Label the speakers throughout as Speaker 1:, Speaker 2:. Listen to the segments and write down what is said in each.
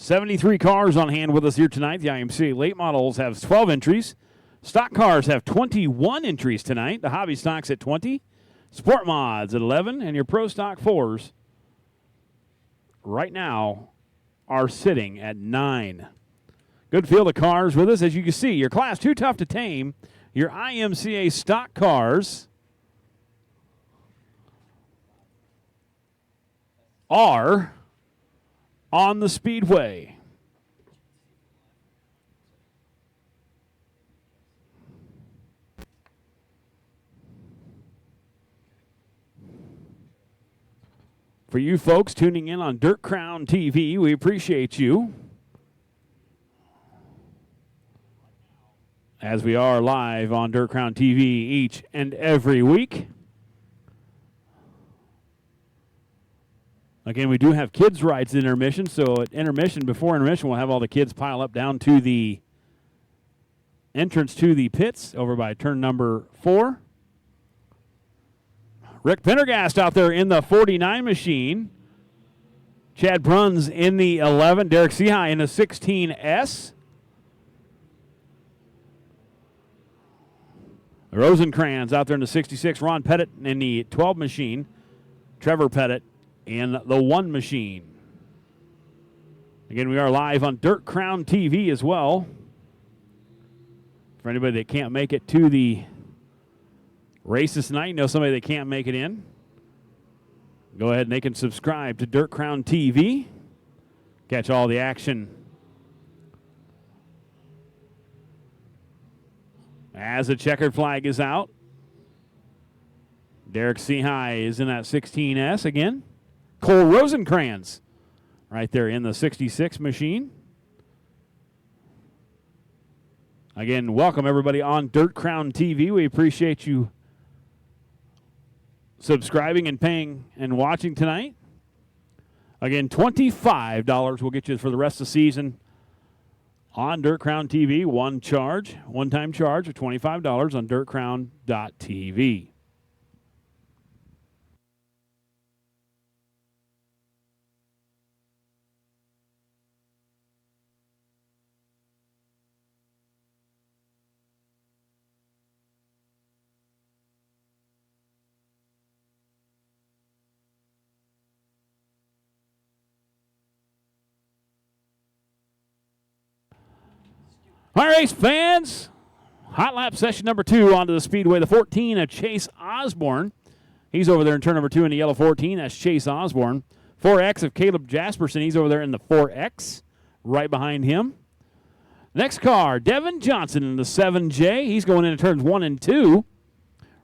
Speaker 1: 73 cars on hand with us here tonight. The IMCA late models have 12 entries. Stock cars have 21 entries tonight. The hobby stocks at 20. Sport mods at 11. And your pro stock 4s right now are sitting at 9. Good field of cars with us. As you can see, your Class 2 Tough to Tame, your IMCA stock cars are on the Speedway. For you folks tuning in on Dirt Crown TV, we appreciate you. As we are live on Dirt Crown TV each and every week. Again, we do have kids' rides at intermission, so at intermission, before intermission, we'll have all the kids pile up down to the entrance to the pits over by turn number 4. Rick Pendergast out there in the 49 machine. Chad Bruns in the 11. Derek Seahigh in the 16S. Rosencrantz out there in the 66. Ron Pettit in the 12 machine. Trevor Pettit in the 1 machine. Again, we are live on Dirt Crown TV as well. For anybody that can't make it to the race this night, you know somebody that can't make it in, go ahead and they can subscribe to Dirt Crown TV. Catch all the action as the checkered flag is out. Derek Seahigh is in that 16S again. Cole Rosencrantz right there in the 66 machine. Again, welcome everybody on Dirt Crown TV. We appreciate you subscribing and paying and watching tonight. Again, $25 will get you for the rest of the season on Dirt Crown TV. One-time charge of $25 on dirtcrown.tv. All right, race fans, hot lap session number 2 onto the Speedway. The 14 of Chase Osborne. He's over there in turn number 2 in the yellow 14. That's Chase Osborne. 4X of Caleb Jasperson. He's over there in the 4X, right behind him. Next car, Devin Johnson in the 7J. He's going into turns 1 and 2.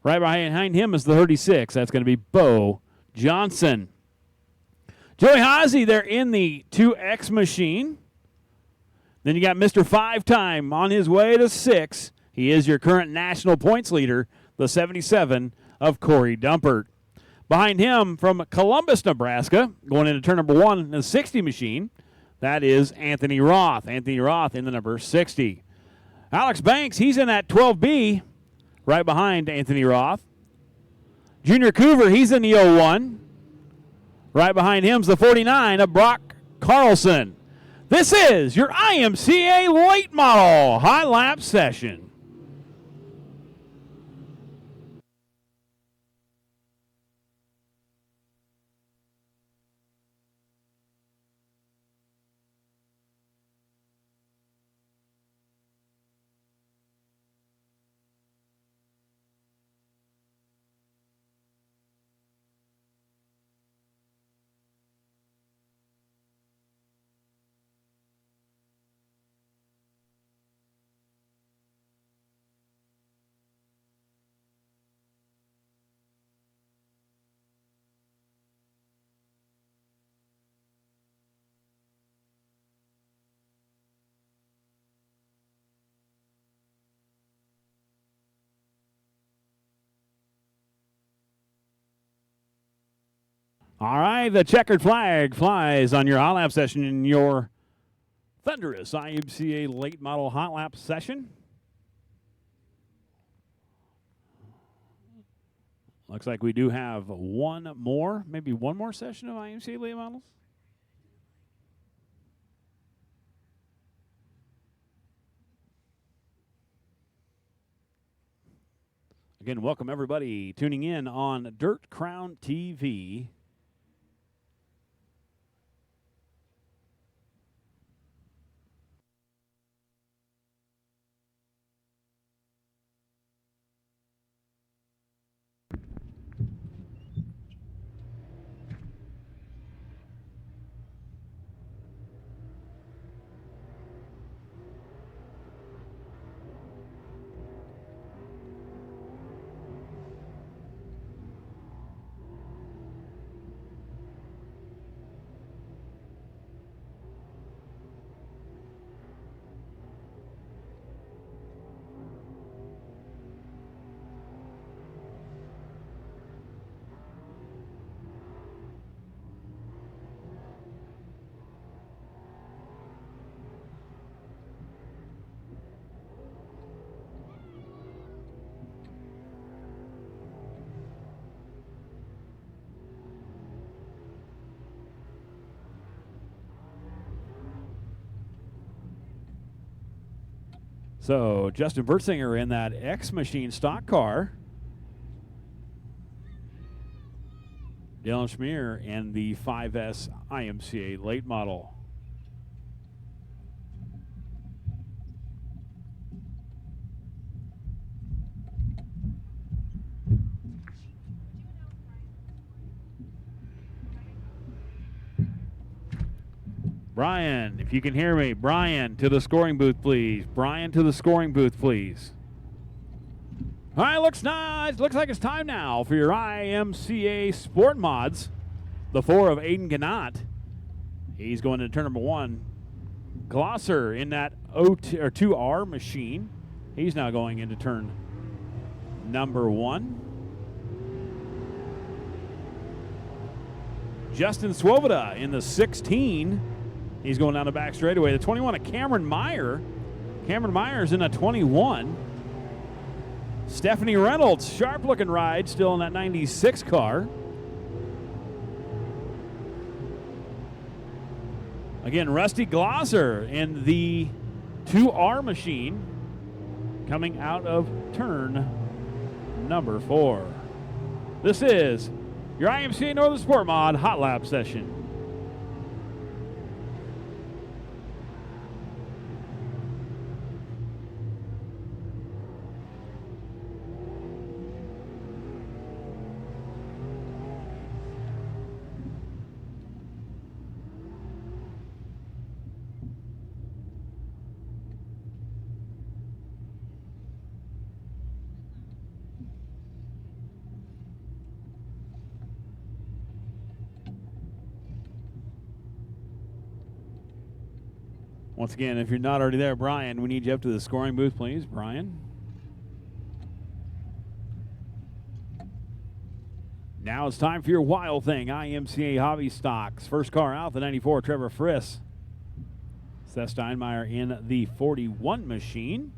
Speaker 1: Right behind him is the 36. That's going to be Bo Johnson. Joey Haase there in the 2X machine. Then you got Mr. 5-time on his way to 6. He is your current national points leader, the 77 of Corey Dumpert. Behind him from Columbus, Nebraska, going into turn number 1 in the 60 machine, that is Anthony Roth. Anthony Roth in the number 60. Alex Banks, he's in that 12B, right behind Anthony Roth. Junior Coover, he's in the 01. Right behind him's the 49 of Brock Carlson. This is your IMCA late model hot lap session. All right, the checkered flag flies on your hot lap session in your thunderous IMCA late model hot lap session. Looks like we do have maybe one more session of IMCA late models. Again, welcome everybody tuning in on Dirt Crown TV. So Justin Bertzinger in that X Machine stock car. Dylan Schmier in the 5S IMCA late model. Brian, if you can hear me, Brian, to the scoring booth, please. Brian, to the scoring booth, please. All right, looks nice. Looks like it's time now for your IMCA Sport Mods. The 4 of Aiden Gannott. He's going to turn number 1. Glosser in that 2R machine. He's now going into turn number 1. Justin Swoboda in the 16. He's going down the back straightaway. The 21 of Cameron Meyer. Cameron Meyer's in a 21. Stephanie Reynolds, sharp-looking ride, still in that 96 car. Again, Rusty Glosser in the 2R machine coming out of turn number 4. This is your IMCA Northern Sport Mod Hot Lap session. Once again, if you're not already there, Brian, we need you up to the scoring booth, please. Brian. Now it's time for your Wild Thing IMCA Hobby Stocks. First car out, the 94, Trevor Friss. Seth Steinmeier in the 41 machine.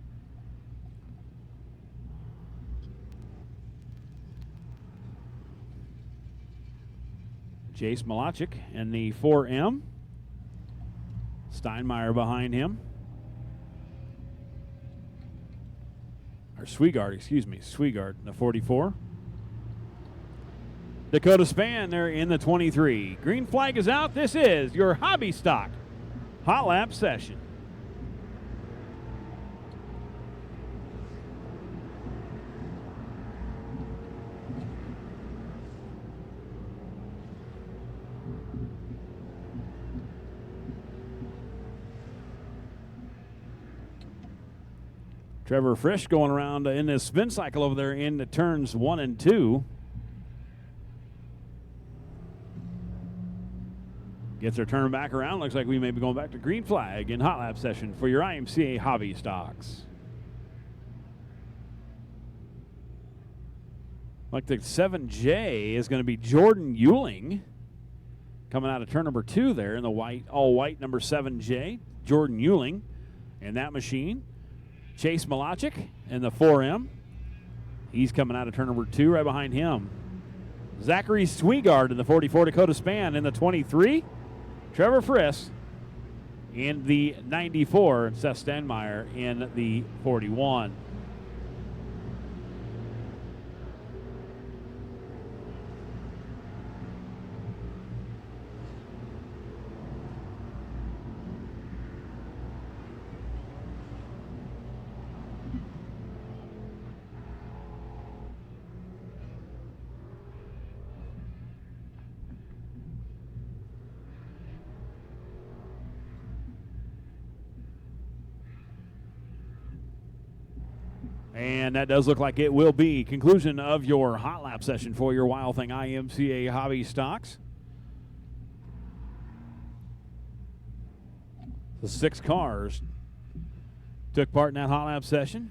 Speaker 1: Jace Malachik in the 4M. Steinmeier behind him. Or Swigard, excuse me. Swigard in the 44. Dakota Span there in the 23. Green flag is out. This is your Hobby Stock Hot Lap session. Trevor Frisch going around in this spin cycle over there in the turns 1 and 2. Gets her turn back around. Looks like we may be going back to green flag in hot lap session for your IMCA Hobby Stocks. Like the 7J is going to be Jordan Euling coming out of turn number 2 there in the white, all white number 7J. Jordan Euling in that machine. Chase Malachik in the 4M. He's coming out of turn number 2 right behind him. Zachary Swigard in the 44, Dakota Span in the 23. Trevor Friss in the 94, and Seth Steinmeier in the 41. And that does look like it will be conclusion of your hot lap session for your Wild Thing IMCA Hobby Stocks. The 6 cars took part in that hot lap session.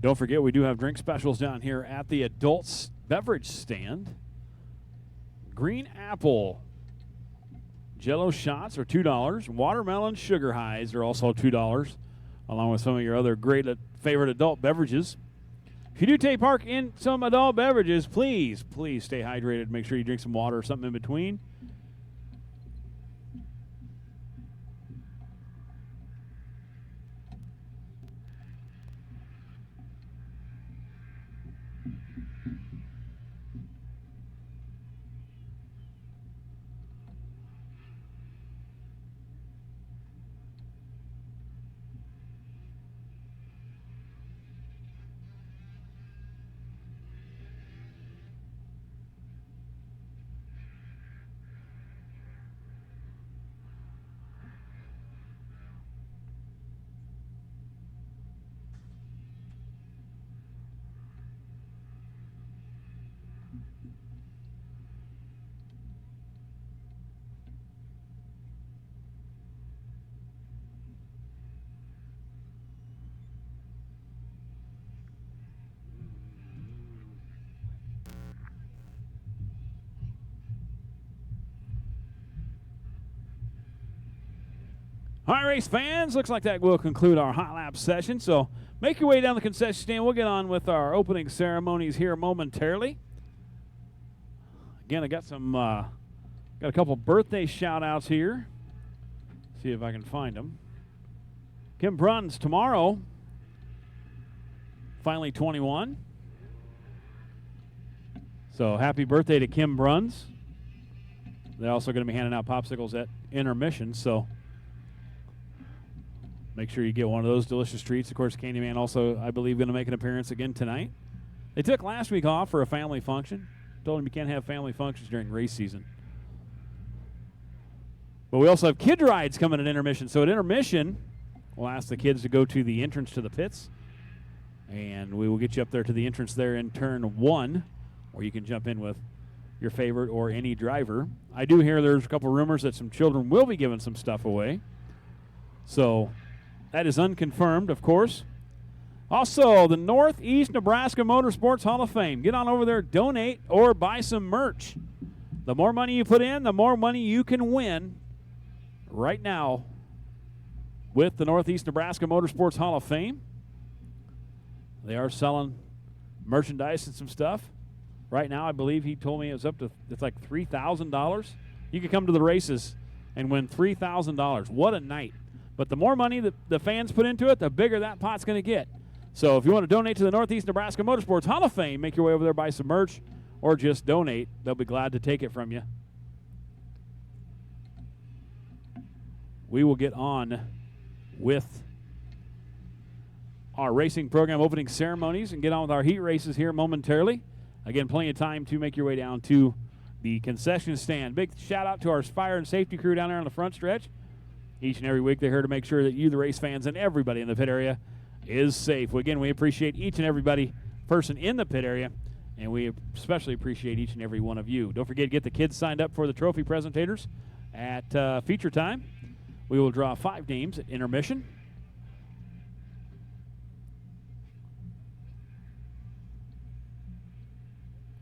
Speaker 1: Don't forget, we do have drink specials down here at the adults beverage stand. Green apple Jello shots are $2. Watermelon sugar highs are also $2, along with some of your other great favorite adult beverages. If you do take part in some adult beverages, please stay hydrated. Make sure you drink some water or something in between. All right, race fans, looks like that will conclude our hot lap session. So make your way down the concession stand. We'll get on with our opening ceremonies here momentarily. Again, I got a couple birthday shout-outs here. See if I can find them. Kim Bruns tomorrow, finally 21. So happy birthday to Kim Bruns. They're also going to be handing out popsicles at intermission, so make sure you get one of those delicious treats. Of course, Candyman also, I believe, going to make an appearance again tonight. They took last week off for a family function. Told him you can't have family functions during race season. But we also have kid rides coming at intermission. So at intermission, we'll ask the kids to go to the entrance to the pits, and we will get you up there to the entrance there in turn 1, where you can jump in with your favorite or any driver. I do hear there's a couple rumors that some children will be giving some stuff away. So that is unconfirmed, of course. Also, the Northeast Nebraska Motorsports Hall of Fame. Get on over there, donate, or buy some merch. The more money you put in, the more money you can win right now with the Northeast Nebraska Motorsports Hall of Fame. They are selling merchandise and some stuff. Right now, I believe he told me it's like $3,000. You could come to the races and win $3,000. What a night. But the more money that the fans put into it, the bigger that pot's going to get. So if you want to donate to the Northeast Nebraska Motorsports Hall of Fame, make your way over there, buy some merch, or just donate. They'll be glad to take it from you. We will get on with our racing program opening ceremonies and get on with our heat races here momentarily. Again, plenty of time to make your way down to the concession stand. Big shout out to our fire and safety crew down there on the front stretch. Each and every week they're here to make sure that you, the race fans, and everybody in the pit area is safe. Again, we appreciate each and every person in the pit area, and we especially appreciate each and every one of you. Don't forget to get the kids signed up for the trophy presentators At feature time, we will draw 5 names at intermission.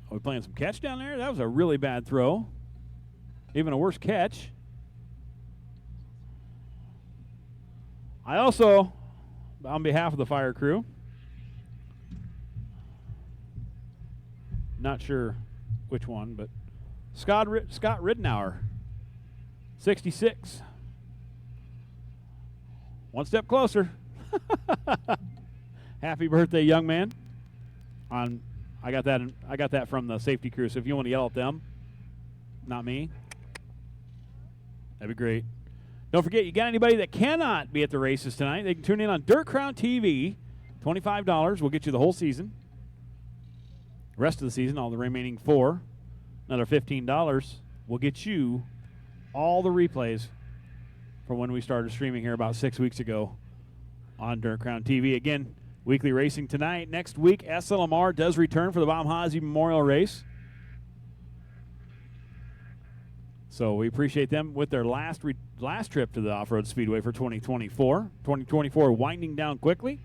Speaker 1: Are we playing some catch down there? That was a really bad throw. Even a worse catch. I also, on behalf of the fire crew, not sure which one, but Scott Ridenour, 66. One step closer. Happy birthday, young man. I got that from the safety crew, so if you want to yell at them, not me, that'd be great. Don't forget, you got anybody that cannot be at the races tonight, they can tune in on Dirt Crown TV. $25 will get you the whole season. The rest of the season, all the remaining 4, another $15 will get you all the replays from when we started streaming here about 6 weeks ago on Dirt Crown TV. Again, weekly racing tonight. Next week, SLMR does return for the Bob Haase Memorial Race. So we appreciate them with their last trip to the Off-Road Speedway for 2024. 2024 winding down quickly.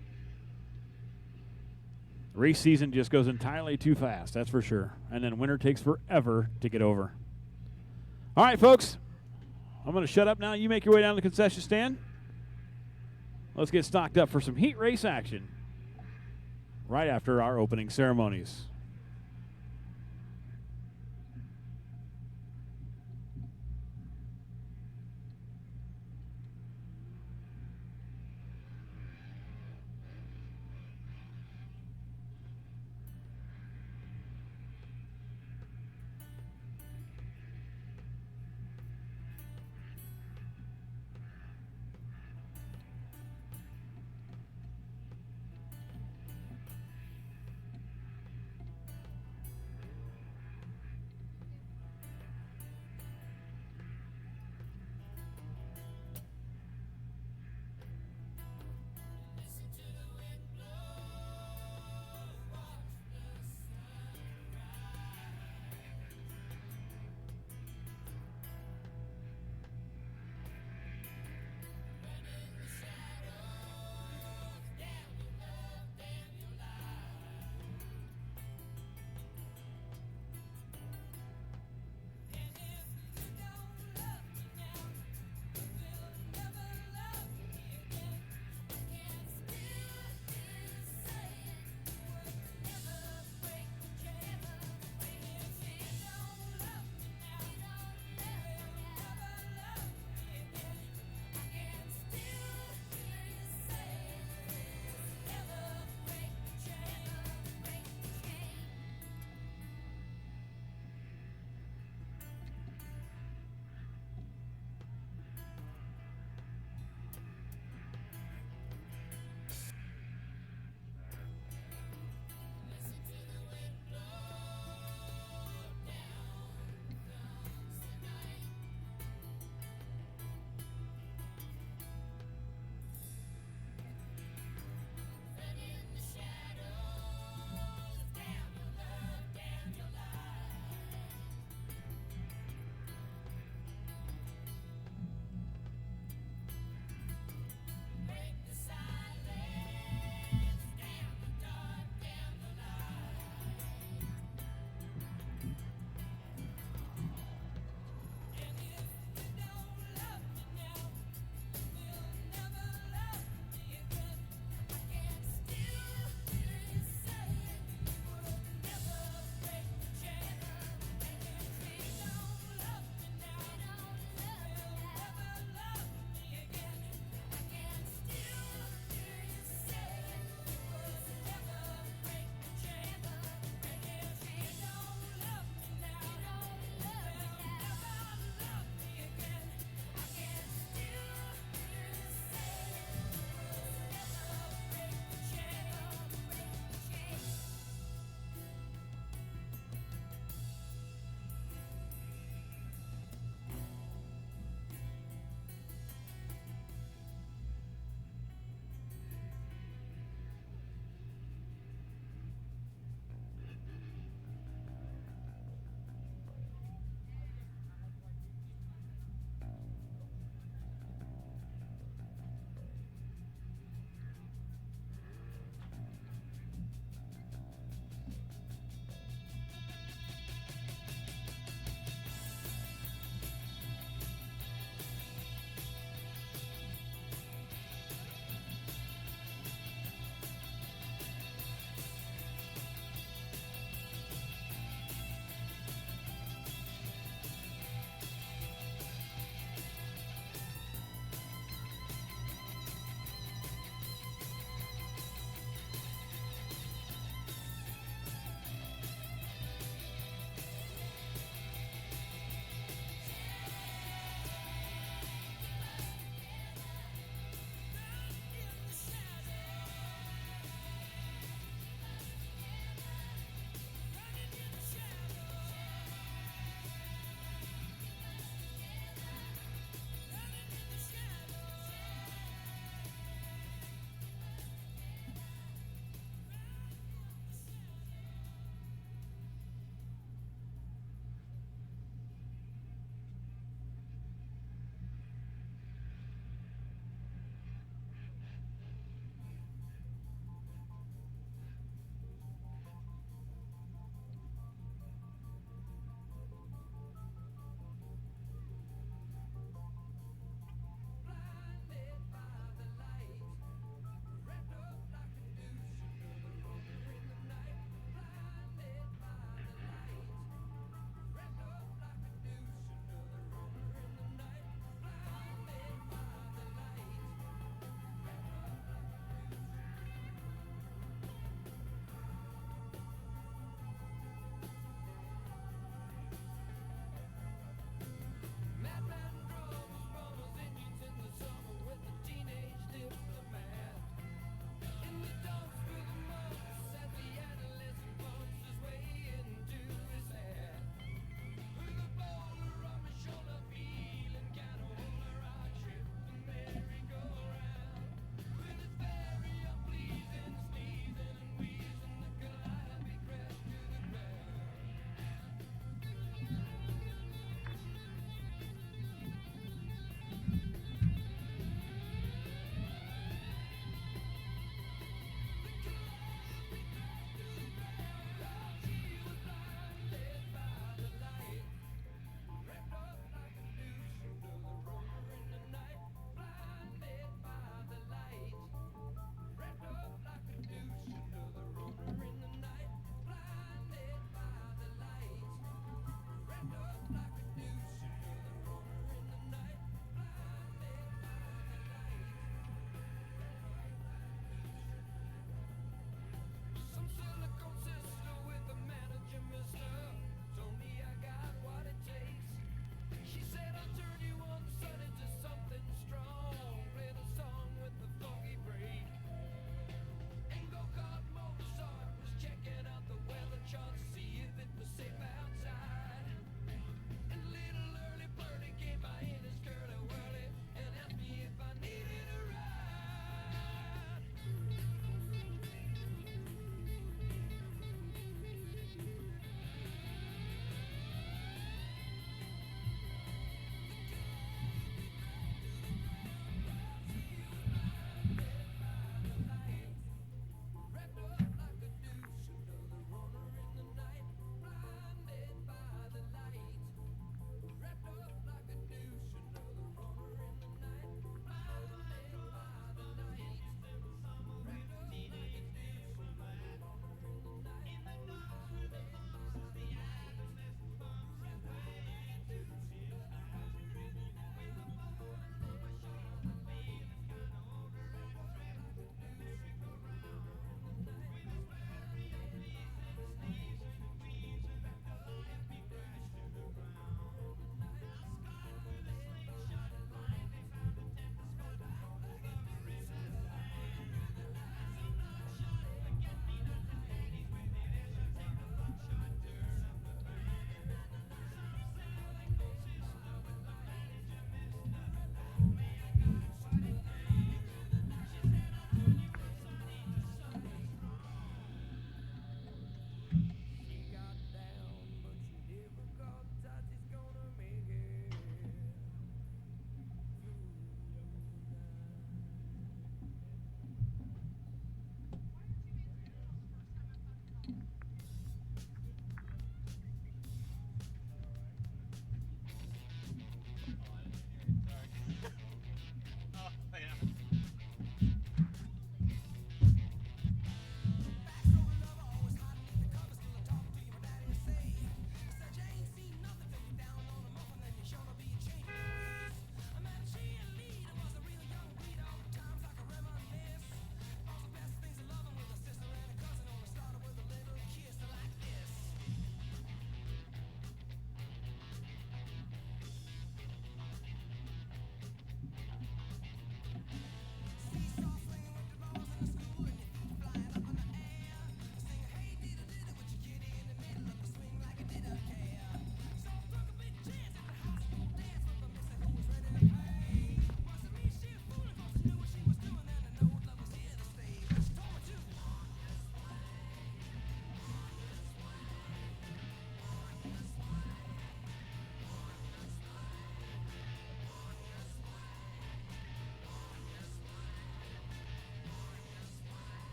Speaker 1: Race season just goes entirely too fast, that's for sure. And then winter takes forever to get over. All right, folks. I'm going to shut up now. You make your way down to the concession stand. Let's get stocked up for some heat race action right after our opening ceremonies.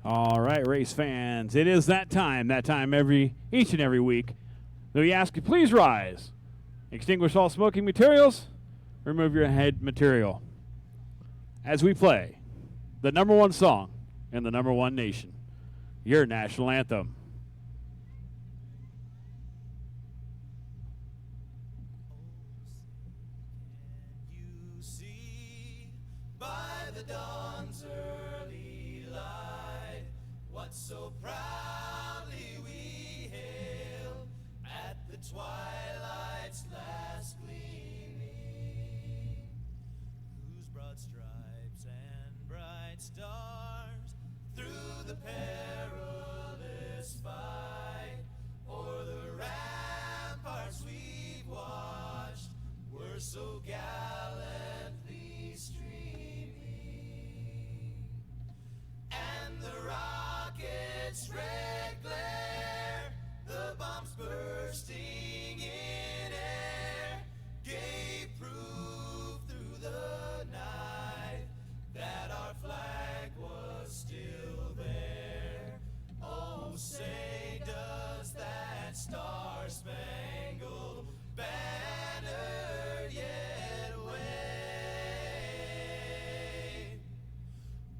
Speaker 1: All right, race fans, it is that time each and every week. So we ask you, please rise, extinguish all smoking materials, remove your head material. As we play the number one song in the number one nation, your national anthem.
Speaker 2: You see by the dawn's early light what so proudly we hail at the twilight's last gleaming, whose broad stripes and bright stars through the perilous fight o'er the ramparts we've watched were so gallantly streaming, and the rocket's red glare, the bombs bursting in air, gave proof through the night that our flag was still there. Oh, say does that star-spangled banner yet wave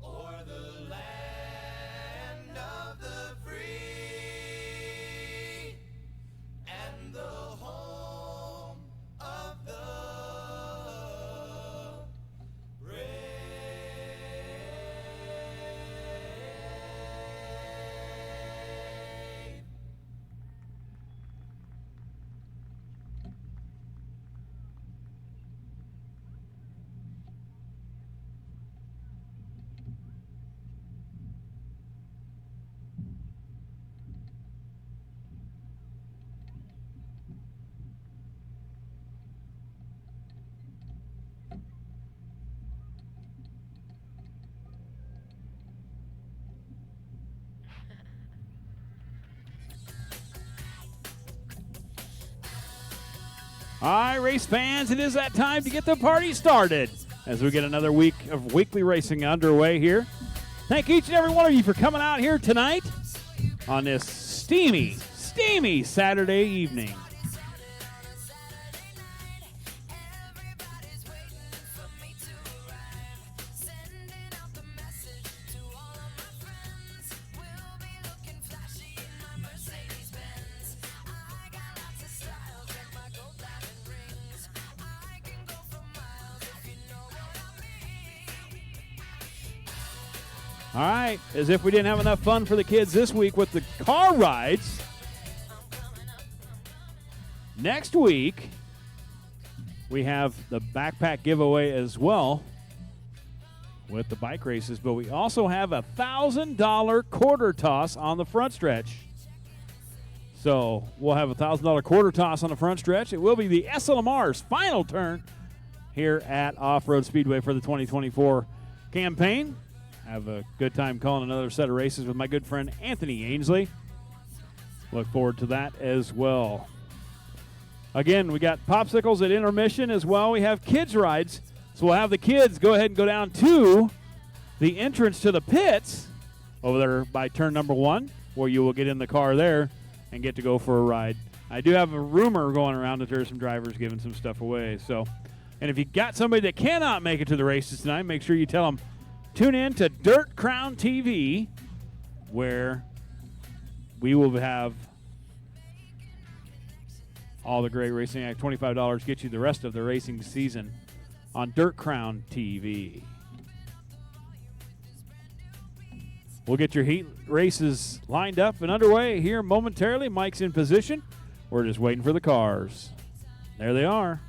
Speaker 2: o'er the land of the free and the home of the brave.
Speaker 1: All right, race fans, it is that time to get the party started as we get another week of weekly racing underway here. Thank each and every one of you for coming out here tonight on this steamy Saturday evening. All right, as if we didn't have enough fun for the kids this week with the car rides. Next week, we have the backpack giveaway as well with the bike races, but we also have a $1,000 quarter toss on the front stretch. So we'll have a $1,000 quarter toss on the front stretch. It will be the SLMR's final turn here at Off-Road Speedway for the 2024 campaign. Have a good time calling another set of races with my good friend Anthony Ainsley. Look forward to that as well. Again, we got popsicles at intermission as well. We have kids rides. So we'll have the kids go ahead and go down to the entrance to the pits over there by turn number 1, where you will get in the car there and get to go for a ride. I do have a rumor going around that there's some drivers giving some stuff away. So, and if you got somebody that cannot make it to the races tonight, make sure you tell them, tune in to Dirt Crown TV, where we will have all the great racing at $25 get you the rest of the racing season on Dirt Crown TV. We'll get your heat races lined up and underway here momentarily. Mike's in position. We're just waiting for the cars. There they are.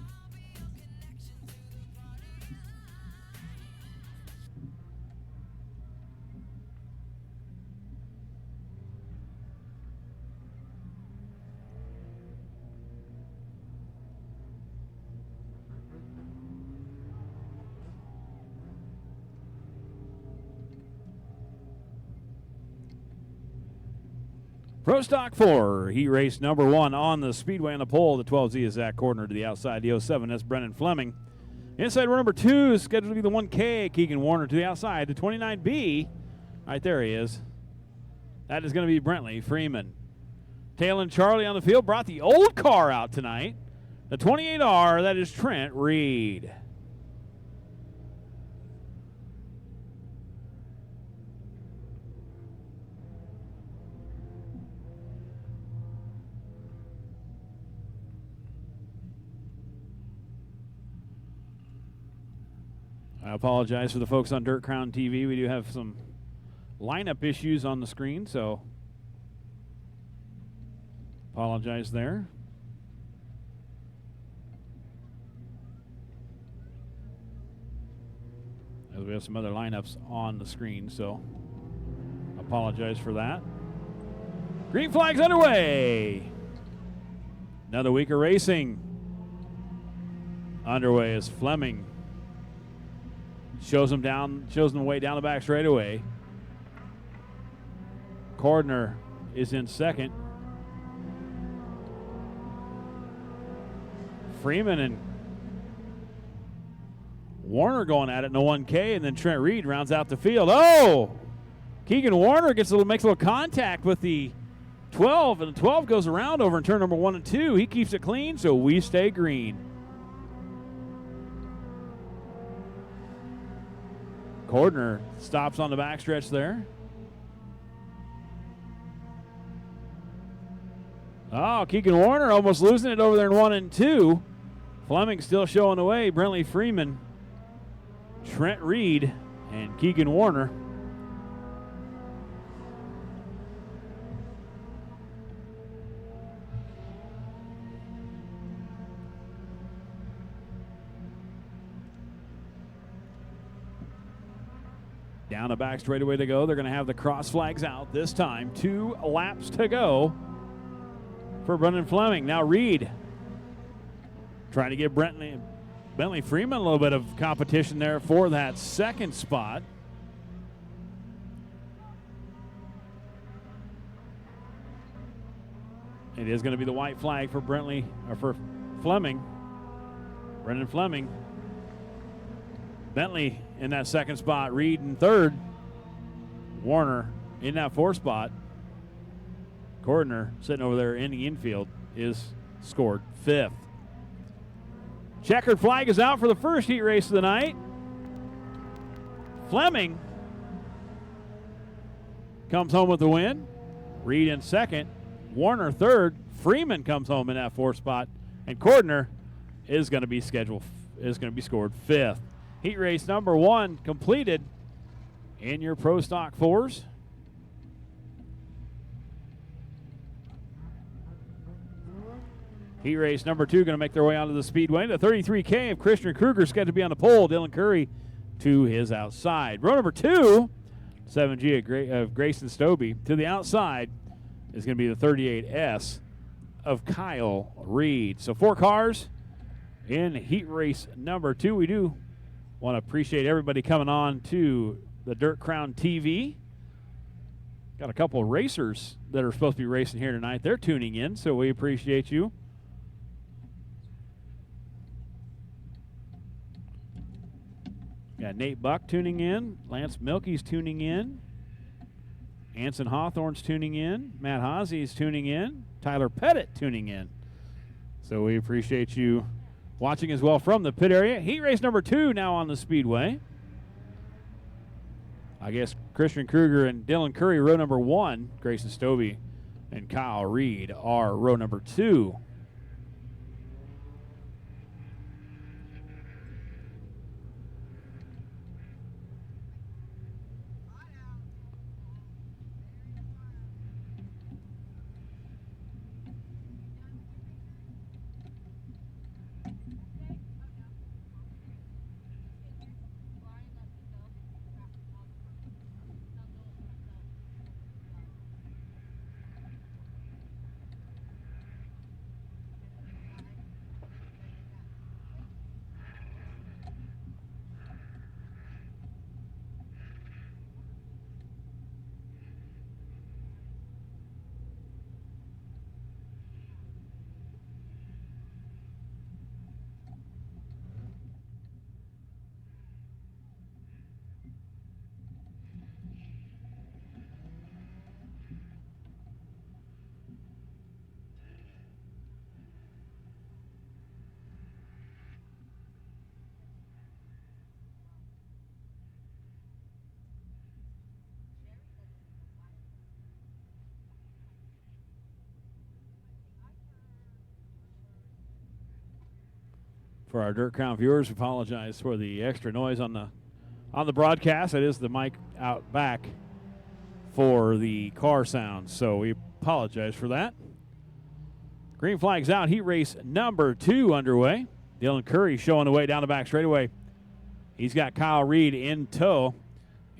Speaker 1: Pro Stock 4, heat race number 1 on the Speedway on the pole. The 12Z is Zach Cordner to the outside. The 07, that's Brennan Fleming. Inside row number 2 is scheduled to be the 1K, Keegan Warner to the outside. The 29B, right there he is. That is going to be Brentley Freeman. Taylor Charlie on the field brought the old car out tonight. The 28R, that is Trent Reed. I apologize for the folks on Dirt Crown TV. We do have some lineup issues on the screen, so apologize there. As we have some other lineups on the screen, so apologize for that. Green flag's underway. Another week of racing. Underway is Fleming. Shows them the way down the back straightaway. Cordner is in second. Freeman and Warner going at it in the 1K, and then Trent Reed rounds out the field. Oh! Keegan Warner makes a little contact with the 12, and the 12 goes around over in turn number 1 and 2. He keeps it clean, so we stay green. Cordner stops on the backstretch there. Oh, Keegan Warner almost losing it over there in 1 and 2. Fleming still showing the way. Brentley Freeman, Trent Reed, and Keegan Warner. Down the back straightaway to go. They're going to have the cross flags out this time. 2 laps to go for Brendan Fleming. Now Reed trying to give Bentley Freeman a little bit of competition there for that second spot. It is going to be the white flag for Fleming. Brendan Fleming. Bentley in that second spot. Reed in third. Warner in that fourth spot. Cordner sitting over there in the infield is scored 5th. Checkered flag is out for the first heat race of the night. Fleming comes home with the win. Reed in second. Warner third. Freeman comes home in that fourth spot. And Cordner is going to be scored 5th. Heat race number 1 completed in your Pro Stock 4s. Heat race number 2 going to make their way onto the Speedway. The 33K of Christian Kruger scheduled to be on the pole. Dylan Curry to his outside. Row number 2, 7G of Grayson Stobie. To the outside is going to be the 38S of Kyle Reed. So 4 cars in heat race number 2. We do want to appreciate everybody coming on to the Dirt Crown TV. Got a couple of racers that are supposed to be racing here tonight. They're tuning in, so we appreciate you. Got Nate Buck tuning in. Lance Milky's tuning in. Anson Hawthorne's tuning in. Matt Hazy's tuning in. Tyler Pettit tuning in. So we appreciate you watching as well from the pit area. Heat race number 2 now on the Speedway. I guess Christian Kruger and Dylan Curry, row number 1. Grayson Stobie and Kyle Reed are row number 2. For our Dirt Crown viewers, we apologize for the extra noise on the broadcast. It is the mic out back for the car sounds, so we apologize for that. Green flag's out. Heat race number 2 underway. Dylan Curry showing the way down the back straightaway. He's got Kyle Reed in tow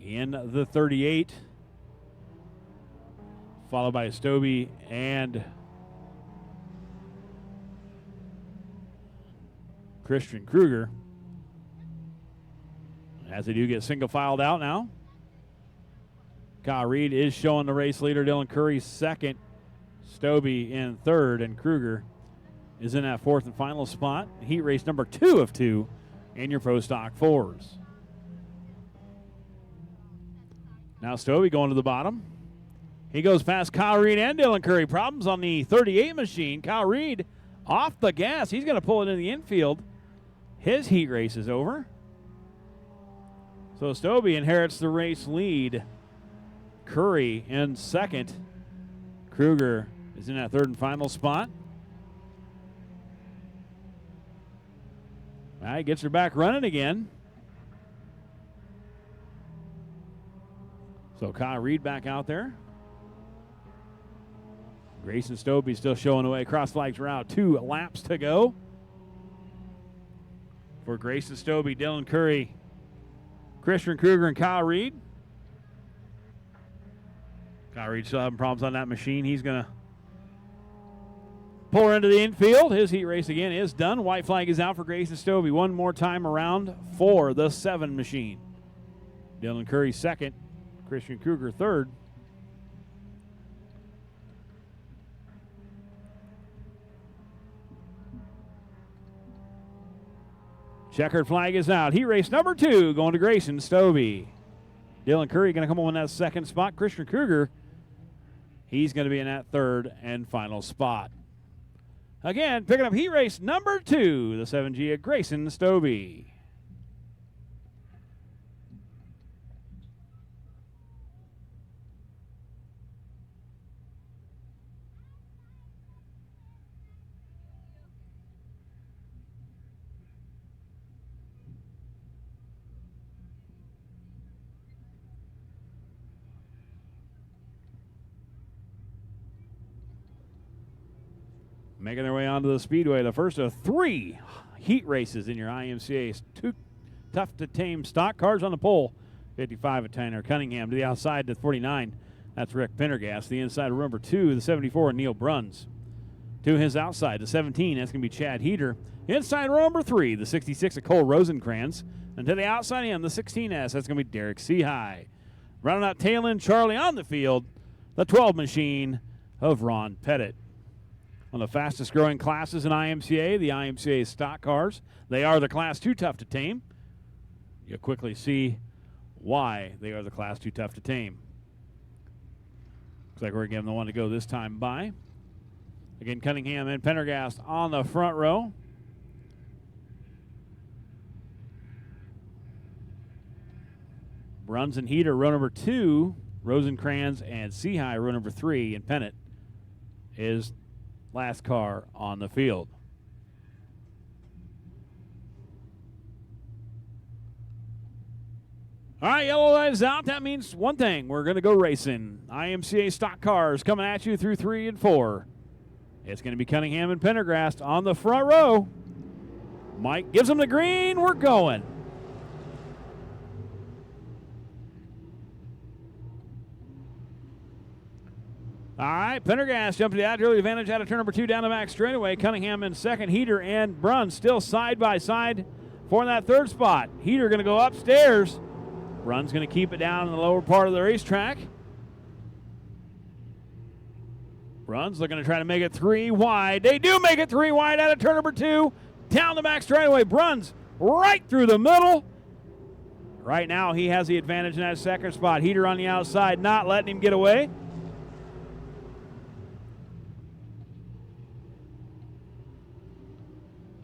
Speaker 1: in the 38, followed by Stobie and Christian Kruger. As they do get single filed out now. Kyle Reed is showing the race leader. Dylan Curry second. Stobie in third. And Kruger is in that fourth and final spot. Heat race number 2 of 2 in your Pro Stock 4s. Now Stobie going to the bottom. He goes past Kyle Reed and Dylan Curry. Problems on the 38 machine. Kyle Reed off the gas. He's going to pull it in the infield. His heat race is over. So Stobie inherits the race lead. Curry in second. Kruger is in that third and final spot. All right, gets her back running again. So Kyle Reed back out there. Grayson Stobie still showing the way. Cross flags are out. 2 laps to go. For Grayson Stobie, Dylan Curry, Christian Kruger, and Kyle Reed. Kyle Reed still having problems on that machine. He's going to pull her into the infield. His heat race again is done. White flag is out for Grayson Stobie. One more time around for the 7 machine. Dylan Curry second. Christian Kruger third. Checkered flag is out. Heat race number 2 going to Grayson Stobie. Dylan Curry going to come on in that second spot. Christian Kruger, he's going to be in that third and final spot. Again, picking up heat race number 2, the 7G at Grayson Stobie. Making their way onto the Speedway, the first of 3 heat races in your IMCA. 2 tough to tame stock cars on the pole. 55 at Tanner Cunningham. To the outside to 49, that's Rick Pendergast. The inside of number 2, the 74, Neil Bruns. To his outside, the 17, that's going to be Chad Heater. Inside row number 3, the 66 of Cole Rosenkrantz. And to the outside of him, the 16S, that's going to be Derek Seahigh. Rounding out tail end Charlie on the field, the 12 machine of Ron Pettit. One of the fastest growing classes in IMCA, the IMCA stock cars. They are the Class 2 tough to tame. You'll quickly see why they are the Class 2 tough to tame. Looks like we're going to give them the one to go this time by. Again, Cunningham and Pendergast on the front row. Bruns and Heater, row number 2. Rosenkrantz and Seahigh, row number 3. And Pennant is last car on the field. All right, yellow light is out. That means one thing. We're going to go racing. IMCA stock cars coming at you through 3 and 4. It's going to be Cunningham and Pendergast on the front row. Mike gives them the green. We're going. All right, Pendergast jumping to the out early advantage out of turn number 2 down the back straightaway. Cunningham in second. Heater and Bruns still side by side for that third spot. Heater going to go upstairs. Bruns going to keep it down in the lower part of the racetrack. Bruns looking to try to make it 3 wide. They do make it 3 wide out of turn number 2. Down the back straightaway. Bruns right through the middle. Right now he has the advantage in that second spot. Heater on the outside, not letting him get away.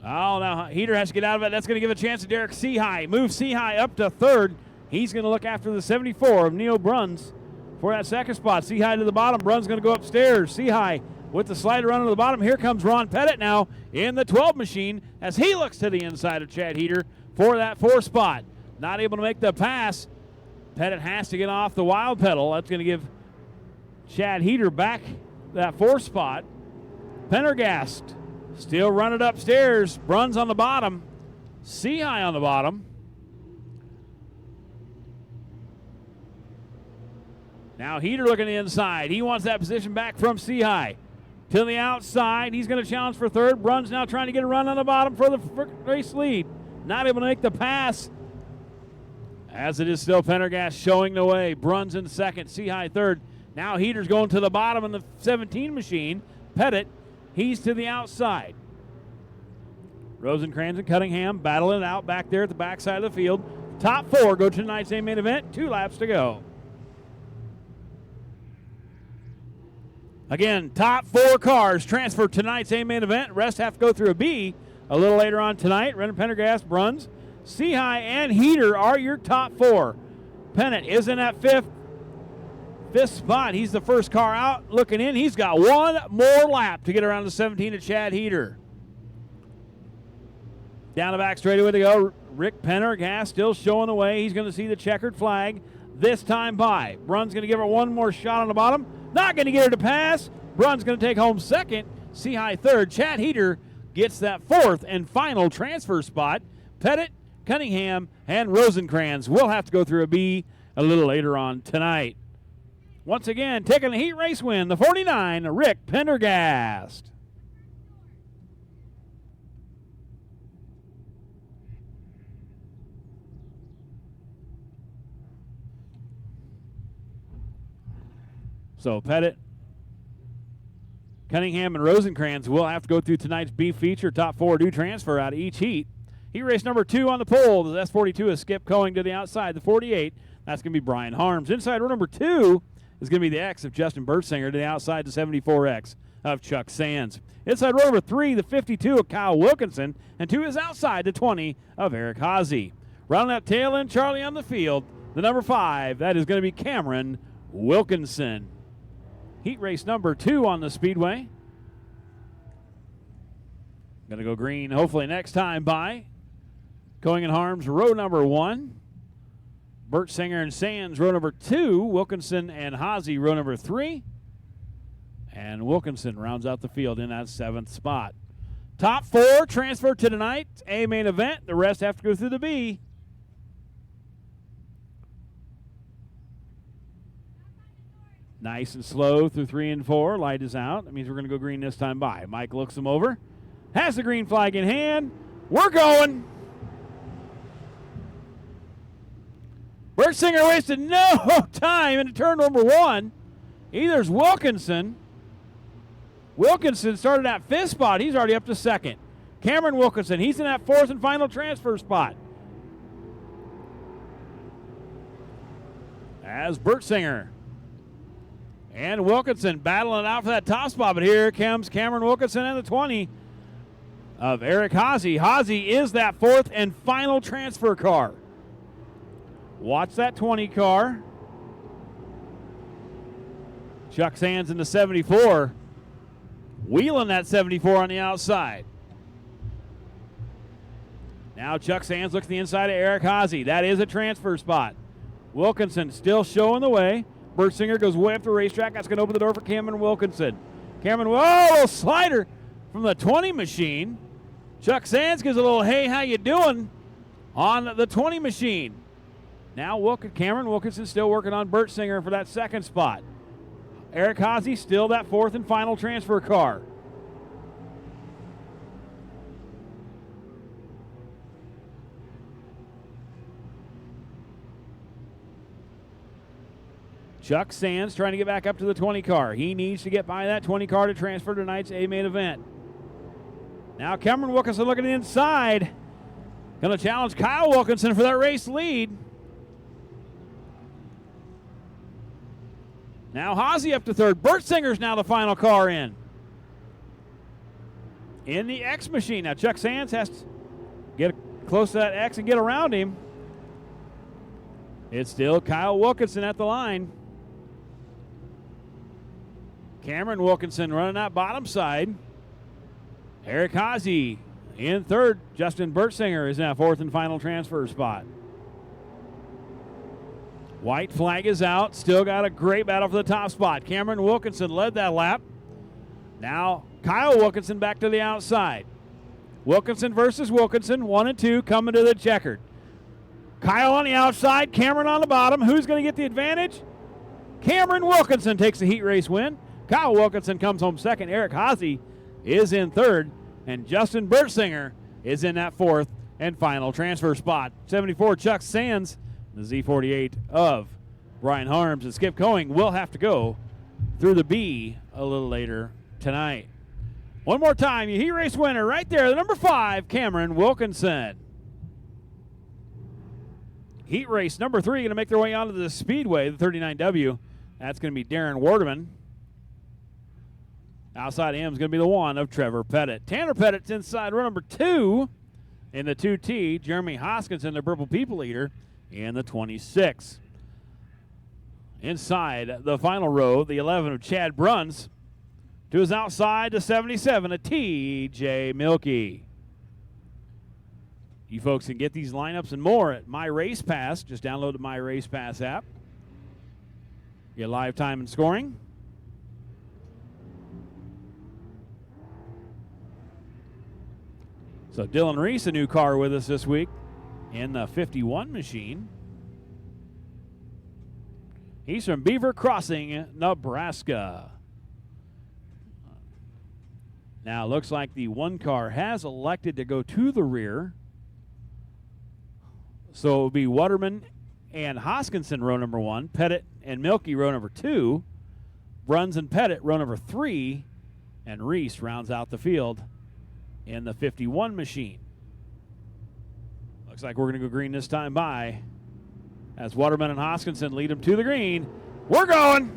Speaker 1: Oh, now Heater has to get out of it. That's going to give a chance to Derek Seahigh. Move Seahigh up to third. He's going to look after the 74 of Neil Bruns for that second spot. Seahigh to the bottom. Bruns going to go upstairs. Seahigh with the slider run to the bottom. Here comes Ron Pettit now in the 12 machine as he looks to the inside of Chad Heater for that 4 spot. Not able to make the pass. Pettit has to get off the wild pedal. That's going to give Chad Heater back that 4 spot. Pendergast still running upstairs. Bruns on the bottom. Seahigh on the bottom. Now Heater looking inside. He wants that position back from Seahigh. To the outside. He's going to challenge for third. Bruns now trying to get a run on the bottom for the race lead. Not able to make the pass. As it is still Pendergast showing the way. Bruns in second. Seahigh third. Now Heater's going to the bottom in the 17 machine. Pettit, he's to the outside. Rosencrans and Cunningham battling it out back there at the backside of the field. Top 4 go to tonight's A main event. 2 laps to go. Again, top 4 cars transfer tonight's A main event. Rest have to go through a B a little later on tonight. Renner, Pendergast, Bruns, Seahigh, and Heater are your top 4. Pettit is in that fifth spot. He's the first car out looking in. He's got 1 more lap to get around the 17 of Chad Heater. Down the back straightaway to go. Rick Pendergast still showing the way. He's going to see the checkered flag this time by. Brun's going to give her 1 more shot on the bottom. Not going to get her to pass. Brun's going to take home second. Seahigh third. Chad Heater gets that 4th and final transfer spot. Pettit, Cunningham, and Rosencrans will have to go through a B a little later on tonight. Once again, taking the heat race win, the 49, Rick Pendergast. So Pettit, Cunningham, and Rosencrans will have to go through tonight's B feature. Top 4 do transfer out of each heat. Heat race number 2 on the pole. The S42 is Skip Coing to the outside. The 48, that's going to be Brian Harms. Inside row number 2 is going to be the X of Justin Bertsinger to the outside, the 74X of Chuck Sands. Inside row number 3, the 52 of Kyle Wilkinson, and 2 is outside, the 20 of Eric Haase. Rounding that tail end, Charlie on the field, the number 5, that is going to be Cameron Wilkinson. Heat race number 2 on the Speedway. Going to go green hopefully next time by. Coing and Harms, row number 1. Bertsinger and Sands, row number 2. Wilkinson and Haase, row number 3. And Wilkinson rounds out the field in that 7th spot. Top 4 transfer to tonight's A main event. The rest have to go through the B. Nice and slow through 3 and 4. Light is out. That means we're going to go green this time by. Mike looks him over. Has the green flag in hand. We're going. Bertsinger wasted no time into turn number 1. Either's Wilkinson. Wilkinson started at 5th spot. He's already up to 2nd. Cameron Wilkinson, he's in that 4th and final transfer spot. As Bertsinger and Wilkinson battling it out for that top spot, but here comes Cameron Wilkinson and the 20 of Eric Haase. Haase is that 4th and final transfer car. Watch that 20 car. Chuck Sands in the 74. Wheeling that 74 on the outside. Now Chuck Sands looks to the inside of Eric Haase. That is a transfer spot. Wilkinson still showing the way. Bertsinger goes way up the racetrack. That's going to open the door for Cameron Wilkinson. Cameron, whoa, slider from the 20 machine. Chuck Sands gives a little, hey, how you doing on the 20 machine. Now Cameron Wilkinson still working on Bertsinger for that 2nd spot. Eric Haase still that 4th and final transfer car. Chuck Sands trying to get back up to the 20 car. He needs to get by that 20 car to transfer tonight's A main event. Now Cameron Wilkinson looking inside. Going to challenge Kyle Wilkinson for that race lead. Now Haase up to 3rd. Bertsinger's now the final car in the X machine. Now Chuck Sands has to get close to that X and get around him. It's still Kyle Wilkinson at the line. Cameron Wilkinson running that bottom side. Eric Haase in third. Justin Bertsinger is in that fourth and final transfer spot. White flag is out. Still got a great battle for the top spot. Cameron Wilkinson led that lap. Now Kyle Wilkinson back to the outside. Wilkinson versus Wilkinson, 1 and 2 coming to the checkered. Kyle on the outside, Cameron on the bottom. Who's going to get the advantage? Cameron Wilkinson takes the heat race win. Kyle Wilkinson comes home second. Eric Haase is in third. And Justin Bertsinger is in that fourth and final transfer spot. 74 Chuck Sands, the Z48 of Brian Harms and Skip Coing will have to go through the B a little later tonight. One more time, your heat race winner right there, the number 5, Cameron Wilkinson. Heat race number 3 going to make their way onto the Speedway, the 39W. That's going to be Darren Waterman. Outside him is going to be the 1 of Trevor Pettit. Tanner Pettit's inside row number 2 in the 2T. Jeremy Hoskinson, the Purple People Eater, in the 26. Inside the final row, the 11 of Chad Bruns. To his outside, the 77 of T.J. Milky. You folks can get these lineups and more at My Race Pass. Just download the My Race Pass app. Get live time and scoring. So Dylan Reese, a new car with us this week in the 51 machine. He's from Beaver Crossing, Nebraska. Now, it looks like the 1 car has elected to go to the rear. So it will be Waterman and Hoskinson, row number 1. Pettit and Milky, row number 2. Bruns and Pettit, row number 3. And Reese rounds out the field in the 51 machine. Looks like we're going to go green this time by as Waterman and Hoskinson lead them to the green. We're going!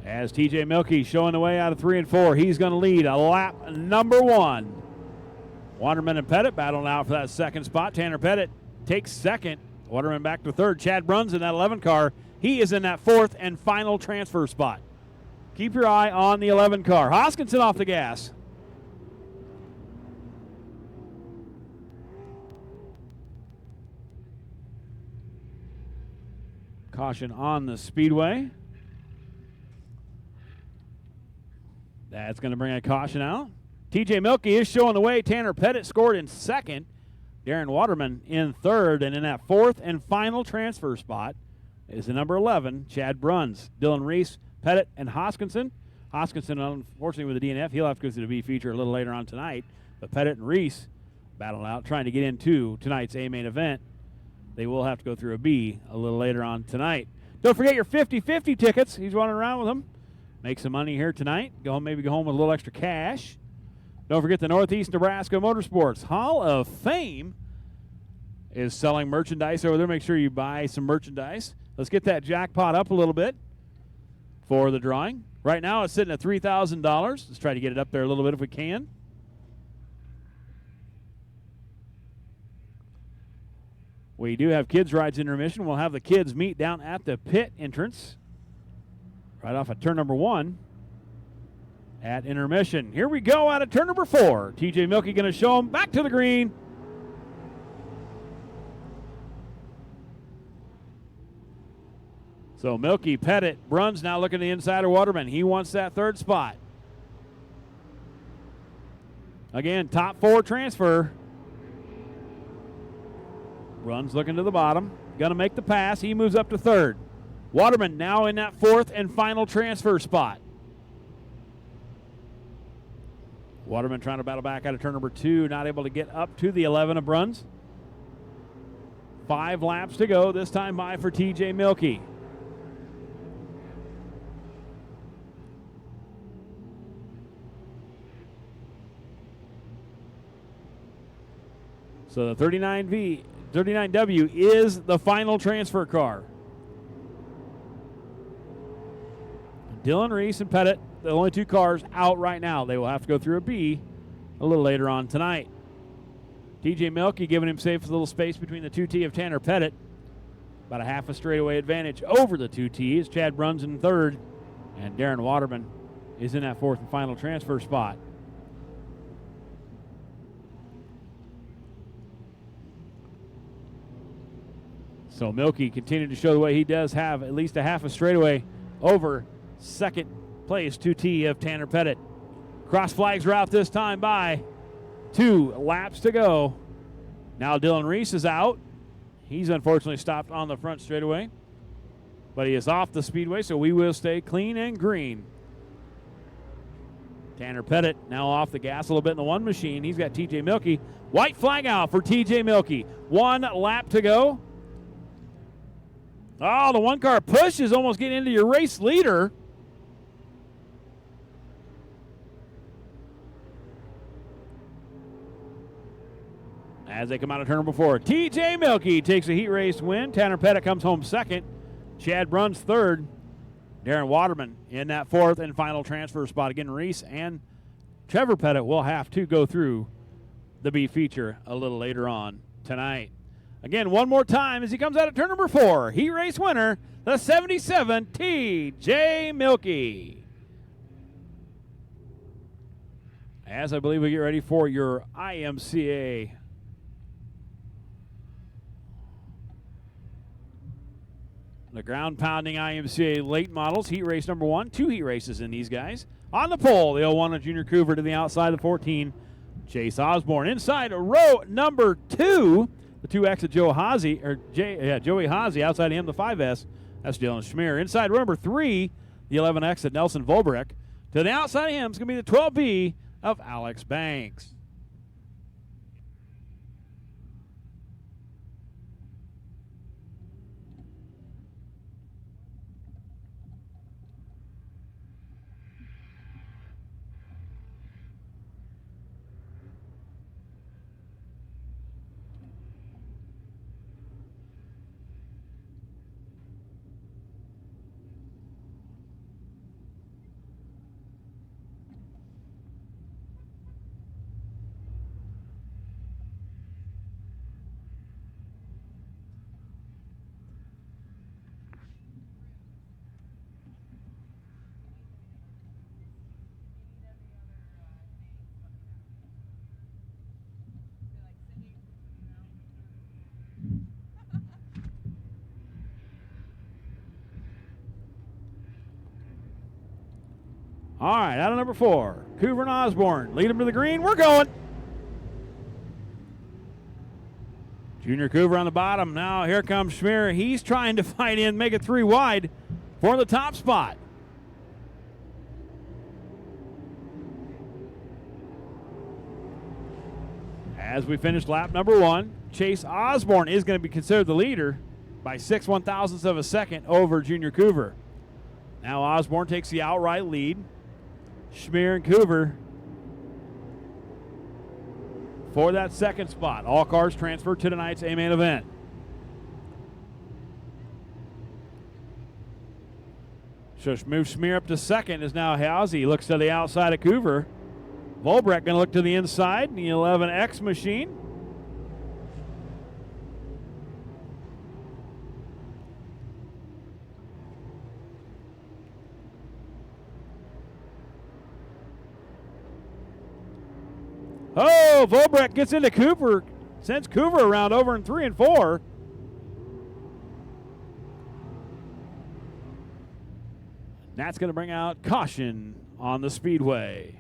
Speaker 1: As TJ Milky showing the way out of 3 and 4, he's going to lead a lap number 1. Waterman and Pettit battling out for that second spot. Tanner Pettit takes second. Waterman back to third. Chad Bruns in that 11 car. He is in that fourth and final transfer spot. Keep your eye on the 11 car. Hoskinson off the gas. Caution on the Speedway. That's going to bring a caution out. TJ Milky is showing the way. Tanner Pettit scored in second. Darren Waterman in third. And in that fourth and final transfer spot is the number 11, Chad Bruns. Dylan Reese, Pettit, and Hoskinson. Hoskinson, unfortunately, with the DNF, he'll have to go through the B feature a little later on tonight. But Pettit and Reese battle out, trying to get into tonight's A main event. They will have to go through a B a little later on tonight. Don't forget your 50-50 tickets. He's running around with them. Make some money here tonight. Maybe go home with a little extra cash. Don't forget the Northeast Nebraska Motorsports Hall of Fame is selling merchandise over there. Make sure you buy some merchandise. Let's get that jackpot up a little bit for the drawing. Right now it's sitting at $3,000. Let's try to get it up there a little bit if we can. We do have kids' rides intermission. We'll have the kids meet down at the pit entrance right off of turn number 1 at intermission. Here we go out of turn number 4. TJ Milky going to show them back to the green. So Milky, Pettit, Bruns now looking at the inside of Waterman. He wants that third spot. Again, top 4 transfer. Bruns looking to the bottom. Going to make the pass. He moves up to third. Waterman now in that fourth and final transfer spot. Waterman trying to battle back out of turn number 2. Not able to get up to the 11 of Bruns. 5 laps to go. This time by for TJ Milky. So the 39W is the final transfer car. Dylan Reese and Pettit, the only 2 cars out right now. They will have to go through a B a little later on tonight. TJ Milky giving him safe a little space between the 2T of Tanner Pettit. About a half a straightaway advantage over the 2T as Chad runs in third, and Darren Waterman is in that fourth and final transfer spot. So Milky continued to show the way he does have at least a half a straightaway over second place 2T of Tanner Pettit. Cross flags are out this time by 2 laps to go. Now Dylan Reese is out. He's unfortunately stopped on the front straightaway, but he is off the speedway, so we will stay clean and green. Tanner Pettit now off the gas a little bit in the one machine. He's got TJ Milky. White flag out for TJ Milky. 1 lap to go. Oh, the one car push is almost getting into your race leader. As they come out of turn number 4, TJ Milky takes a heat race win. Tanner Pettit comes home second. Chad Bruns third. Darren Waterman in that fourth and final transfer spot. Again, Reese and Trevor Pettit will have to go through the B feature a little later on tonight. Again, one more time as he comes out of turn number 4. Heat race winner, the 77, TJ Milky. As I believe we get ready for your IMCA the ground-pounding IMCA late models, heat race number 1. 2 heat races in these guys. On the pole, the 01 of Junior Coover to the outside of the 14, Chase Osborne. Inside row number 2, the 2X of Joey Haase. Outside of him, the 5S, that's Dylan Schmier. Inside row number 3, the 11X of Nelson Volbrick. To the outside of him is going to be the 12B of Alex Banks. All right, out of number 4, Coover and Osborne. Lead him to the green. We're going. Junior Coover on the bottom. Now here comes Schmier. He's trying to fight in, make it 3 wide for the top spot. As we finish lap number 1, Chase Osborne is going to be considered the leader by 6 1/1000ths of a second over Junior Coover. Now Osborne takes the outright lead. Schmier and Coover for that second spot. All cars transferred to tonight's A-main event. So move Schmier up to second is now Haase. Looks to the outside of Coover. Volbrick going to look to the inside in the 11X machine. Oh, Volbrick gets into Cooper, sends Coover around over in 3 and 4. That's going to bring out caution on the speedway.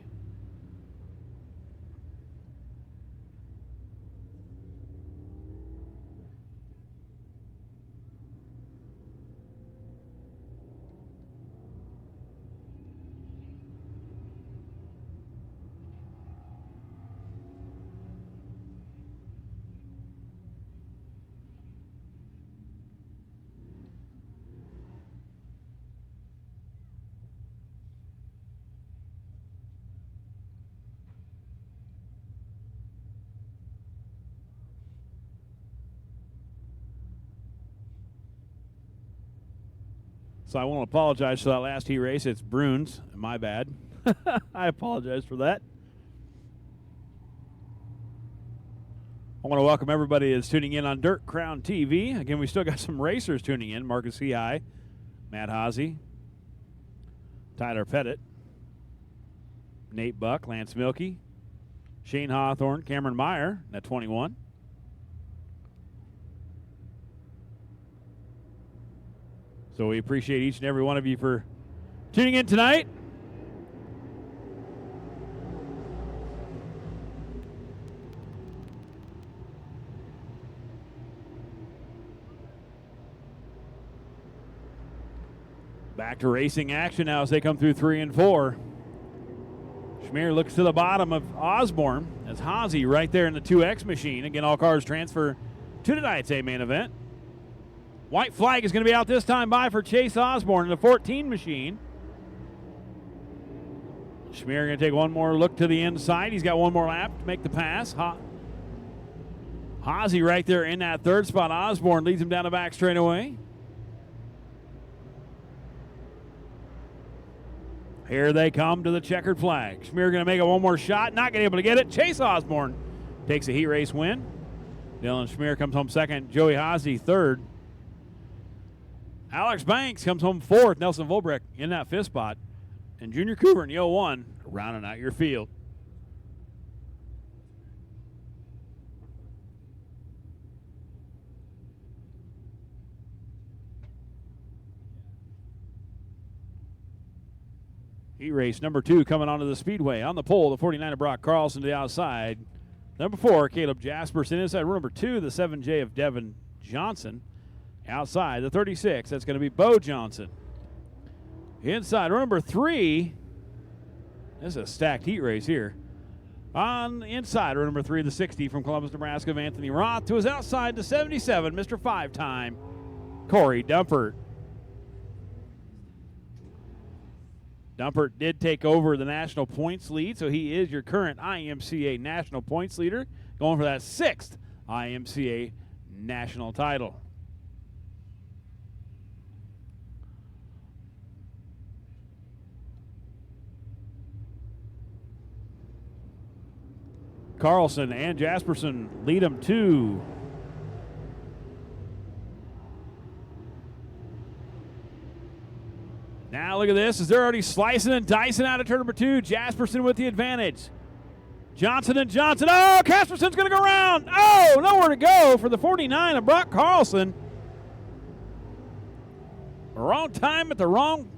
Speaker 1: So I want to apologize for that last heat race. It's Bruins. My bad. I apologize for that. I want to welcome everybody that's tuning in on Dirt Crown TV. Again, we still got some racers tuning in. Marcus High, Matt Haase, Tyler Pettit, Nate Buck, Lance Milkey, Shane Hawthorne, Cameron Meyer at 21. So we appreciate each and every one of you for tuning in tonight. Back to racing action now as they come through 3 and 4. Schmier looks to the bottom of Osborne as Haase right there in the 2X machine. Again, all cars transfer to tonight's A-main event. White flag is going to be out this time by for Chase Osborne in the 14 machine. Schmier going to take one more look to the inside. He's got one more lap to make the pass. Haase right there in that third spot. Osborne leads him down the back straightaway. Here they come to the checkered flag. Schmier going to make it one more shot. Not going to be able to get it. Chase Osborne takes a heat race win. Dylan Schmier comes home second. Joey Haase third. Alex Banks comes home fourth. Nelson Volbrecht in that fifth spot. And Junior Cooper in the 01 rounding out your field. Heat race number 2 coming onto the Speedway. On the pole, the 49 of Brock Carlson to the outside. Number 4, Caleb Jasperson. Inside row number 2, the 7J of Devin Johnson. Outside, the 36, that's going to be Bo Johnson. Inside row number 3, this is a stacked heat race here. On inside row number 3, the 60 from Columbus, Nebraska of Anthony Roth. To his outside, the 77, Mr. 5-time, Corey Dumpert. Dumpert did take over the national points lead, so he is your current IMCA national points leader, going for that 6th IMCA national title. Carlson and Jasperson lead them to now look at this as they're already slicing and dicing out of turn number 2. Jasperson with the advantage. Johnson and Johnson. Oh, Casperson's going to go around. Oh, nowhere to go for the 49 of Brock Carlson. Wrong time at the wrong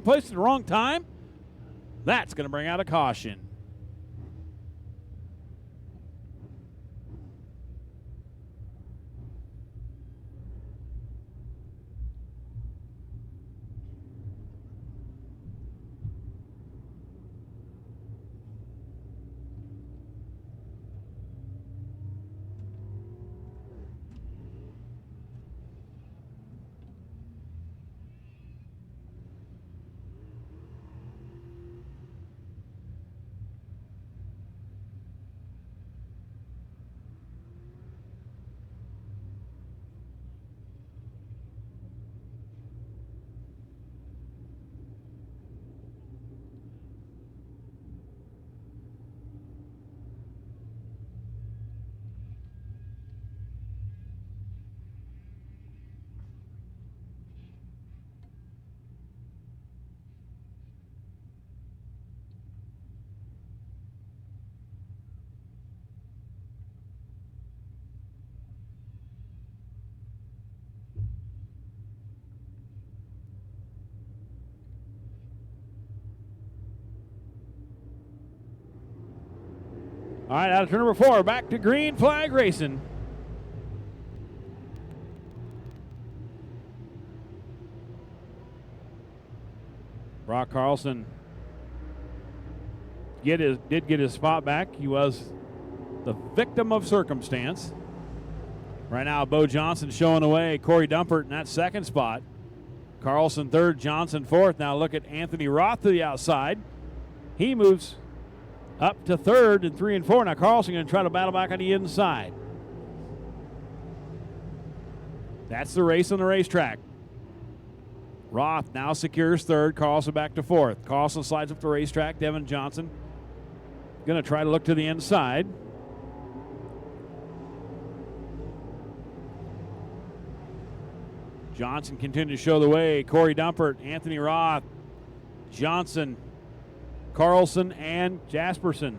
Speaker 1: place at the wrong time. That's going to bring out a caution. All right, out of turn number 4, back to green flag racing. Brock Carlson did get his spot back. He was the victim of circumstance. Right now, Bo Johnson showing away Corey Dumpert in that second spot. Carlson third, Johnson fourth. Now look at Anthony Roth to the outside. He moves up to third in 3 and 4. Now Carlson going to try to battle back on the inside. That's the race on the racetrack. Roth now secures third. Carlson back to fourth. Carlson slides up the racetrack. Devin Johnson going to try to look to the inside. Johnson continued to show the way. Corey Dumpert, Anthony Roth, Johnson, Carlson, and Jasperson.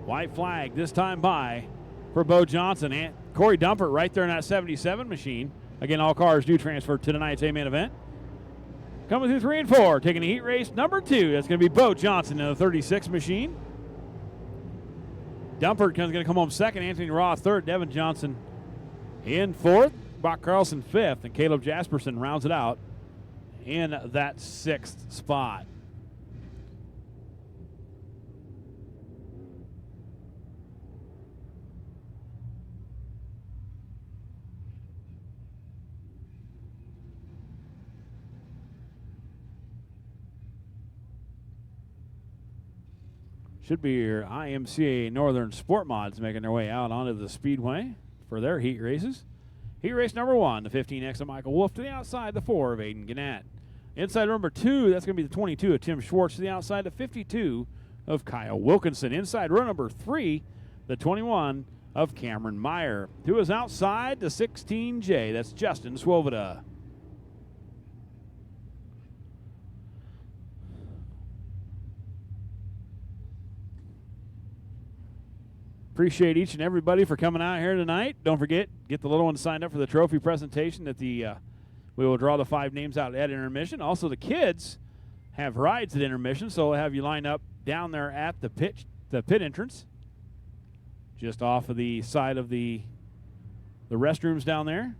Speaker 1: White flag this time by for Bo Johnson. And Corey Dumpert right there in that 77 machine. Again, all cars do transfer to tonight's A-main event. Coming through 3 and 4, taking a heat race number 2. That's going to be Bo Johnson in the 36 machine. Dumpert is going to come home second. Anthony Roth third. Devin Johnson in fourth. Brock Carlson fifth. And Caleb Jasperson rounds it out in that sixth spot. Should be your IMCA Northern Sport Mods making their way out onto the Speedway for their heat races. Heat race number 1, the 15X of Michael Wolf to the outside, the 4 of Aiden Gannett. Inside number 2, that's going to be the 22 of Tim Schwartz to the outside, the 52 of Kyle Wilkinson. Inside row number 3, the 21 of Cameron Meyer. To his outside, the 16J, that's Justin Swoboda. Appreciate each and everybody for coming out here tonight. Don't forget, get the little one signed up for the trophy presentation that we will draw the 5 names out at intermission. Also, the kids have rides at intermission, so we'll have you line up down there at the pit entrance, just off of the side of the restrooms down there.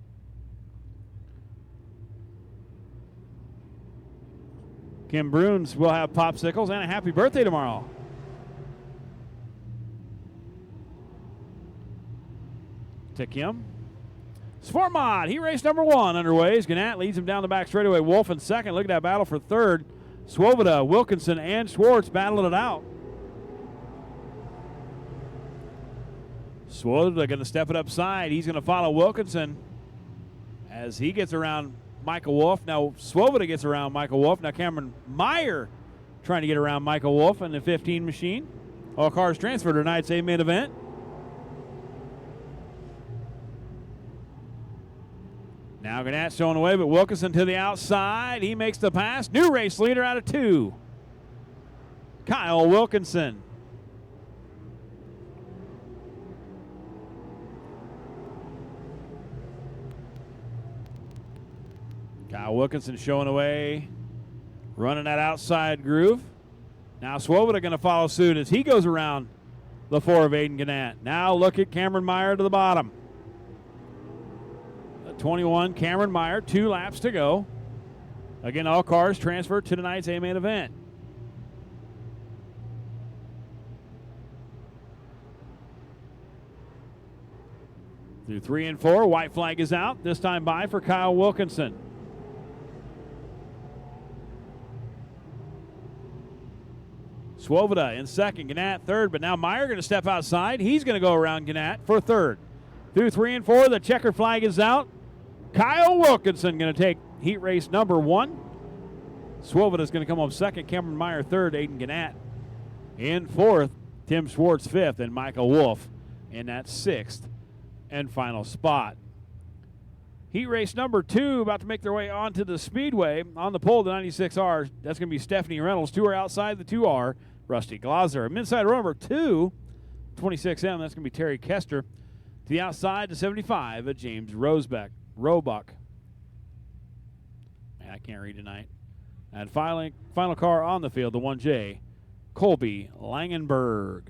Speaker 1: Kim Bruns will have popsicles and a happy birthday tomorrow. To Kim. Sport Mod, he raced number 1 underway. Gannett leads him down the back straightaway. Wolf in second. Look at that battle for third. Swoboda, Wilkinson, and Schwartz battling it out. Swoboda going to step it upside. He's going to follow Wilkinson as he gets around Michael Wolf. Now Swoboda gets around Michael Wolf. Now Cameron Meyer trying to get around Michael Wolf in the 15 machine. All cars transferred to tonight's A-main event. Now Gannett showing away, but Wilkinson to the outside. He makes the pass. New race leader out of 2. Kyle Wilkinson. Kyle Wilkinson showing away, running that outside groove. Now Swoboda going to follow suit as he goes around the 4 of Aiden Gannett. Now look at Cameron Meyer to the bottom. 21, Cameron Meyer, 2 laps to go. Again, all cars transferred to tonight's A-main event. Through 3 and 4, white flag is out. This time by for Kyle Wilkinson. Swoboda in second, Gannett third, but now Meyer going to step outside. He's going to go around Gannett for third. Through 3 and 4, the checker flag is out. Kyle Wilkinson going to take heat race number 1. Swoboda is going to come home second. Cameron Meyer third. Aiden Gannett in fourth. Tim Schwartz fifth. And Michael Wolf in that 6th and final spot. Heat race number 2 about to make their way onto the Speedway. On the pole, the 96R. That's going to be Stephanie Reynolds. 2 are outside. The 2R, Rusty Glosser. Inside row number 2, 26M. That's going to be Terry Kester. To the outside, the 75 of James Roebuck. Man, I can't read tonight. And final car on the field, the 1J, Colby Langenberg.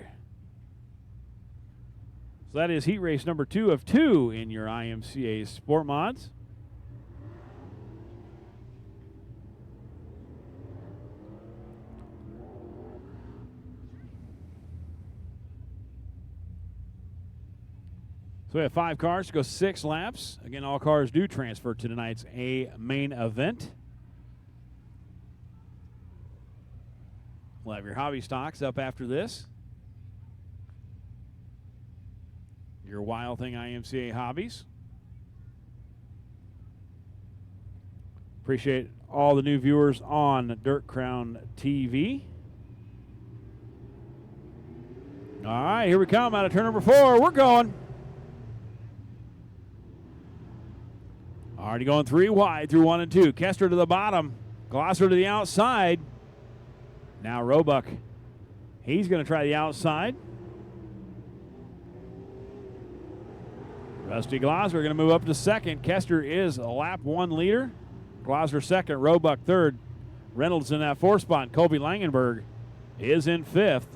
Speaker 1: So that is heat race number 2 of 2 in your IMCA Sport Mods. So we have 5 cars to go 6 laps. Again, all cars do transfer to tonight's A-main event. We'll have your hobby stocks up after this. your Wild Thing IMCA hobbies. Appreciate all the new viewers on Dirt Crown TV. All right, here we come out of turn number 4. We're going. Already going 3 wide through 1 and 2. Kester to the bottom. Glosser to the outside. Now Roebuck. He's going to try the outside. Rusty Glosser going to move up to second. Kester is a lap 1 leader. Glosser second. Roebuck third. Reynolds in that 4th spot. Colby Langenberg is in 5th.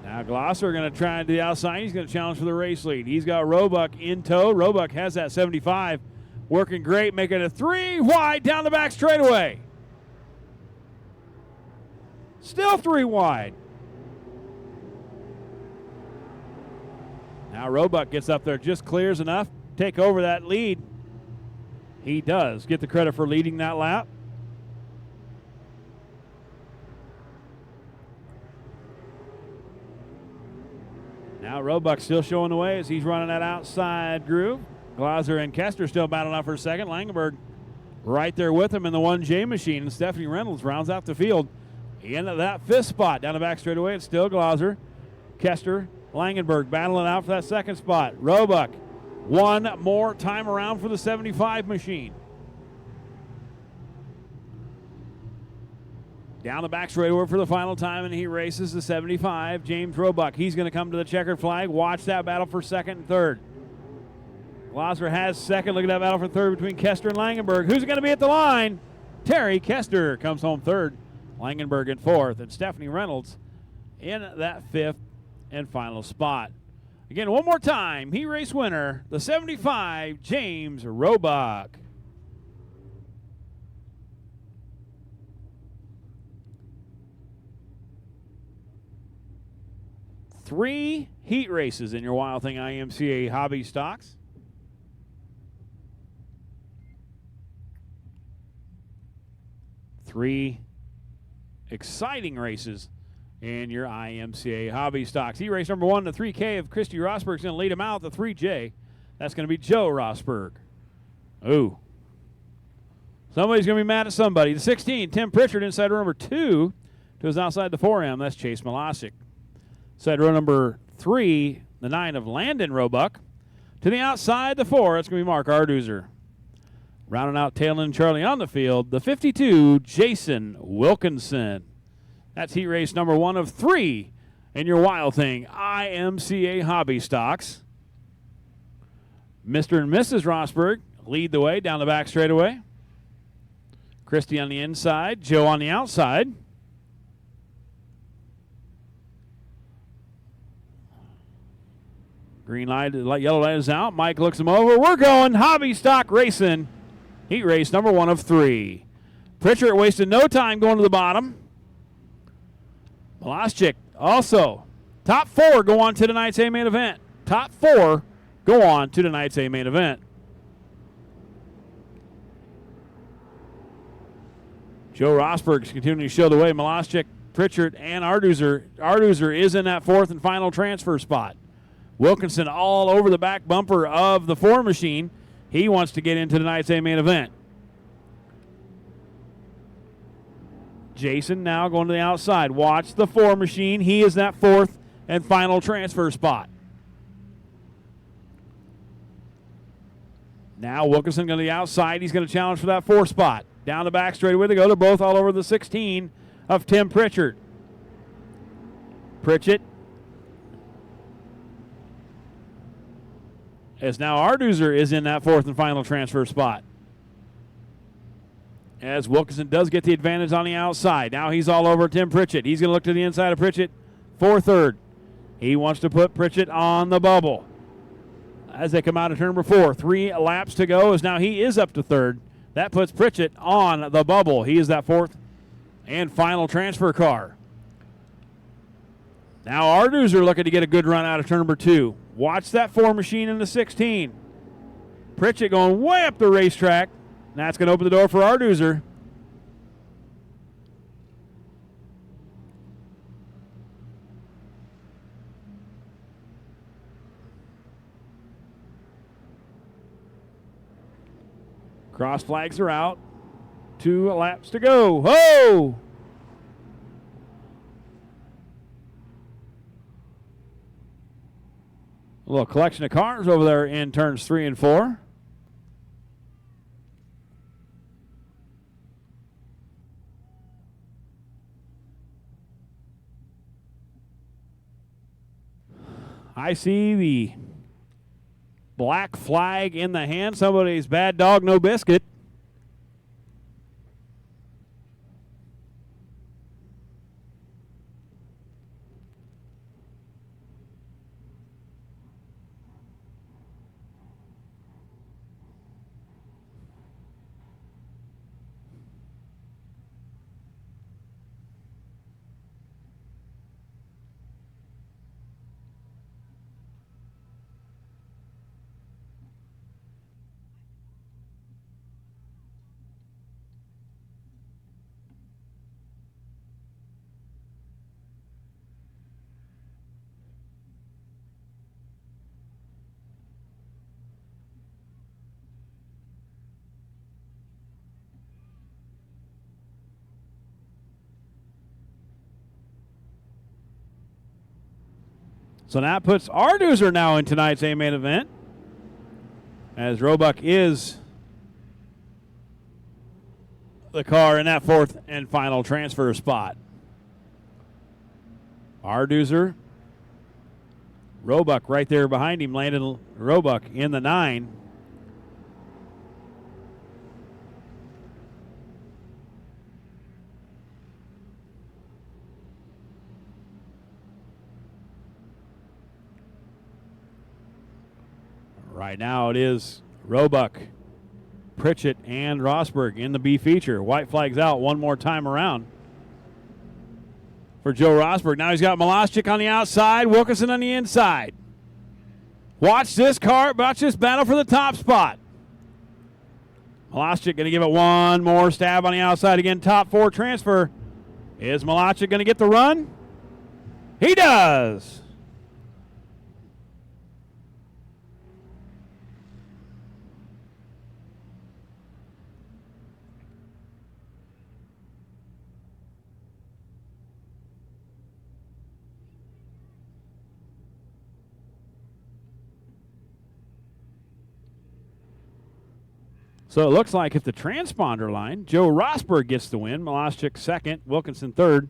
Speaker 1: Now Glosser going to try to the outside. He's going to challenge for the race lead. He's got Roebuck in tow. Roebuck has that 75. Working great, making it 3 wide down the back straightaway. Still 3 wide. Now Roebuck gets up there, just clears enough, take over that lead. He does get the credit for leading that lap. Now Roebuck still showing the way as he's running that outside groove. Glosser and Kester still battling out for a second. Langenberg right there with him in the 1J machine. And Stephanie Reynolds rounds out the field. Into that 5th spot down the back straightaway. It's still Glosser, Kester, Langenberg battling out for that 2nd spot. Roebuck one more time around for the 75 machine. Down the back straightaway for the final time, and he races the 75. James Roebuck, he's going to come to the checkered flag. Watch that battle for 2nd and 3rd. Glosser has 2nd. Look at that battle for 3rd between Kester and Langenberg. Who's going to be at the line? Terry Kester comes home 3rd. Langenberg in 4th. And Stephanie Reynolds in that 5th and final spot. Again, one more time, he race winner, the 75, James Roebuck. Three heat races in your Wild Thing IMCA hobby stocks. Three exciting races in your IMCA hobby stocks. Heat race number 1, the 3K of Christy Rosberg is going to lead him out. The 3J, that's going to be Joe Rosberg. Ooh. Somebody's going to be mad at somebody. The 16, Tim Pritchard inside row number 2 to his outside the 4M. That's Chase Malasic. Inside row number 3, the 9 of Landon Roebuck. To the outside, the 4, that's going to be Mark Arduzer. Rounding out tail end Charlie on the field, the 52, Jason Wilkinson. That's heat race number 1 of 3 in your Wild Thing IMCA hobby stocks. Mr. and Mrs. Rosberg lead the way down the back straightaway. Christy on the inside, Joe on the outside. Green light, yellow light is out. Mike looks him over. We're going hobby stock racing. Heat race number 1 of 3. Pritchard wasted no time going to the bottom. Malasic also. Top 4 go on to tonight's A main event. Top 4 go on to tonight's A main event. Joe Rosberg's continuing to show the way. Malasic, Pritchard, and Arduzer. Arduzer is in that 4th and final transfer spot. Wilkinson all over the back bumper of the 4 machine. He wants to get into tonight's A main event. Jason now going to the outside. Watch the 4 machine. He is that 4th and final transfer spot. Now Wilkinson going to the outside. He's going to challenge for that 4 spot. Down the back straightaway they go. They're both all over the 16 of Tim Pritchard. Pritchett. As now Arduzer is in that 4th and final transfer spot. As Wilkinson does get the advantage on the outside. Now he's all over Tim Pritchett. He's going to look to the inside of Pritchett for 3rd. He wants to put Pritchett on the bubble. As they come out of turn number 4, 3 laps to go as now he is up to 3rd. That puts Pritchett on the bubble. He is that 4th and final transfer car. Now Arduzer looking to get a good run out of turn number 2. Watch that 4 machine in the 16. Pritchett going way up the racetrack. That's going to open the door for Arduzer. Cross flags are out. 2 laps to go. Ho! A little collection of cars over there in turns 3 and 4. I see the black flag in the hand. Somebody's bad dog, no biscuit. So that puts Arduzer now in tonight's A-main event, as Roebuck is the car in that 4th and final transfer spot. Arduzer, Roebuck right there behind him. Landon Roebuck in the 9. Right now it is Roebuck, Pritchett, and Rosberg in the B feature. White flag's out one more time around for Joe Rosberg. Now he's got Malashchik on the outside, Wilkinson on the inside. Watch this battle for the top spot. Malashchik going to give it one more stab on the outside again. Top 4 transfer. Is Malashchik going to get the run? He does. So it looks like if the transponder line, Joe Rosberg gets the win, Malashchik 2nd, Wilkinson 3rd,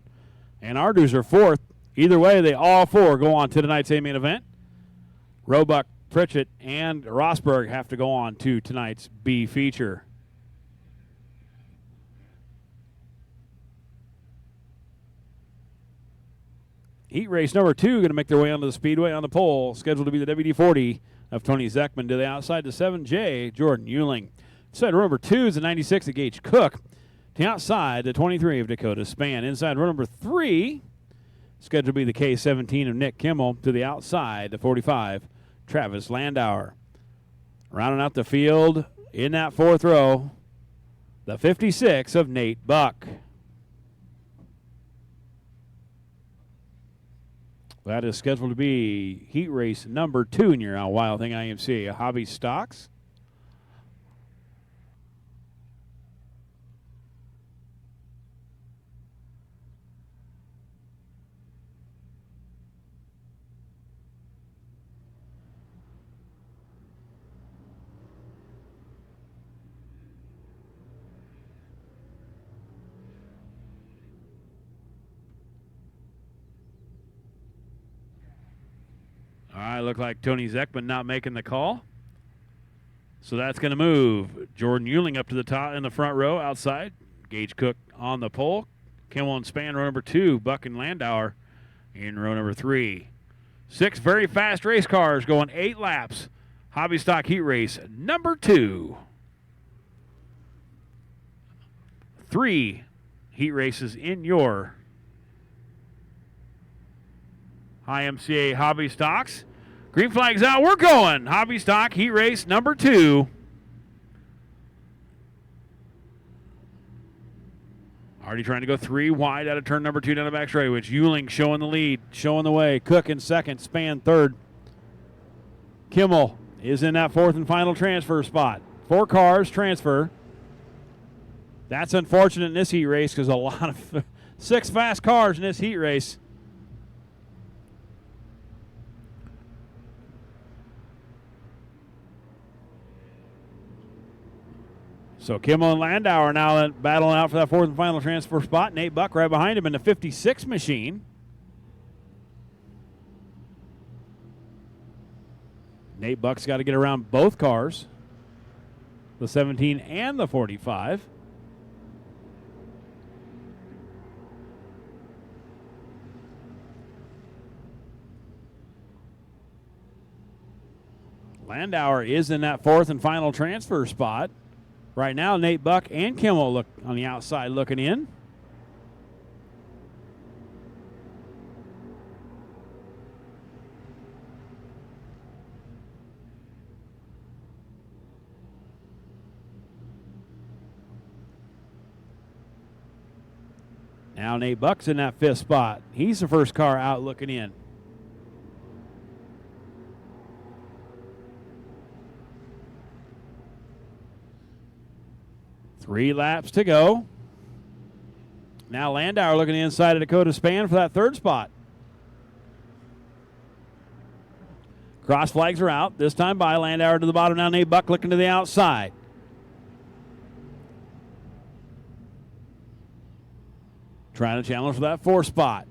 Speaker 1: and Arduzer 4th. Either way, they all 4 go on to tonight's A-main event. Roebuck, Pritchett, and Rosberg have to go on to tonight's B feature. Heat race number 2 going to make their way onto the Speedway on the pole, scheduled to be the WD-40 of Tony Zekman. To the outside, the 7J, Jordan Euling. Inside row number 2 is the 96 of Gage Cook. To the outside, the 23 of Dakota Span. Inside row number 3, scheduled to be the K17 of Nick Kimmel. To the outside, the 45, Travis Landauer. Rounding out the field in that 4th row, the 56 of Nate Buck. That is scheduled to be heat race number 2 in your Wild Thing IMCA Hobby Stocks. All right, look like Tony Zekman not making the call. So that's going to move Jordan Euling up to the top in the front row outside. Gage Cook on the pole. Kimmel and Span, row number 2. Buck and Landauer in row number 3. 6 very fast race cars going 8 laps. Hobby stock heat race number 2. 3 heat races in your IMCA Hobby Stocks. Green flag's out. We're going. Hobby Stock Heat Race number 2. Already trying to go 3 wide out of turn number 2 down the back straightaway. Euling showing the lead, showing the way. Cook in 2nd, Span 3rd. Kimmel is in that 4th and final transfer spot. 4 cars transfer. That's unfortunate in this heat race because a lot of 6 fast cars in this heat race. So Kimmel and Landau are now battling out for that 4th and final transfer spot. Nate Buck right behind him in the 56 machine. Nate Buck's got to get around both cars, the 17 and the 45. Landauer is in that 4th and final transfer spot. Right now, Nate Buck and Kimmel look on the outside looking in. Now Nate Buck's in that 5th spot. He's the first car out looking in. Three laps to go. Now Landauer looking inside of Dakota Span for that 3rd spot. Cross flags are out. This time by Landauer to the bottom. Now Nate Buck looking to the outside. Trying to challenge for that 4th spot.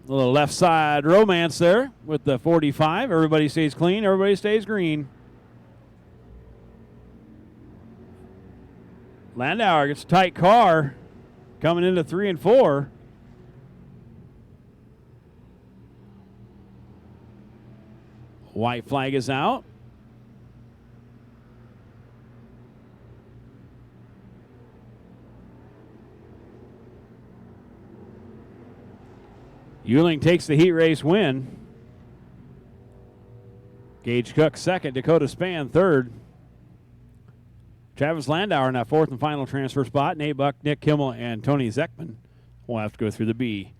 Speaker 1: A little left side romance there with the 45. Everybody stays clean. Everybody stays green. Landauer gets a tight car coming into 3 and 4. White flag is out. Euling takes the heat race win. Gage Cook 2nd, Dakota Span 3rd. Travis Landauer in that 4th and final transfer spot. Nate Buck, Nick Kimmel, and Tony Zeckman will have to go through the B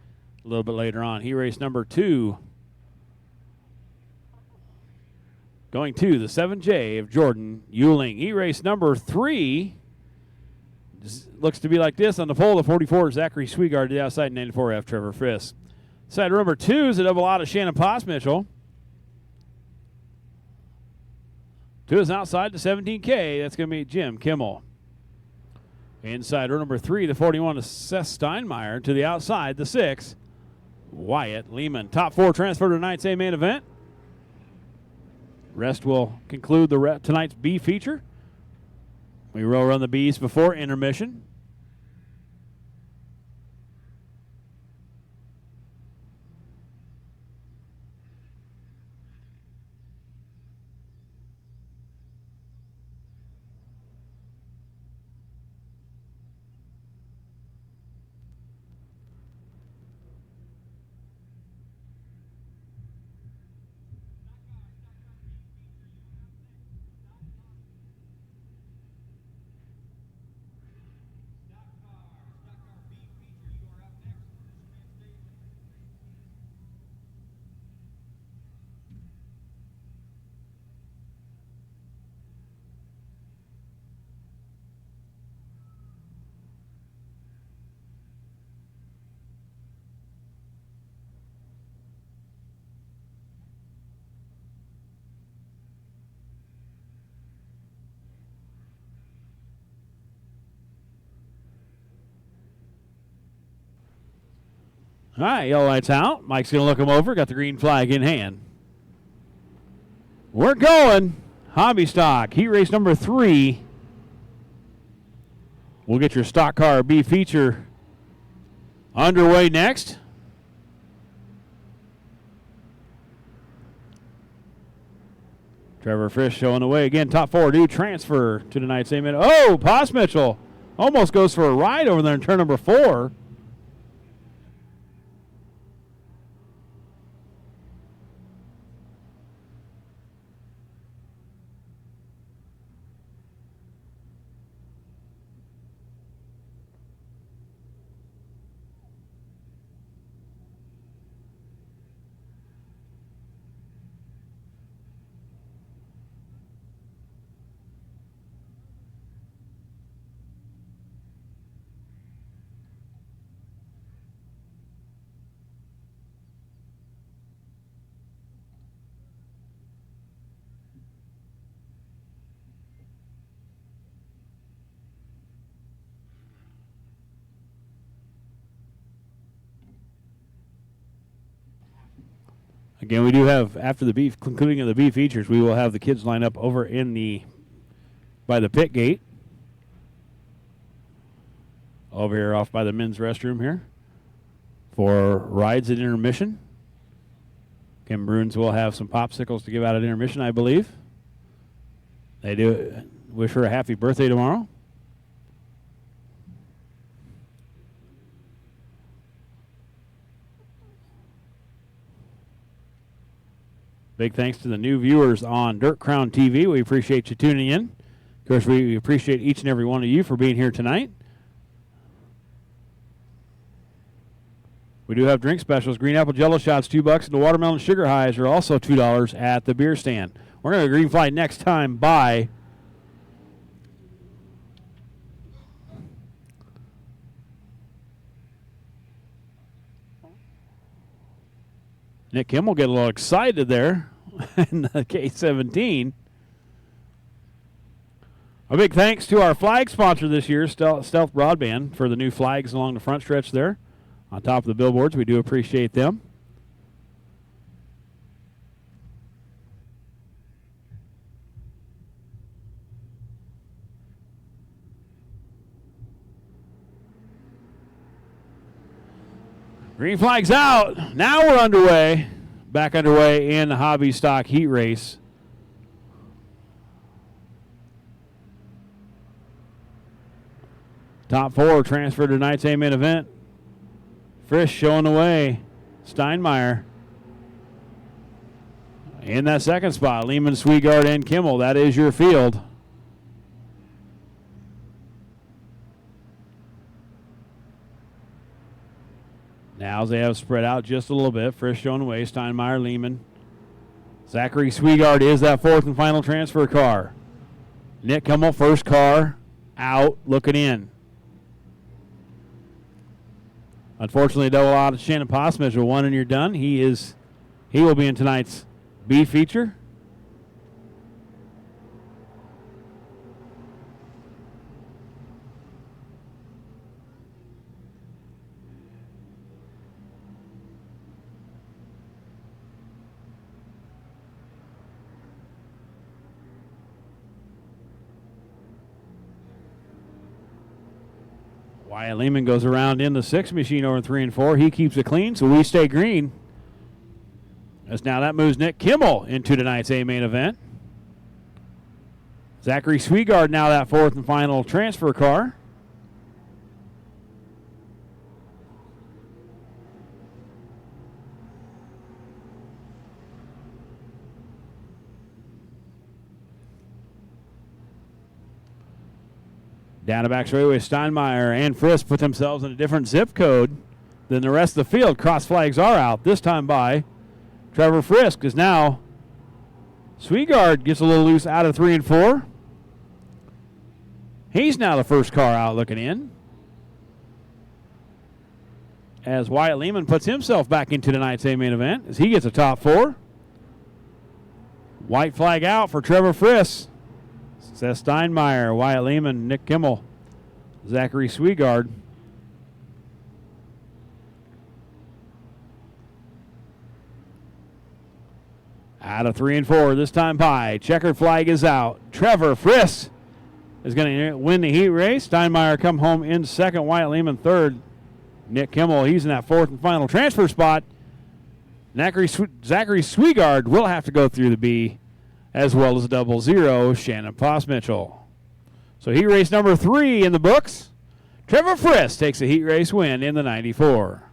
Speaker 1: a little bit later on. Heat race number 2. Going to the 7J of Jordan Euling. Heat race number 3 looks to be like this. On the pole, the 44, Zachary Swigard to the outside, 94F, Trevor Friss. Side number 2 is a double out of Shannon Potts-Mitchell. To his outside, the 17K. That's going to be Jim Kimmel. Inside row number 3, the 41 is Seth Steinmeier. To the outside, the 6, Wyatt Lehman. Top 4 transfer to tonight's A main event. Rest will conclude tonight's B feature. We will run the Bs before intermission. All right, yellow lights out. Mike's going to look him over. Got the green flag in hand. We're going. Hobby stock. Heat race number 3. We'll get your stock car B feature underway next. Trevor Frisch showing the way again. Top 4 do transfer to tonight's A minute. Oh, Potts-Mitchell almost goes for a ride over there in turn number 4. Again, we do have, after the B, concluding of the B features, we will have the kids line up over by the pit gate. Over here off by the men's restroom here for rides at intermission. Kim Bruins will have some popsicles to give out at intermission, I believe. They do wish her a happy birthday tomorrow. Big thanks to the new viewers on Dirt Crown TV. We appreciate you tuning in. Of course, we appreciate each and every one of you for being here tonight. We do have drink specials. Green apple jello shots, $2, and the watermelon sugar highs are also $2 at the beer stand. We're going to green flag next time by Nick Kimmel. Get a little excited there in the K-17. A big thanks to our flag sponsor this year, Stealth Broadband, for the new flags along the front stretch there. On top of the billboards, we do appreciate them. Green flag's out. Now we're underway. Back underway in the hobby stock heat race. Top 4 transferred to tonight's A-main event. Frisch showing the way. Steinmeier in that second spot. Lehman, Sweegard, and Kimmel. That is your field. Now they have spread out just a little bit. Frisch showing the way. Steinmeier, Lehman. Zachary Sweegard is that fourth and final transfer car. Nick Kimmel, first car out, looking in. Unfortunately, double out of Shannon Postmeasure, one and you're done. He will be in tonight's B feature. Wyatt Lehman goes around in the 6 machine over 3 and 4. He keeps it clean, so we stay green. As now that moves Nick Kimmel into tonight's A-main event. Zachary Sweegard now that fourth and final transfer car. Down the back straightaway, Steinmeier and Frisch put themselves in a different zip code than the rest of the field. Cross flags are out, this time by Trevor Frisch, because now Sweegard gets a little loose out of 3 and 4. He's now the first car out looking in. As Wyatt Lehman puts himself back into tonight's A-main event as he gets a top 4. White flag out for Trevor Frisch. Seth Steinmeier, Wyatt Lehman, Nick Kimmel, Zachary Sweegard. Out of 3 and 4, this time by. Checkered flag is out. Trevor Frisch is going to win the heat race. Steinmeier come home in second. Wyatt Lehman third. Nick Kimmel, he's in that fourth and final transfer spot. Zachary Sweegard will have to go through the B, as well as 00 Shannon Postmitchell. So heat race number 3 in the books. Trevor Frisch takes a heat race win in the 94.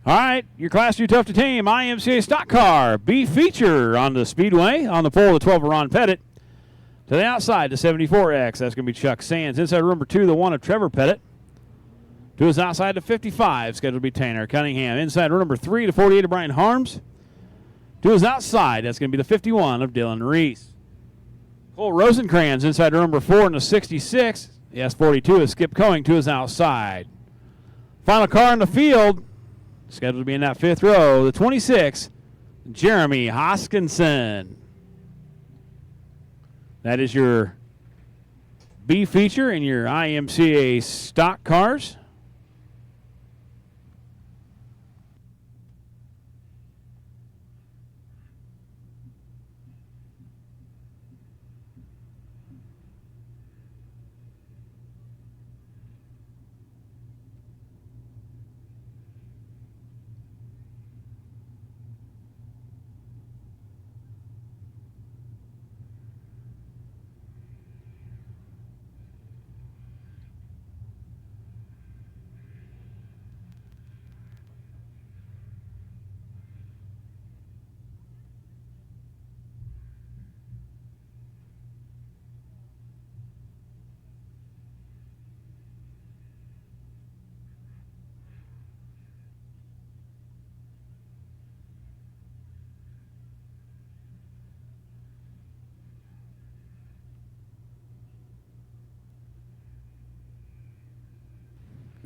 Speaker 1: All right, your Class 2 Tough to Tame IMCA stock car. B feature on the Speedway. On the pole, the 12 of Ron Pettit. To the outside, the 74X. That's going to be Chuck Sands. Inside row number 2, the 1 of Trevor Pettit. To his outside, the 55. Scheduled to be Tanner Cunningham. Inside row number 3, the 48 of Brian Harms. To his outside, that's going to be the 51 of Dylan Reese. Cole Rosencrans inside row number 4 in the 66. The S42 is Skip Coing to his outside. Final car in the field. Scheduled to be in that 5th row, the 26, Jeremy Hoskinson. That is your B feature in your IMCA stock cars.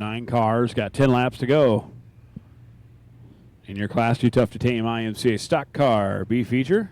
Speaker 1: Nine cars, got 10 laps to go. In your Class 2 Tough to Tame IMCA stock car B feature.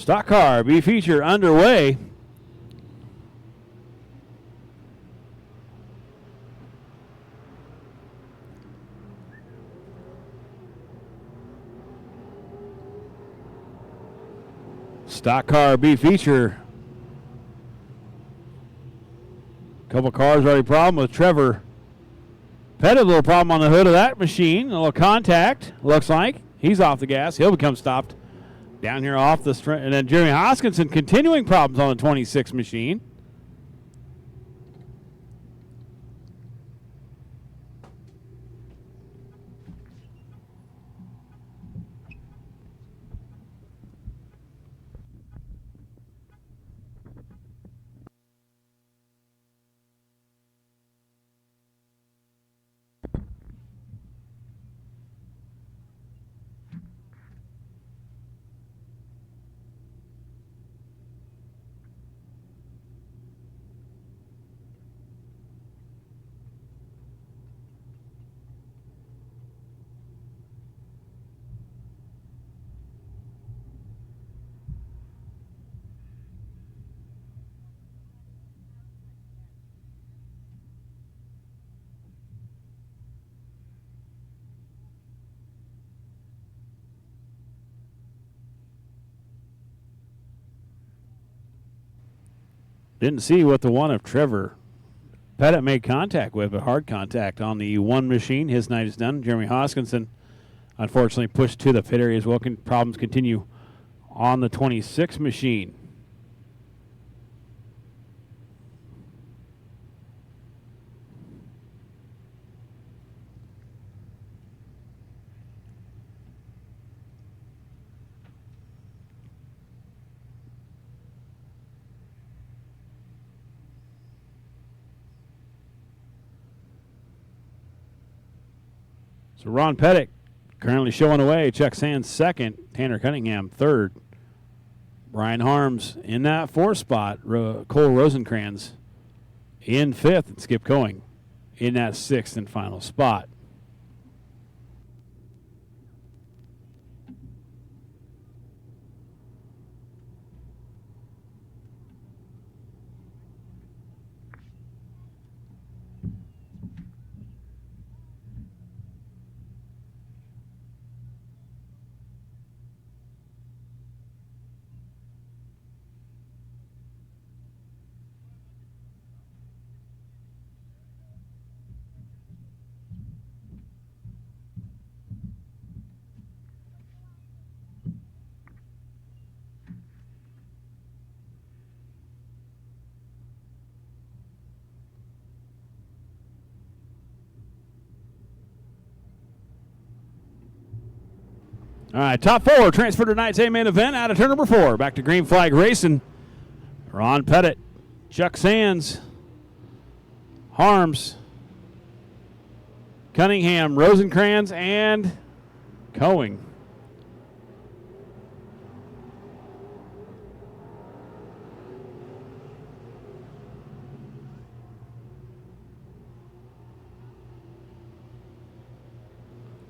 Speaker 1: Stock car B feature underway. Stock car B feature. Couple cars already problem with Trevor Pettit. A little problem on the hood of that machine. A little contact. Looks like he's off the gas. He'll become stopped down here off the strength. And then Jeremy Hoskinson continuing problems on the 26 machine. Didn't see what the one of Trevor Pettit made contact with, but hard contact on the one machine. His night is done. Jeremy Hoskinson, unfortunately, pushed to the pit area as well. Problems continue on the 26 machine. So Ron Pettit currently showing away. Chuck Sands second. Tanner Cunningham third. Brian Harms in that fourth spot. Cole Rosencrans in fifth. And Skip Coing in that sixth and final spot. All right, top 4 transfer to tonight's A-main event out of turn number 4. Back to green flag racing. Ron Pettit, Chuck Sands, Harms, Cunningham, Rosencrans, and Coing.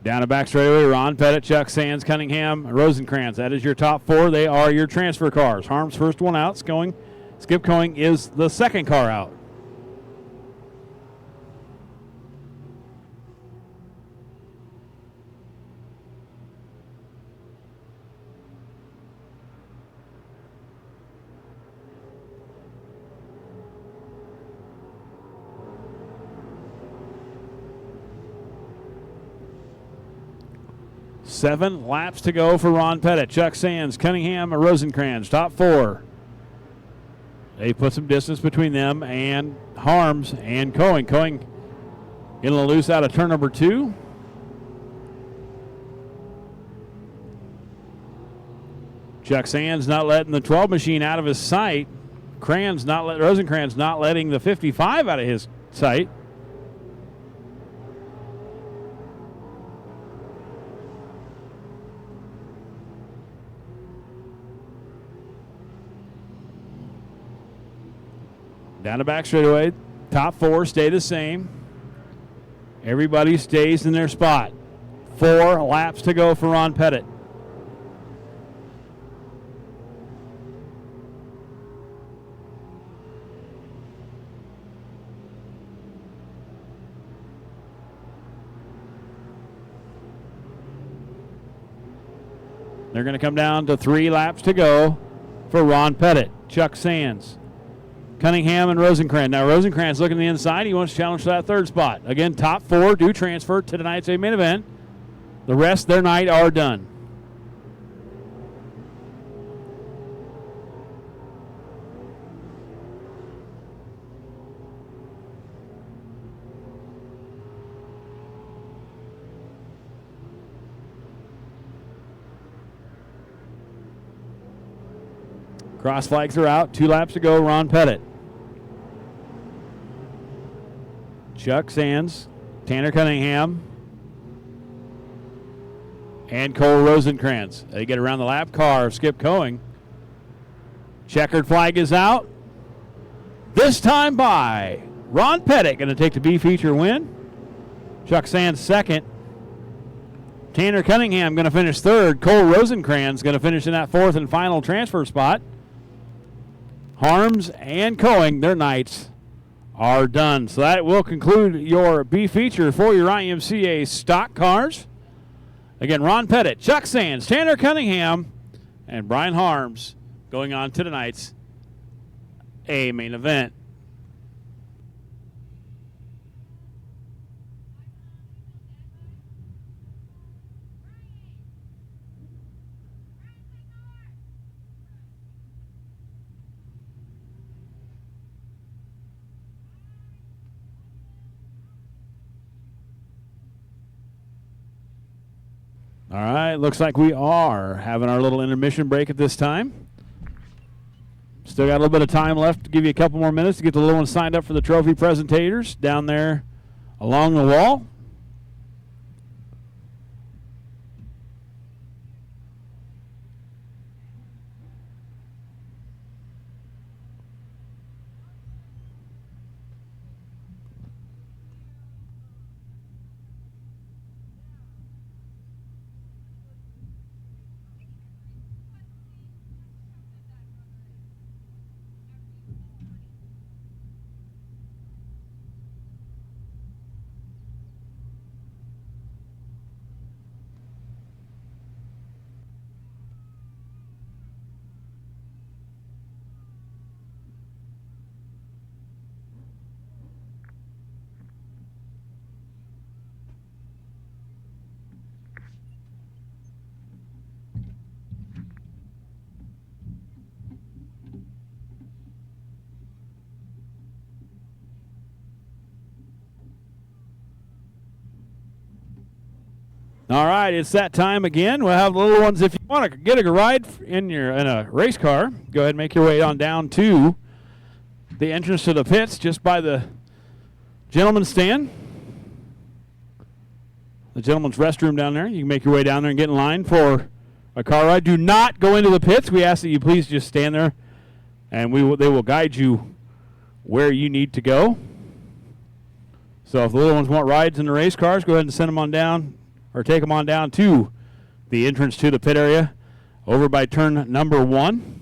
Speaker 1: Down a back straightaway, Ron Pettit, Chuck Sands, Cunningham, Rosencrans. That is your top 4. They are your transfer cars. Harms first one out. Skip Coing is the second car out. Seven laps to go for Ron Pettit, Chuck Sands, Cunningham, and Rosencrans. Top 4. They put some distance between them and Harms and Coing. Coing getting a loose out of turn number 2. Chuck Sands not letting the 12 machine out of his sight. Rosencrans not letting the 55 out of his sight. Down the back straightaway. Top 4 stay the same. Everybody stays in their spot. 4 laps to go for Ron Pettit. They're going to come down to 3 laps to go for Ron Pettit, Chuck Sands, Cunningham, and Rosencrans. Now, Rosencrans looking to the inside. He wants to challenge for that 3rd spot. Again, top 4 do transfer to tonight's main event. The rest of their night are done. Cross flags are out. 2 laps to go. Ron Pettit, Chuck Sands, Tanner Cunningham, and Cole Rosencrans. They get around the lap car. Skip Coing. Checkered flag is out. This time by Ron Pettit. Going to take the B feature win. Chuck Sands second. Tanner Cunningham going to finish 3rd. Cole Rosencrans going to finish in that 4th and final transfer spot. Harms and Coing, their nights are done. So that will conclude your B feature for your IMCA stock cars. Again, Ron Pettit, Chuck Sands, Tanner Cunningham, and Brian Harms going on to tonight's A main event. All right, looks like we are having our little intermission break at this time. Still got a little bit of time left to give you a couple more minutes to get the little ones signed up for the trophy presentators down there along the wall. All right, it's that time again. We'll have the little ones. If you want to get a ride in a race car, go ahead and make your way on down to the entrance to the pits, just by the gentleman's stand, the gentleman's restroom down there. You can make your way down there and get in line for a car ride. Do not go into the pits. We ask that you please just stand there, and they will guide you where you need to go. So if the little ones want rides in the race cars, go ahead and send them on down, or take them on down to the entrance to the pit area over by turn number 1.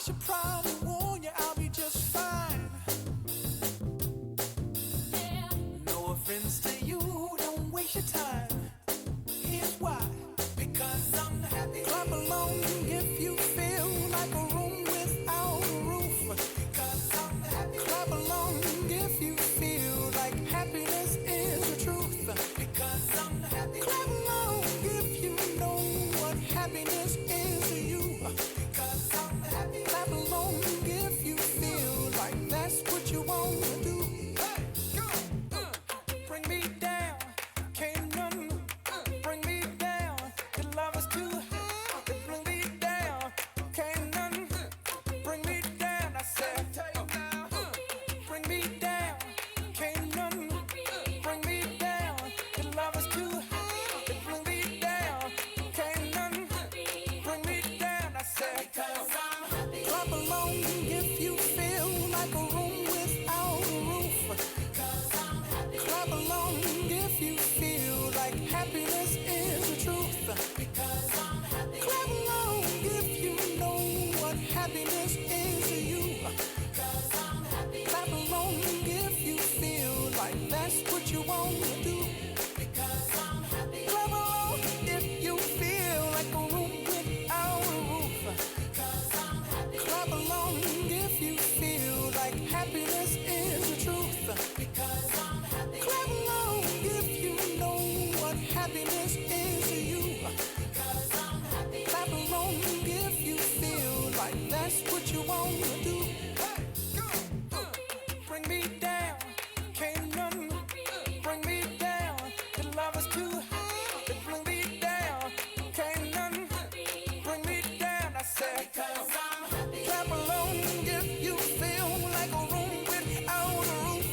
Speaker 2: should probably warn you, I'll be just fine. No offense to you, don't waste your time. Here's why. Because I'm happy. Clap along if you feel like a room without a roof. Because I'm happy. Clap along if you feel like happiness is the truth. Because I'm happy. Clap along if you know what happiness is to you. Because I'm happy. Clap along if you feel like that's what you want to do. Hey, go! Bring me down, can't none bring me down. Your love is too high. Bring me down, can't none bring me down. I said, bring me down, can't none bring me down. Your love is too high. Bring me down, can't none bring me down. I said, clap along if you feel like a room without a roof. Clap along if you feel like happiness is the truth. Clap along if you know what happiness is to you. Clap along if you feel like that's what you want to do. Clap along if you feel like a room without a roof. Clap along if you feel like happiness is the truth. Clap along if you know what happiness is to you. Clap along if you feel like that's what you want to do. Bring me down, can't none bring me down. Your love is too high. Bring me down, can't none bring me down. I said, clap along if you feel like a room without a roof.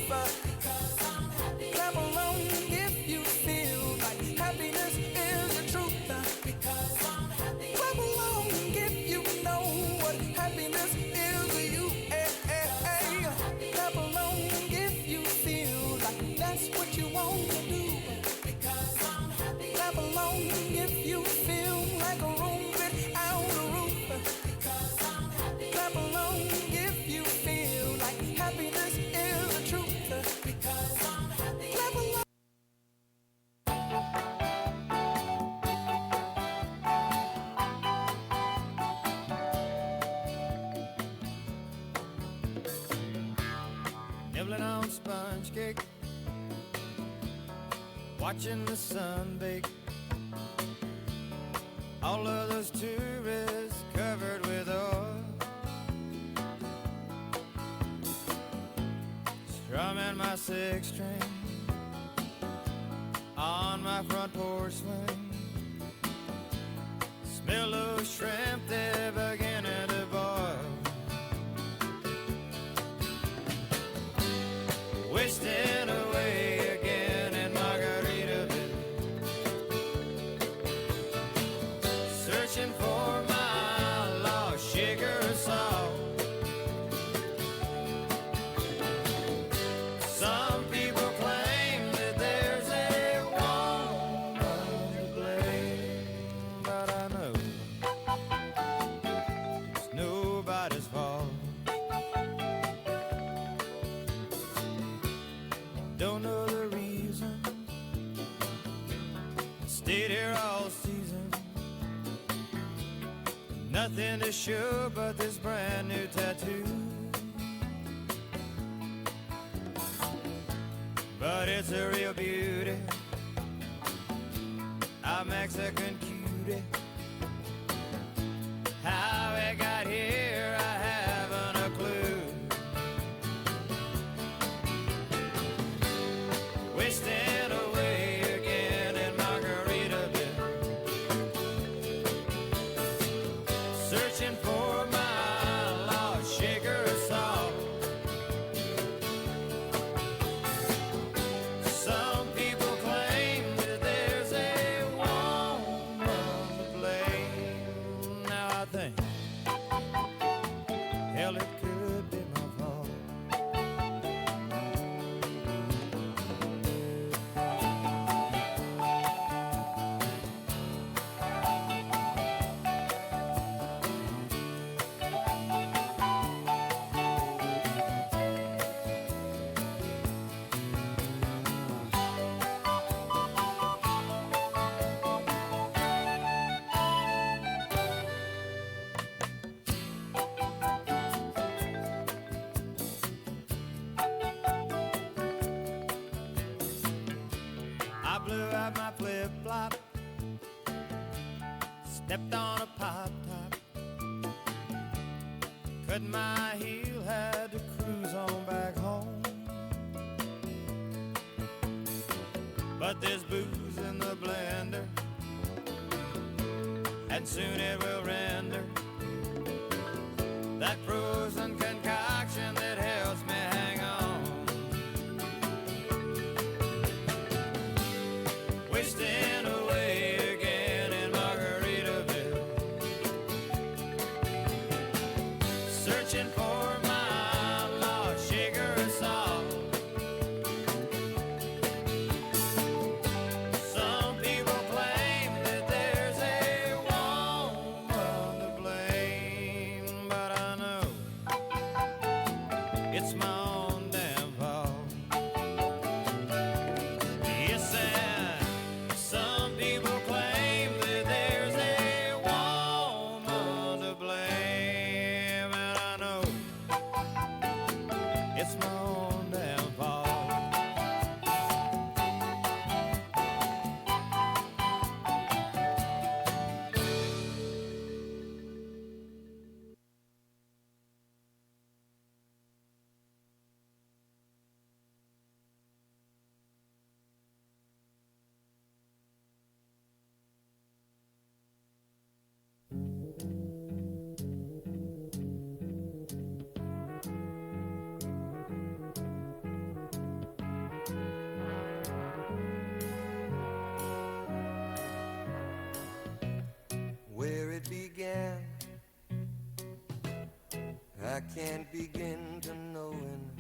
Speaker 2: Clap along if you feel like happiness is the truth. Clap along if you know what happiness is to you. Clap along if you feel like that's what you want to do. Clap along if you feel like a room without a roof. Clap along if you feel like happiness is the truth. Clap along.
Speaker 3: Nibbling on sponge cake, watching the sun bake. All of those tourists covered with oil, strumming my six string on my front porch swing. Smell those shrimp, they're beginning to boil. Wasting away again in Margaritaville, searching for my lost sugar salt. Some people claim that there's a woman to blame, but I know it's nobody's fault. Don't know the reason, stayed here all season. Nothing to show but this brand new tattoo. But it's a real beauty, a Mexican cutie. How it got here, I haven't a clue. Wasting away again in Margaritaville, searching for my lost sugar salt. Some people claim that there's a woman to out my flip-flop, stepped on a pop top, cut my heel, had to cruise on back home. But there's booze in the blender, and soon it will render that frozen concoction that helps me hang on. Wasting away again in Margaritaville, searching for my lost shaker of salt. Some people claim that there's a woman to blame, but I know it's my own damn fault. Yes, and some people claim that there's a woman to blame, and I know it's my own damn fault. Where it began, I can't begin to knowing,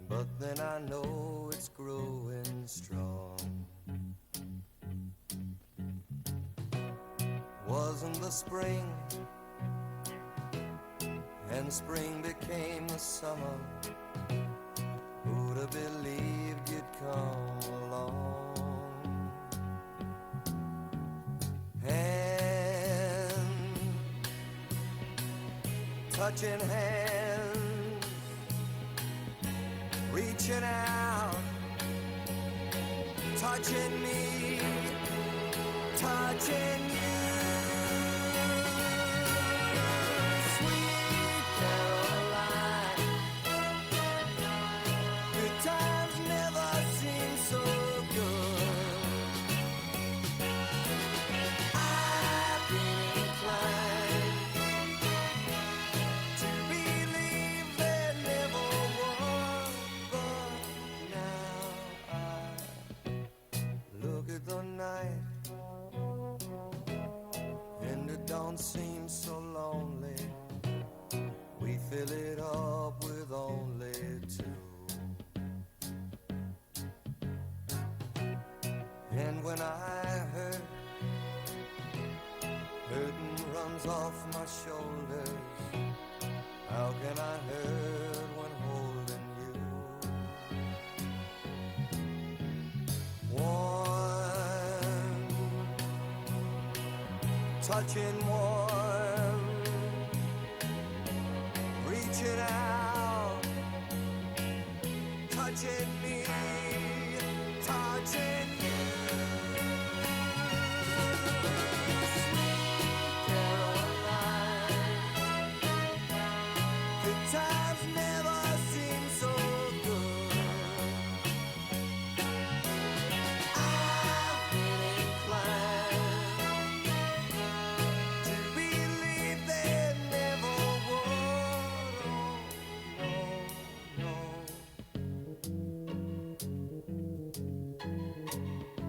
Speaker 3: but then I know it's growing strong. Wasn't the spring, and spring became the summer. Who'd have believed you'd come along? Hand, touching hands, reaching out, touching me, touching you. Sweet Caroline, good times never seem so good. I've been inclined to believe there never was, but now I look at the night and it don't seem so lonely. We fill it up with only two. And when I hurt, hurting runs off my shoulders. How can I hurt when holding you? Warm, touching warm, reaching out, touching me, touching you. Times never seem so good. I've been inclined to believe there never was. Oh, no, no.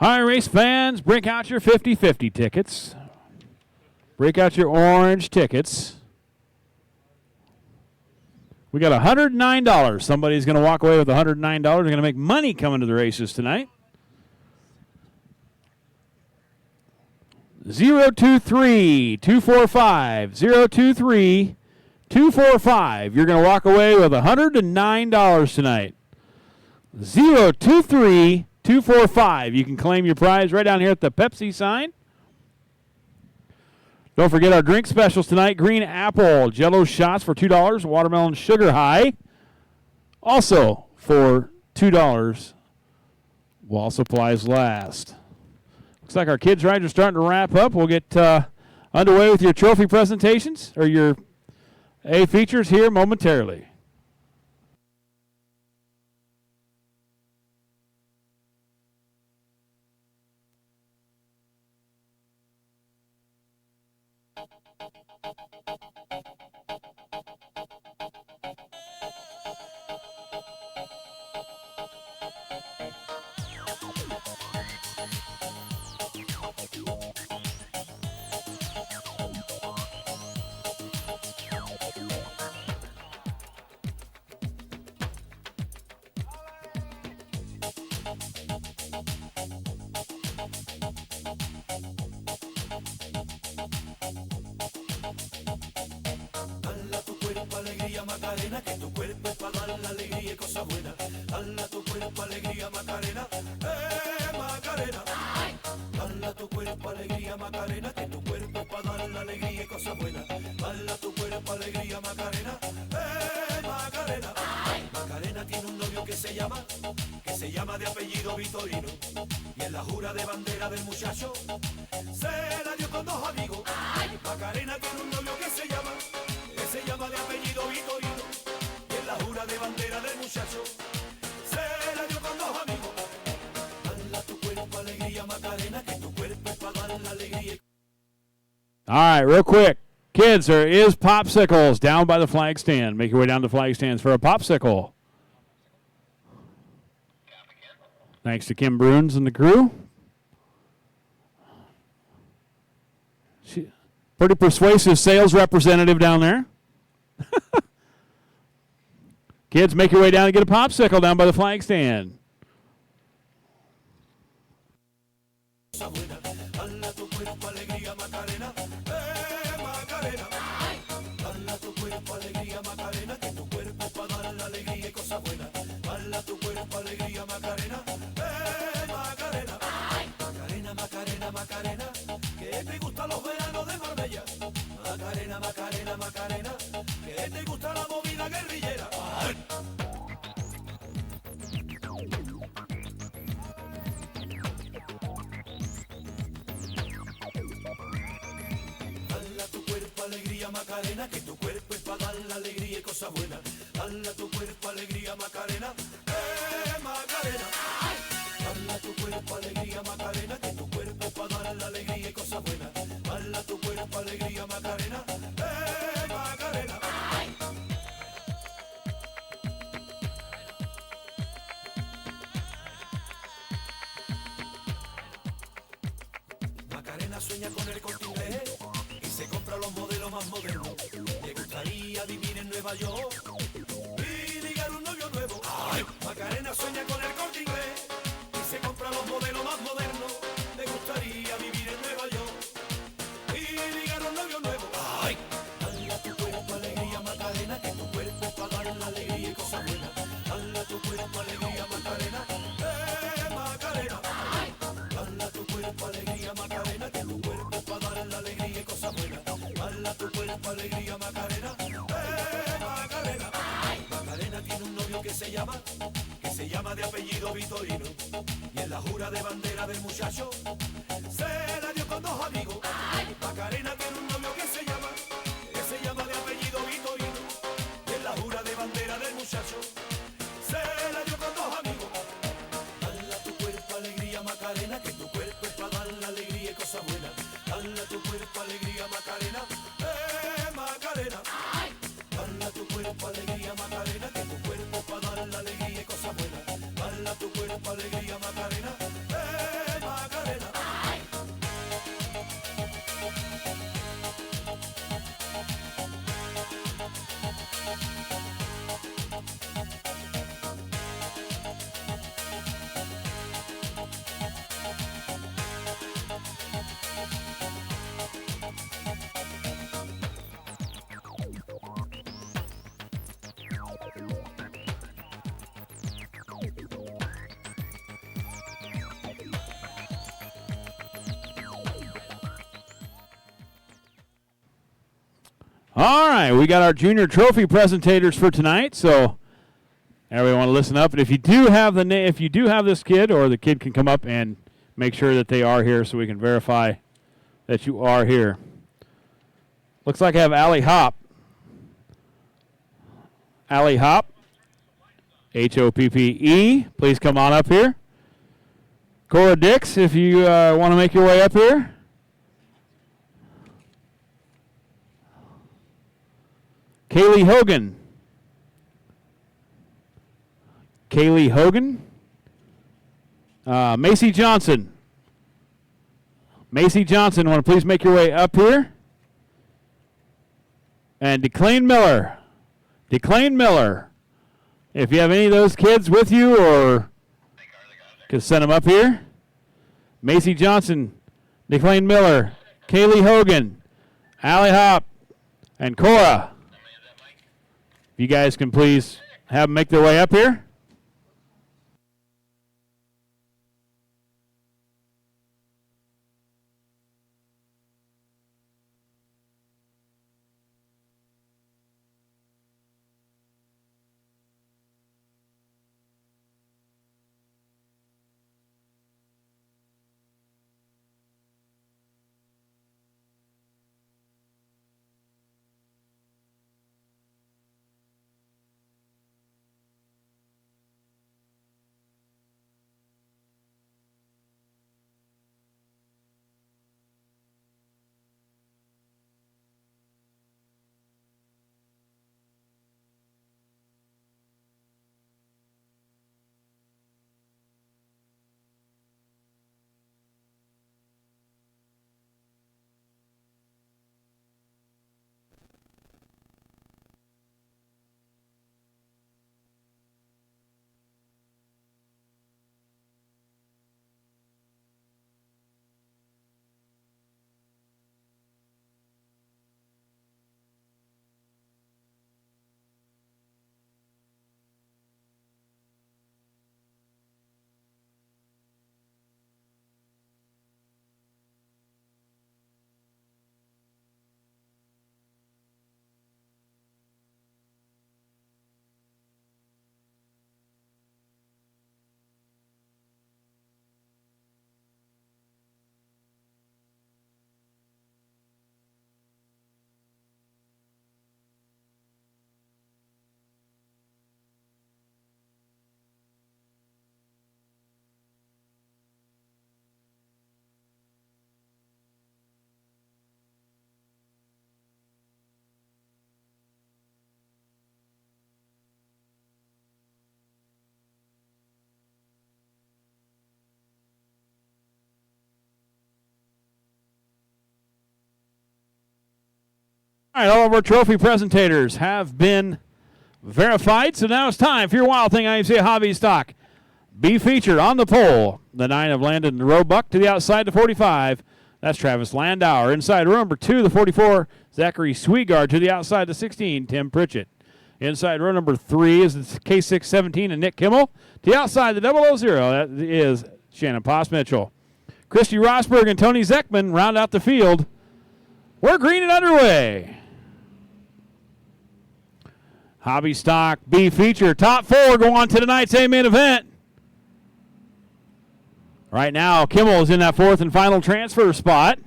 Speaker 1: Hi, race fans. Break out your 50-50 tickets. Break out your orange tickets. We got $109. Somebody's going to walk away with $109. They're going to make money coming to the races tonight. 023-245. 023-245. You're going to walk away with $109 tonight. 023-245. You can claim your prize right down here at the Pepsi sign. Don't forget our drink specials tonight. Green apple Jello shots for $2. Watermelon sugar high also for $2 while supplies last. Looks like our kids' rides are starting to wrap up. We'll get underway with your trophy presentations or your A features here momentarily.
Speaker 2: Dala tu cuerpo alegría Macarena, que tu cuerpo es para dar la alegría y cosas buenas. Dala tu cuerpo alegría Macarena, Macarena. Dala tu cuerpo alegría Macarena, que tu cuerpo es para dar la alegría y cosas buenas. Dala tu cuerpo alegría Macarena, Macarena. Macarena tiene un novio que se llama de apellido Vitorino. Y en la jura de bandera del muchacho se la dio con dos amigos. Macarena tiene un novio que se llama de apellido Vitorino. Y en la jura de bandera del muchacho se la dio con dos amigos. Dala tu cuerpo alegría Macarena, que tu cuerpo es para dar la alegría.
Speaker 1: All right, real quick. Kids, there is popsicles down by the flag stand. Make your way down to the flag stands for a popsicle. Thanks to Kim Bruns and the crew. Pretty persuasive sales representative down there. Kids, make your way down and get a popsicle down by the flag stand.
Speaker 2: Dala tu cuerpo alegría Macarena, Macarena. Dala tu cuerpo alegría Macarena, que tu cuerpo es para dar la alegría y cosas buenas. Dala tu cuerpo alegría Macarena, Macarena. Macarena, Macarena, Macarena, que te gustan los veranos de Marbella. Macarena, Macarena, Macarena, que te gusta la movida guerrillera. Dala tu cuerpo alegría Macarena, que tu cuerpo es para dar la alegría y cosas buenas. Dala tu cuerpo alegría Macarena, Macarena. Dala tu cuerpo alegría Macarena, que tu cuerpo es para dar la alegría y cosas buenas. Dala tu cuerpo alegría Macarena, Macarena. Macarena sueña con el Corte Inglés y se compra los modelos más modernos. Le gustaría vivir en Nueva York y ligar un novio nuevo. Macarena sueña con el Corte Inglés y se compra los modelos más modernos. Le gustaría vivir en Nueva York y ligar un novio nuevo. Dala tu cuerpo alegría Macarena, que tu cuerpo es para dar la alegría y cosas buenas. Dala tu cuerpo alegría Macarena, Macarena. Dala tu cuerpo alegría Macarena, que tu cuerpo es para dar la alegría y cosas buenas. Dala tu cuerpo alegría Macarena, Macarena. Macarena tiene un novio que se llama de apellido Vitorino. Y en la jura de bandera del muchacho se la dio con dos amigos. Macarena tiene un novio que se llama de apellido Vitorino. Y en la jura de bandera del muchacho se la dio con dos amigos. Dala tu cuerpo alegría Macarena, que tu cuerpo es para dar la alegría y cosas buenas. Dala tu cuerpo alegría Macarena, Macarena. Dala tu cuerpo alegría Macarena, que tu cuerpo es para dar la alegría y cosas buenas. Dala tu cuerpo alegría Macarena, Macarena.
Speaker 1: All right, we got our junior trophy presentators for tonight, so everybody want to listen up. And if you do have this kid, or the kid can come up and make sure that they are here so we can verify that you are here. Looks like I have Allie Hopp. Allie Hopp, Hoppe. Please come on up here. Cora Dix, if you want to make your way up here. Kaylee Hogan. Macy Johnson. Want to please make your way up here? And Declane Miller. If you have any of those kids with you, or can send them up here. Macy Johnson, Declane Miller, Kaylee Hogan, Allie Hopp, and Cora. If you guys can please have them make their way up here. All right, all of our trophy presentators have been verified, so now it's time for your Wild Thing IMCA Hobby Stock. Be featured on the pole. The 9 of Landon Roebuck to the outside, the 45. That's Travis Landauer. Inside row number 2, the 44, Zachary Sweegard. To the outside, the 16, Tim Pritchett. Inside row number 3 is the K617 and Nick Kimmel. To the outside, the 000, that is Shannon Poss-Mitchell. Christy Rosberg and Tony Zeckman round out the field. We're green and underway. Hobby Stock B feature. Top 4 go on to tonight's A-main event. Right now, Kimmel is in that 4th and final transfer spot.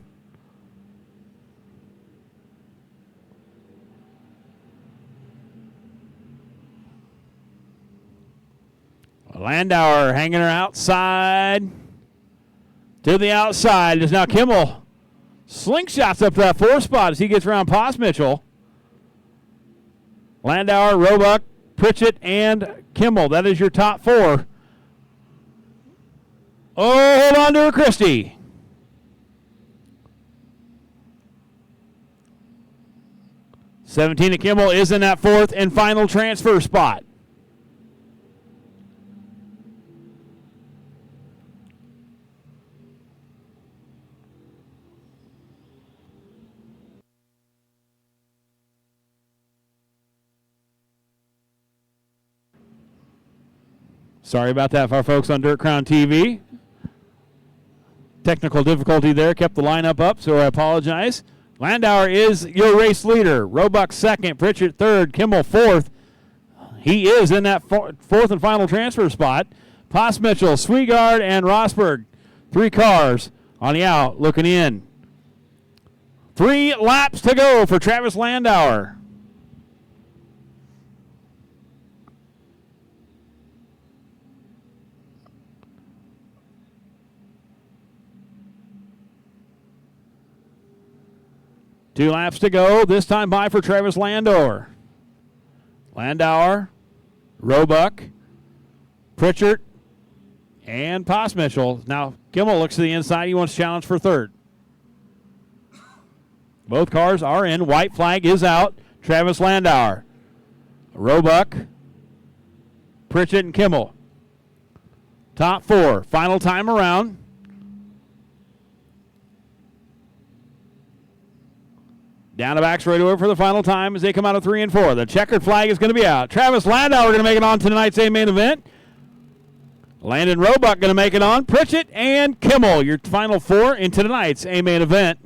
Speaker 1: Landauer hanging her outside. To the outside is now Kimmel. Slingshots up to that 4th spot as he gets around Poss-Mitchell. Landauer, Roebuck, Pritchett, and Kimmel. That is your top 4. Oh, hold on to her, Christie. (17) of Kimmel is in that 4th and final transfer spot. Sorry about that for our folks on Dirt Crown TV. Technical difficulty there kept the lineup up, so I apologize. Landauer is your race leader. Roebuck second, Pritchett third, Kimmel fourth. He is in that fourth and final transfer spot. Poss Mitchell, Swigard, and Rosberg. 3 cars on the out, looking in. 3 laps to go for Travis Landauer. Two laps to go. This time by for Travis Landauer. Landauer, Roebuck, Pritchard, and Poss Mitchell. Now, Kimmel looks to the inside. He wants challenge for third. Both cars are in. White flag is out. Travis Landauer. Roebuck, Pritchett, and Kimmel. Top 4. Final time around. Down the back straightaway for the final time as they come out of 3 and 4. The checkered flag is going to be out. Travis Landauer going to make it on to tonight's A-main event. Landon Roebuck going to make it on. Pritchett and Kimmel, your final 4 into tonight's A-main event.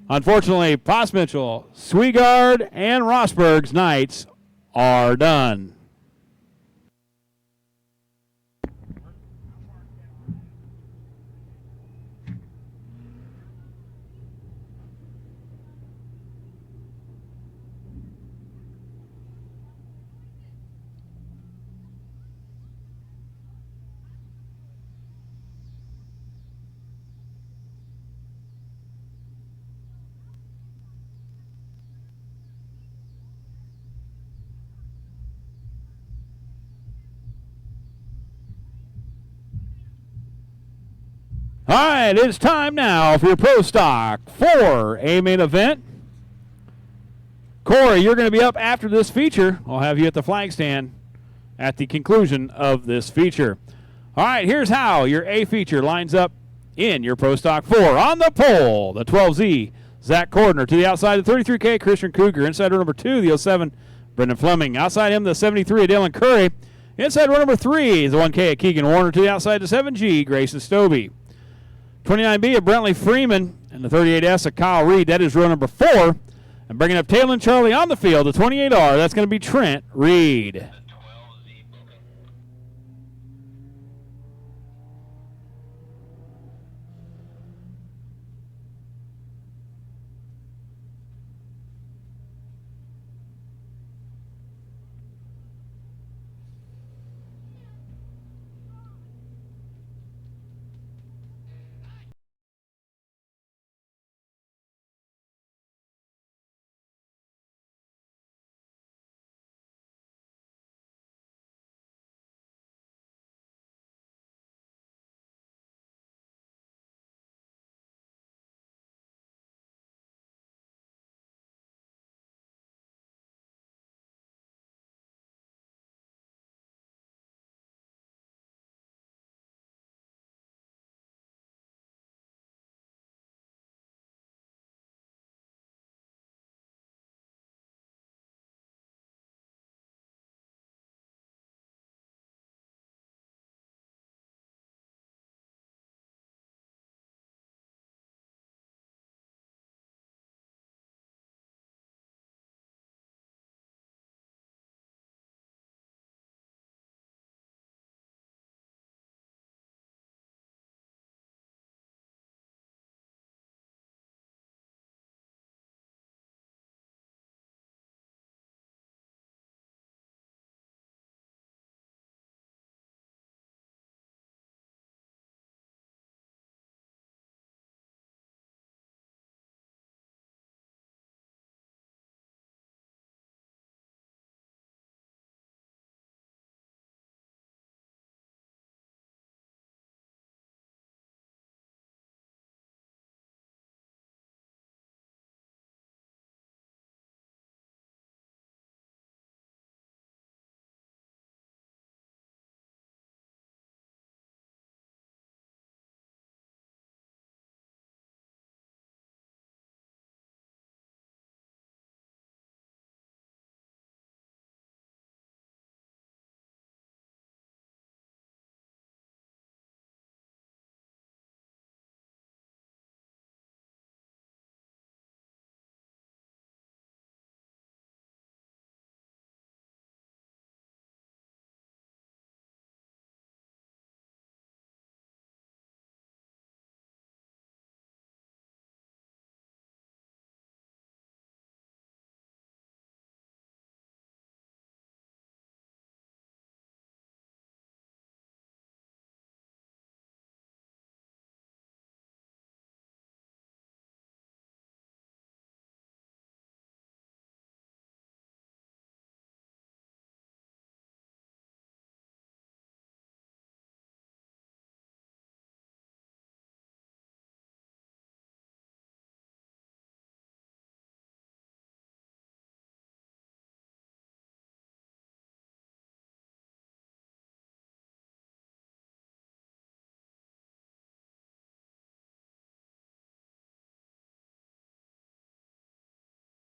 Speaker 1: Unfortunately, Poss Mitchell, Swigard, and Rosberg's nights are done. All right, it's time now for your Pro Stock 4 A-main event. Corey, you're going to be up after this feature. I'll have you at the flag stand at the conclusion of this feature. All right, here's how your A feature lines up in your Pro Stock 4. On the pole, the 12Z, Zach Cordner. To the outside, the 33K, Christian Kruger. Inside row number 2, the 07, Brendan Fleming. Outside him, the 73, Dylan Curry. Inside row number 3 is the 1K, Keegan Warner. To the outside, the 7G, Grayson Stobie. 29B of Brentley Freeman, and the 38S of Kyle Reed. That is row number 4. And bringing up Taylor and Charlie on the field, the 28R, that's going to be Trent Reed.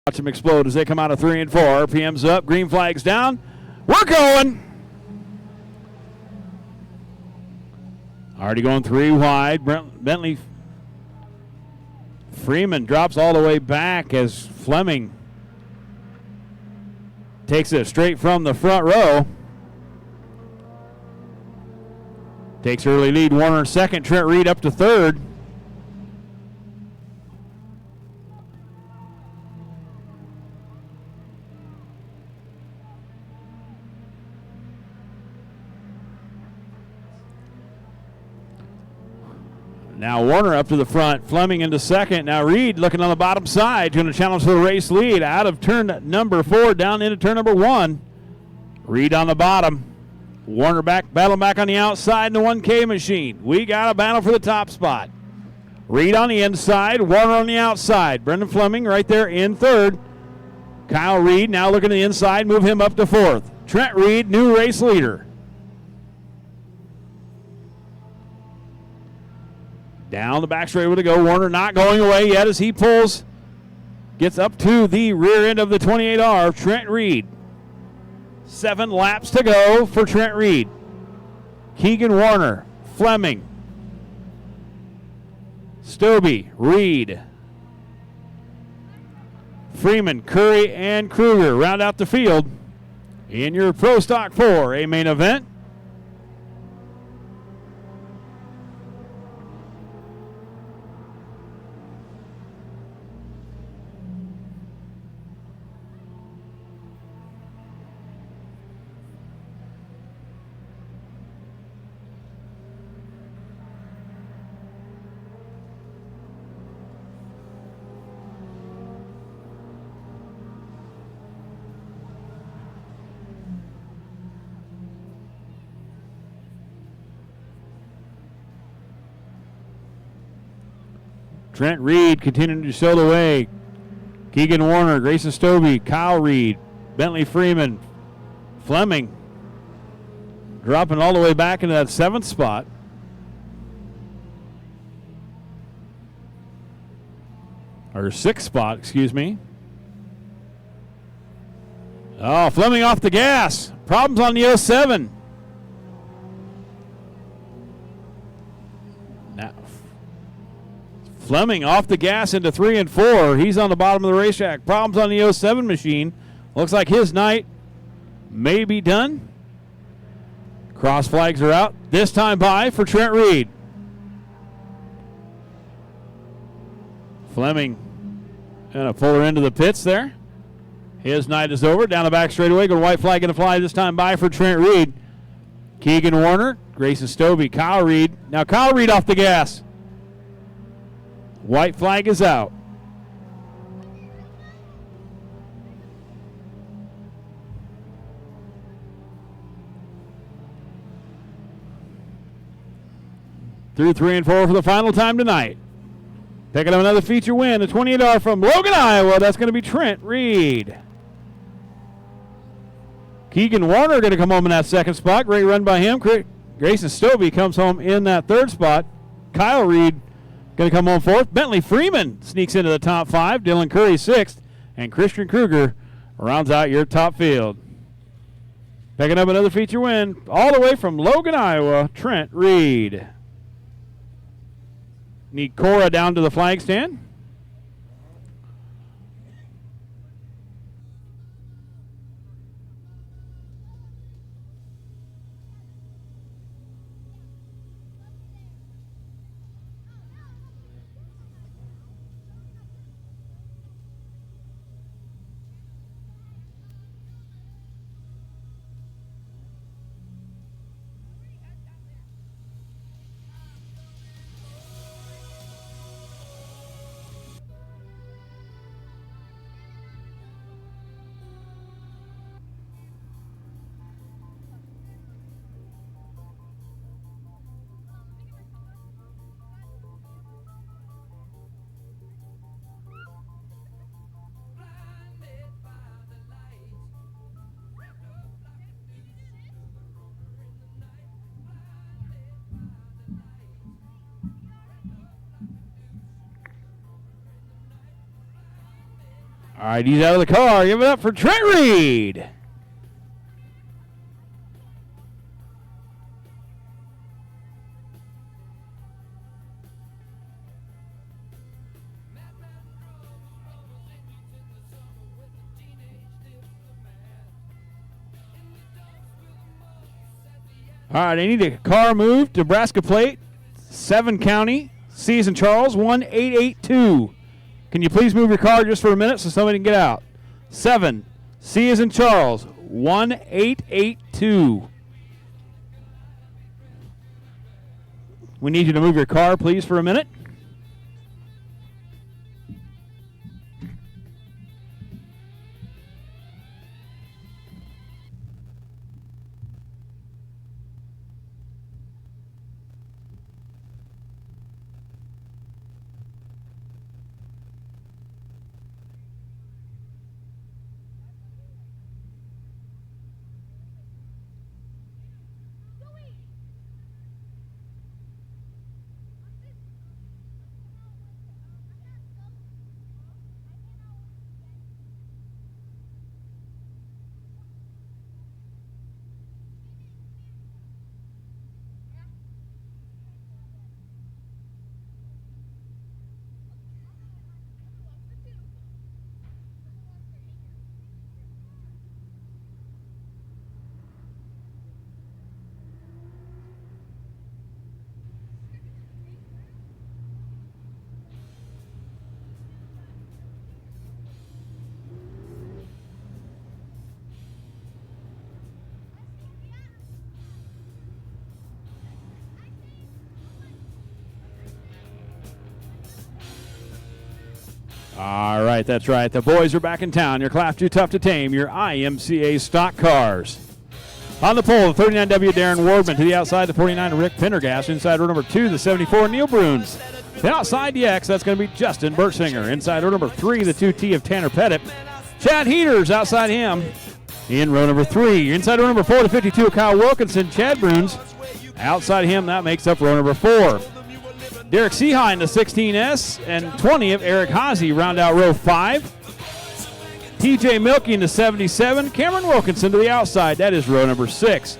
Speaker 1: Watch them explode as they come out of 3 and 4. RPM's up, green flag's down. We're going. Already going 3 wide. Bentley Freeman drops all the way back as Fleming takes it straight from the front row. Takes early lead. Warner second. Trent Reed up to third. Now Warner up to the front, Fleming into second. Now Reed looking on the bottom side, going to challenge for the race lead. Out of turn number 4, down into turn number 1. Reed on the bottom. Warner battling back on the outside in the 1K machine. We got a battle for the top spot. Reed on the inside, Warner on the outside. Brendan Fleming right there in third. Kyle Reed now looking to the inside, move him up to fourth. Trent Reed, new race leader. Down the back straightaway to go. Warner not going away yet as he pulls. Gets up to the rear end of the 28R. Trent Reed. 7 laps to go for Trent Reed. Keegan Warner. Fleming. Stobie. Reed. Freeman, Curry, and Kruger round out the field in your Pro Stock 4A main event. Trent Reed continuing to show the way. Keegan Warner, Grayson Stobie, Kyle Reed, Bentley Freeman, Fleming dropping all the way back into that 7th spot. Or 6th spot, excuse me. Oh, Fleming off the gas. Problems on the 07. Now, Fleming off the gas into 3 and 4. He's on the bottom of the racetrack. Problems on the 07 machine. Looks like his night may be done. Cross flags are out. This time by for Trent Reed. Fleming going to pull her into the pits there. His night is over. Down the back straightaway. Good white flag going to fly this time by for Trent Reed. Keegan Warner, Grayson Stobie, Kyle Reed. Now Kyle Reed off the gas. White flag is out. Through 3 and 4 for the final time tonight. Picking up another feature win, a $28 from Logan, Iowa. That's going to be Trent Reed. Keegan Warner going to come home in that 2nd spot. Great run by him. Grayson Stobie comes home in that 3rd spot. Kyle Reed going to come home 4th. Bentley Freeman sneaks into the top 5. Dylan Curry 6th. And Christian Kruger rounds out your top field. Picking up another feature win all the way from Logan, Iowa, Trent Reed. Need Cora down to the flag stand. All right, he's out of the car. Give it up for Trent Reed. All right, I need a car moved. Nebraska plate, 7 county. C as in Charles, 1882. Can you please move your car just for a minute so somebody can get out? 7, C as in Charles, 1882. We need you to move your car, please, for a minute. All right, that's right. The boys are back in town. Your Class 2 Tough to Tame, your IMCA stock cars. On the pole, the 39W Darren Wardman to the outside, the 49 Rick Pendergast. Inside row number 2, the 74 Neil Bruns. The outside, the X, that's going to be Justin Bertsinger. Inside row number 3, the 2T of Tanner Pettit. Chad Heaters outside him. In row number 3, inside row number 4, the 52 of Kyle Wilkinson. Chad Bruns. Outside him, that makes up row number 4. Derek Seeheim, the 16S, and 20 of Eric Haase round out row 5. TJ Milky in the 77. Cameron Wilkinson to the outside. That is row number 6.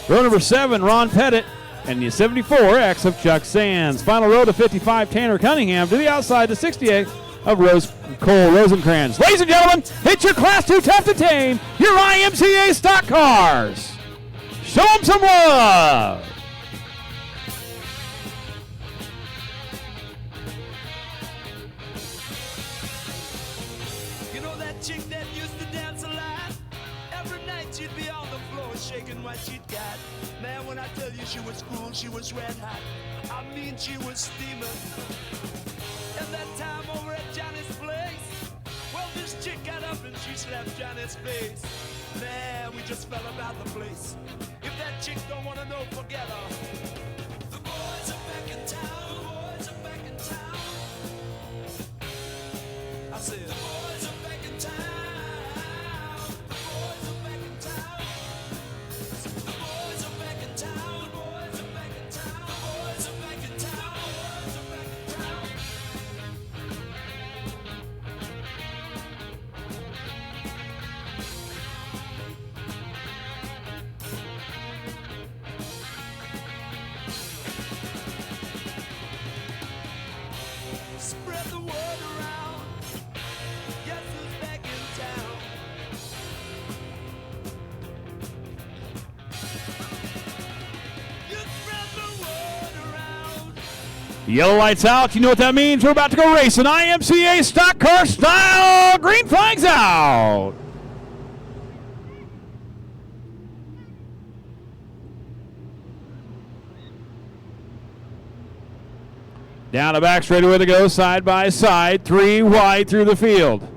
Speaker 1: Row number 7, Ron Pettit, and the 74X of Chuck Sands. Final row to 55, Tanner Cunningham to the outside, the 68 of Cole Rosenkrantz. Ladies and gentlemen, it's your Class 2 Tough to Tame, your IMCA stock cars. Show them some love.
Speaker 2: Chick that used to dance a lot. Every night she'd be on the floor shaking what she'd got. Man, when I tell you she was cool, she was red hot. I mean, she was steaming. And that time over at Johnny's place, well, this chick got up and she slapped Johnny's face. Man, we just fell about the place. If that chick don't want to know, forget her. The boys are back in town. The boys are back in town. I said, the boys are back in town. The boys are back in town. The boys are back in town. The boys are back in town. The boys are back in town. The boys are back in town. Spread the word around. Guess who's back in town? You spread the word around.
Speaker 1: Yellow lights out. You know what that means. We're about to go racing. IMCA stock car style. Green flags out. Down the back straightaway to go, side by side. 3 wide through the field.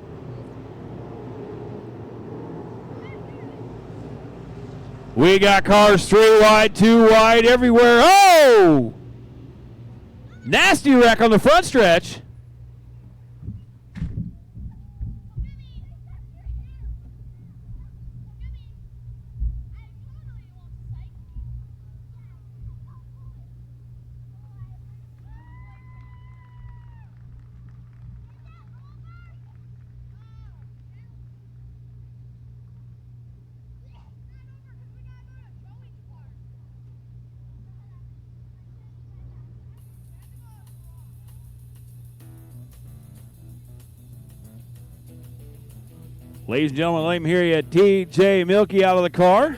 Speaker 1: We got cars 3 wide, 2 wide, everywhere. Oh! Nasty wreck on the front stretch. Ladies and gentlemen, let me hear you. TJ Milky out of the car.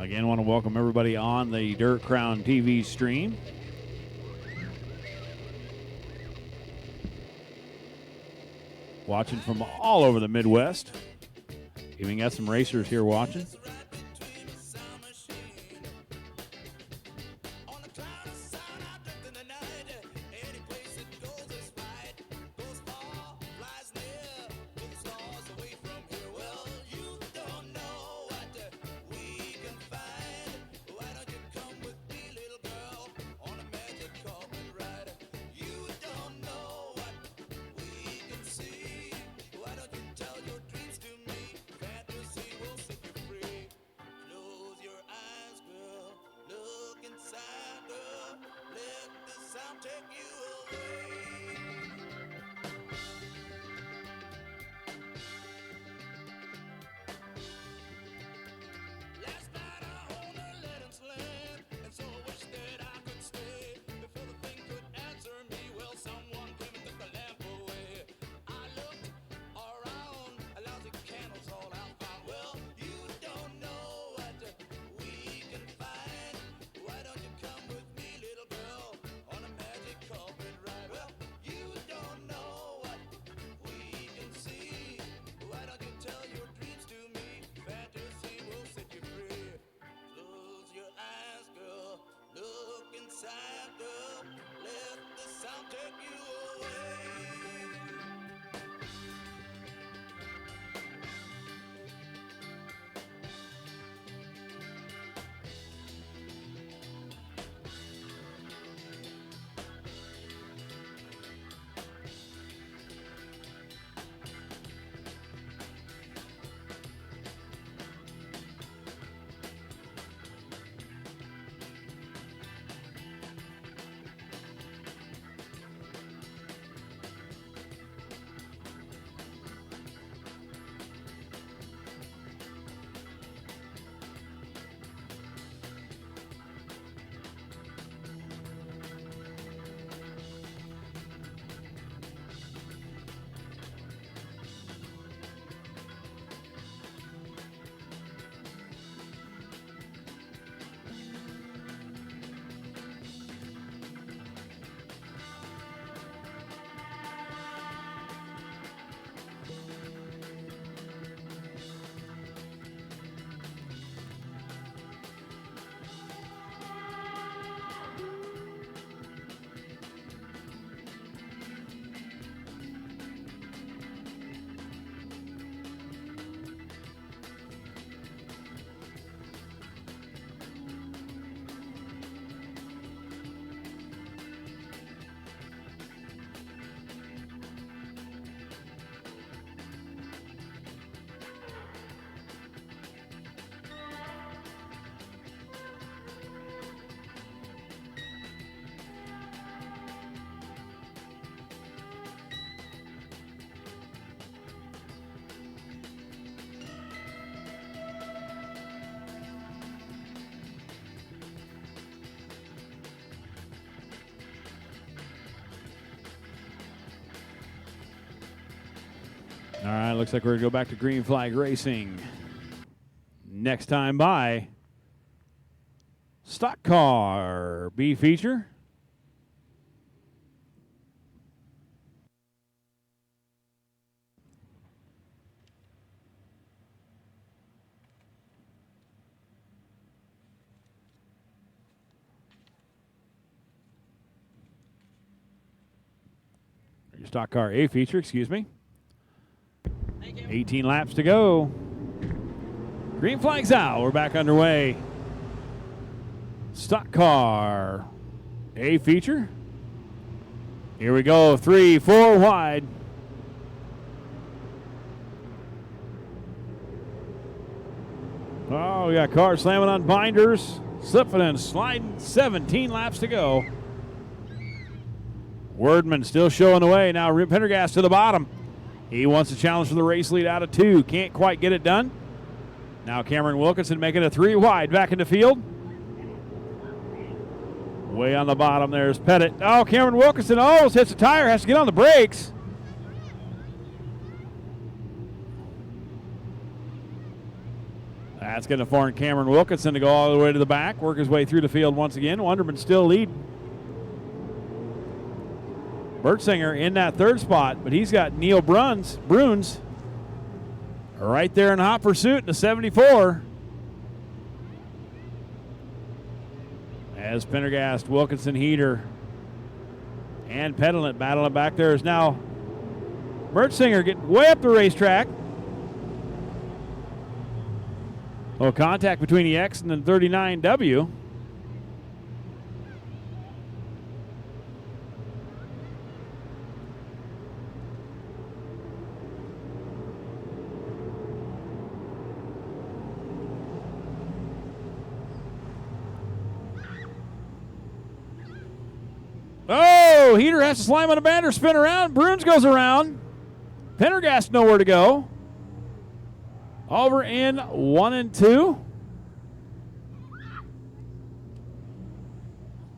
Speaker 1: Again, want to welcome everybody on the Dirt Crown TV stream. Watching from all over the Midwest. Even got some racers here watching.
Speaker 2: Why don't you tell your dreams to me? Fantasy will set you free.
Speaker 1: All right, looks like we're going to go back to green flag racing. Next time by Stock Car B feature. Your Stock Car A feature, excuse me. 18 laps to go. Green flag's out. We're back underway. Stock Car A feature. Here we go. 3, 4 wide. Oh, we got cars slamming on binders, slipping and sliding. 17 laps to go. Wordman still showing the way. Now Pendergast to the bottom. He wants to challenge for the race lead out of 2. Can't quite get it done. Now Cameron Wilkinson making a 3 wide back in the field. Way on the bottom there's Pettit. Oh, Cameron Wilkinson almost hits the tire. Has to get on the brakes. That's going to force Cameron Wilkinson to go all the way to the back. Work his way through the field once again. Wonderman still leading. Bertsinger in that 3rd spot, but he's got Neil Bruns right there in hot pursuit in the 74. As Pendergast, Wilkinson, Heater, and Peddlant battling back there is now Bertsinger getting way up the racetrack. Well, contact between the X and the 39W. Oh, Heater has to slam on a bander, spin around. Bruns goes around. Pendergast nowhere to go. Over in 1 and 2.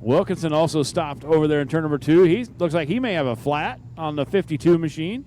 Speaker 1: Wilkinson also stopped over there in turn number 2. He looks like he may have a flat on the 52 machine.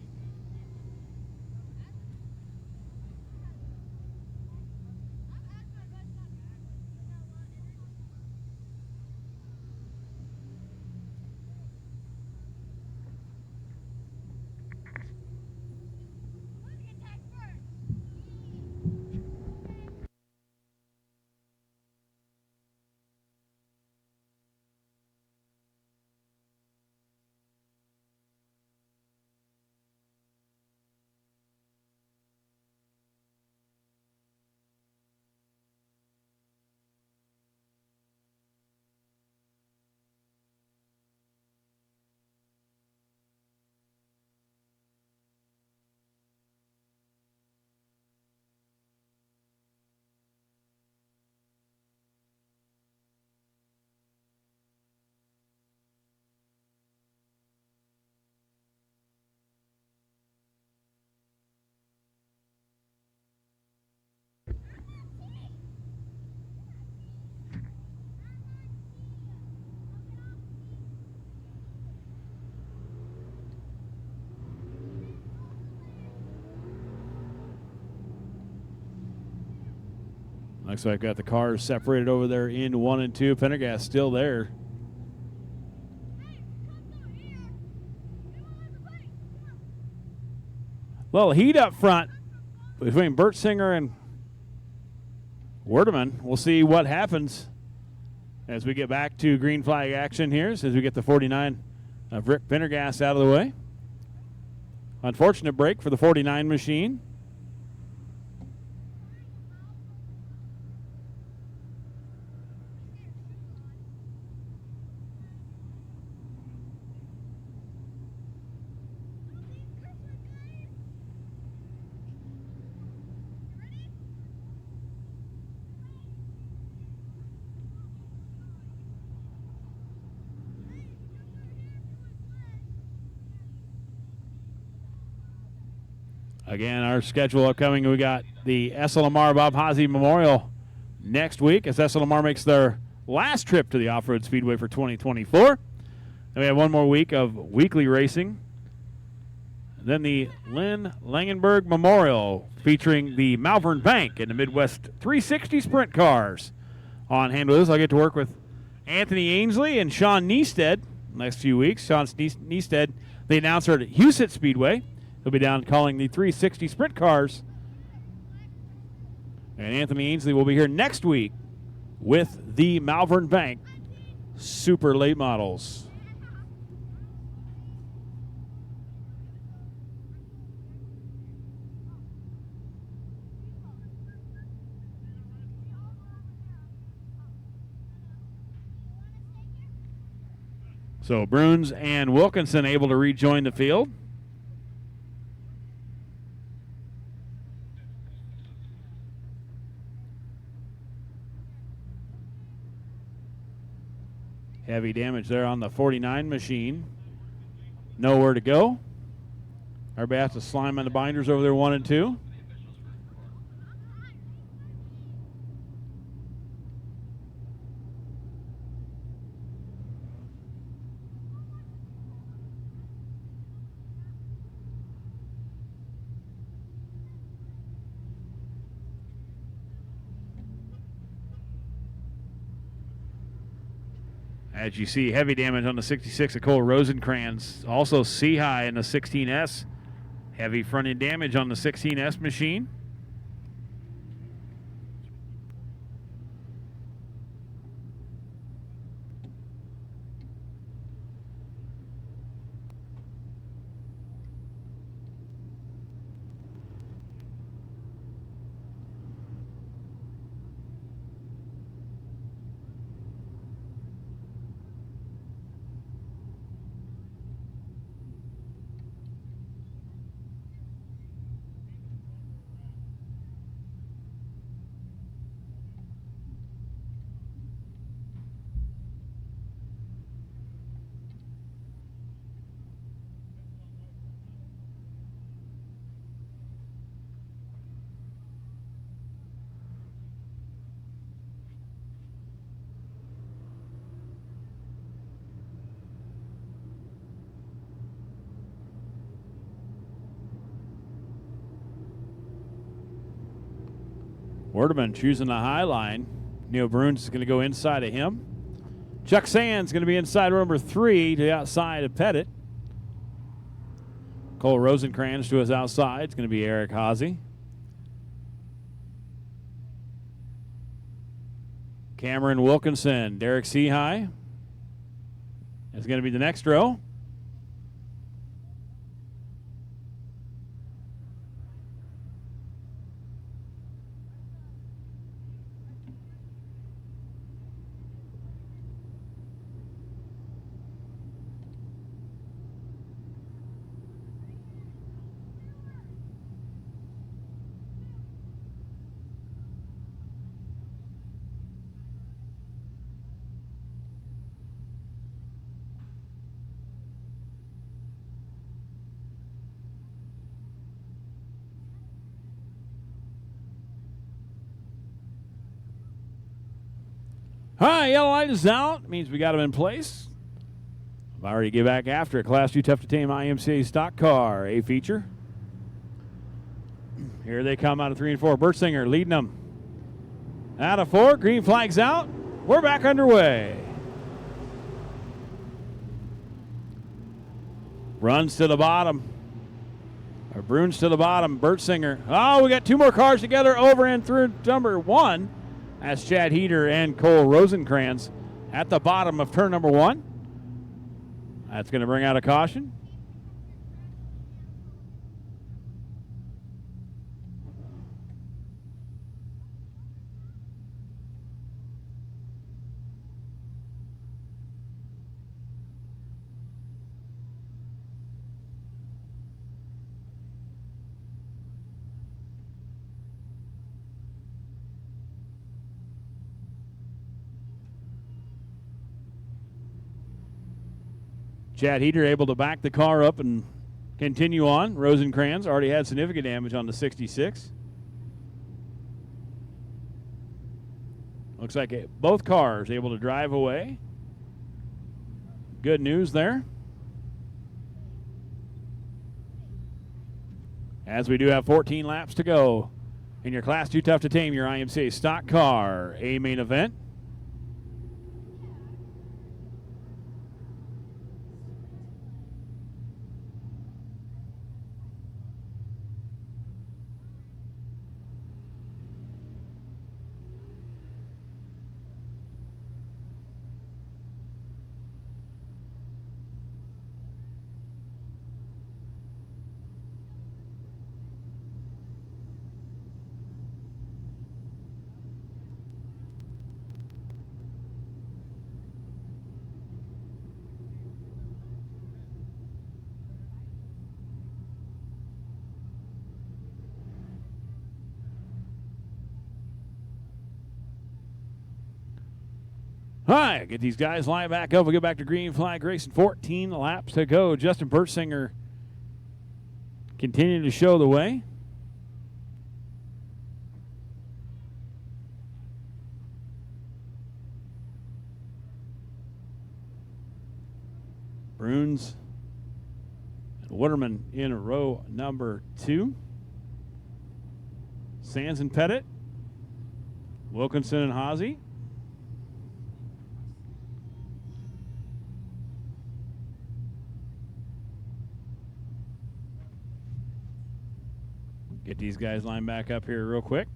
Speaker 1: Looks like I've got the cars separated over there in 1 and 2. Pendergast still there. Little heat up front between Bertsinger and Werdeman. We'll see what happens as we get back to green flag action here, as we get the 49 of Rick Pendergast out of the way. Unfortunate break for the 49 machine. Again, our schedule upcoming, we got the SLMR Bob Haase Memorial next week as SLMR makes their last trip to the Off-Road Speedway for 2024. Then we have one more week of weekly racing Then the Lynn Langenberg Memorial featuring the Malvern Bank and the Midwest 360 Sprint Cars. On hand with us, I'll get to work with Anthony Ainsley and Sean Niestead next few weeks. Sean Niestead, the announcer at Houston Speedway. He'll be down calling the 360 Sprint Cars. And Anthony Ainsley will be here next week with the Malvern Bank Super Late Models. So Bruns and Wilkinson able to rejoin the field. Heavy damage there on the 49 machine. Nowhere to go. Everybody has to slime on the binders over there 1 and 2. As you see, heavy damage on the 66 of Cole Rosenkrantz. Also C-High in the 16S. Heavy front-end damage on the 16S machine. Werdeman choosing the high line. Neil Bruns is going to go inside of him. Chuck Sands going to be inside row number 3 to the outside of Pettit. Cole Rosenkrantz to his outside. It's going to be Eric Haase. Cameron Wilkinson, Derek C-High is going to be the next row. All right, yellow light is out. It means we got him in place. I've already get back after a Class 2 tough to tame IMCA stock car, A feature. Here they come out of 3 and 4. Bertsinger leading them. Out of 4, green flag's out. We're back underway. Runs to the bottom. Or Bruns to the bottom. Bertsinger. Oh, we got 2 more cars together over and through number 1. That's Chad Heater and Cole Rosenkrantz at the bottom of turn number 1. That's going to bring out a caution. Chad Heater able to back the car up and continue on. Rosenkrantz already had significant damage on the 66. Looks like both cars able to drive away. Good news there. As we do have 14 laps to go in your Class 2 Tough to Tame, your IMCA Stock Car A main event. All right, get these guys lined back up. We'll get back to green flag racing. 14 laps to go. Justin Bertsinger continuing to show the way. Bruns and Waterman in row number 2. Sands and Pettit, Wilkinson and Haase. Get these guys lined back up here real quick.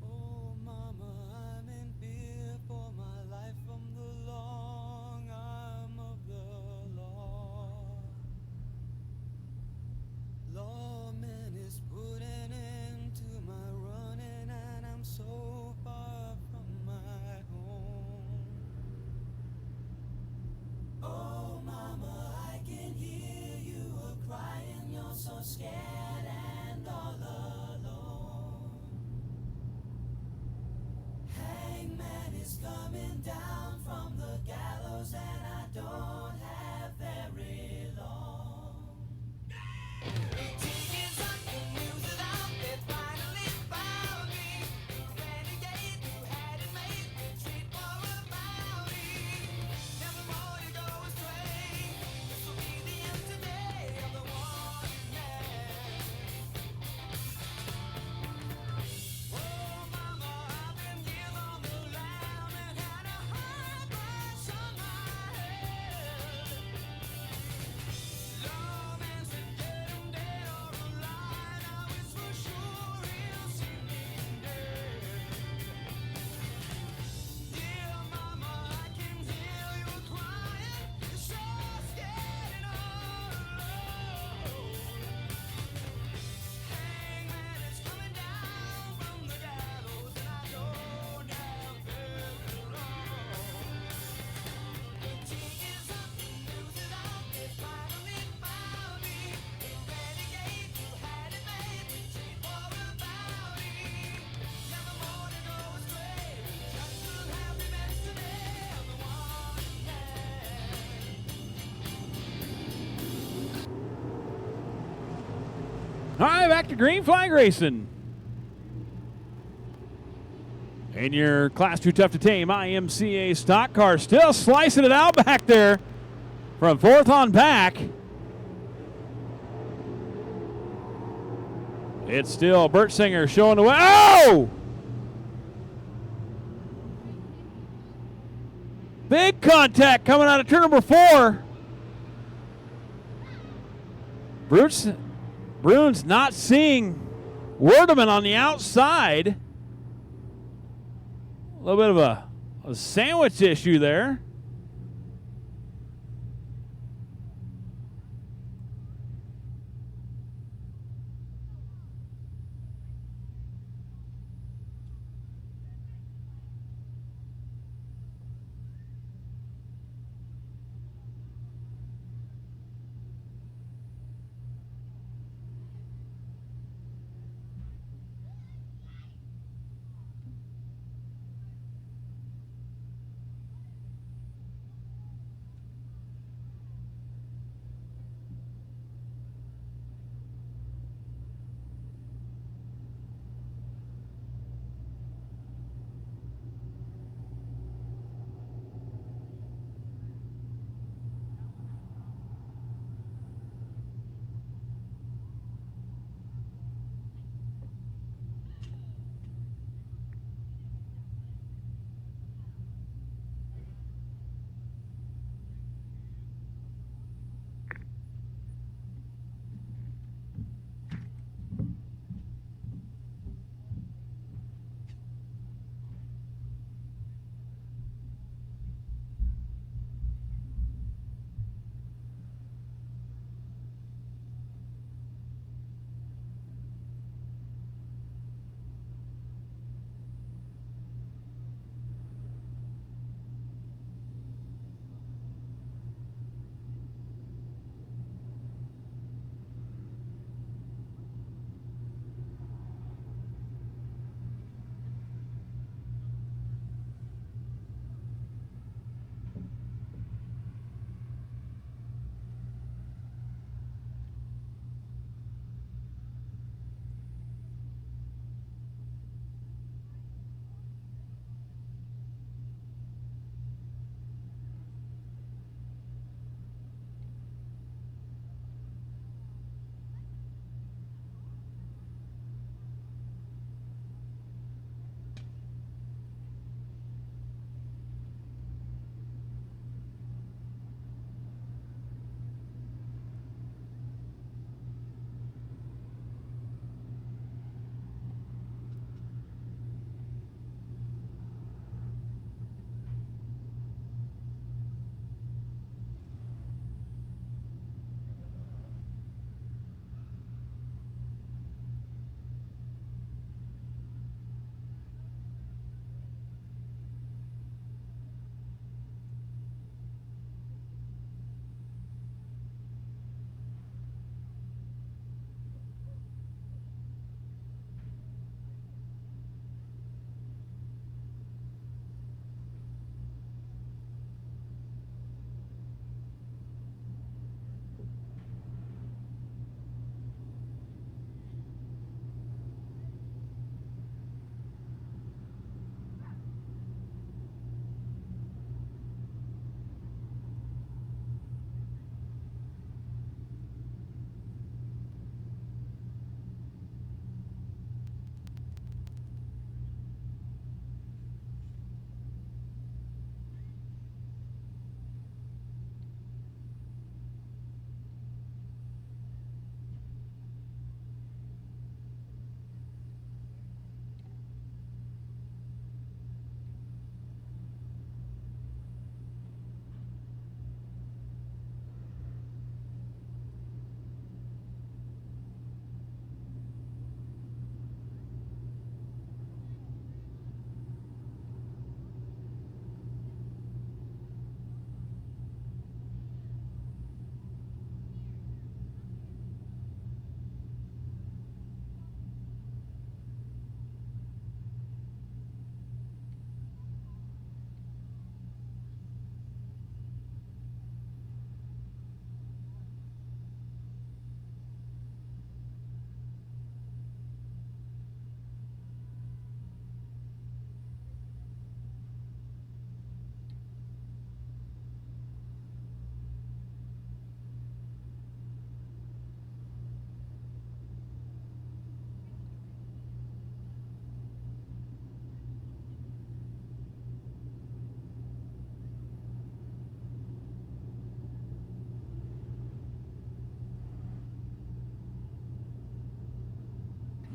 Speaker 2: Oh, mama, I'm in fear for my life from the long arm of the law. Lawman is putting into my running, and I'm so far from my home. Oh, mama, I can hear you crying. You're so scared and all alone. Hangman is coming down from the gallows, and I don't have very long. Tickets up, the news is out, they finally found me. The renegade who had it made, retreat for a bounty. Never more to go astray. This will be the end today of the wanted man. Oh, mama, I've been here on the lam and had a high price on my head. Lawman said get him dead or alive. Now it's for sure he'll see me dead. Dear mama, I can hear you crying. You're so scared and all alone. Hangman is coming down from the gallows, and I don't have very long. The king is up, the news is out, they finally found me. The renegade who had it made, retreat for a bounty. Never more to go astray, just to have revenge today of the wanted man.
Speaker 1: All right, back to green flag racing. And your Class 2 Tough to Tame IMCA stock car still slicing it out back there from 4th on back. It's still Bertsinger showing the way. Oh! Big contact coming out of turn number 4. Bruns not seeing Werdeman on the outside. A little bit of a sandwich issue there.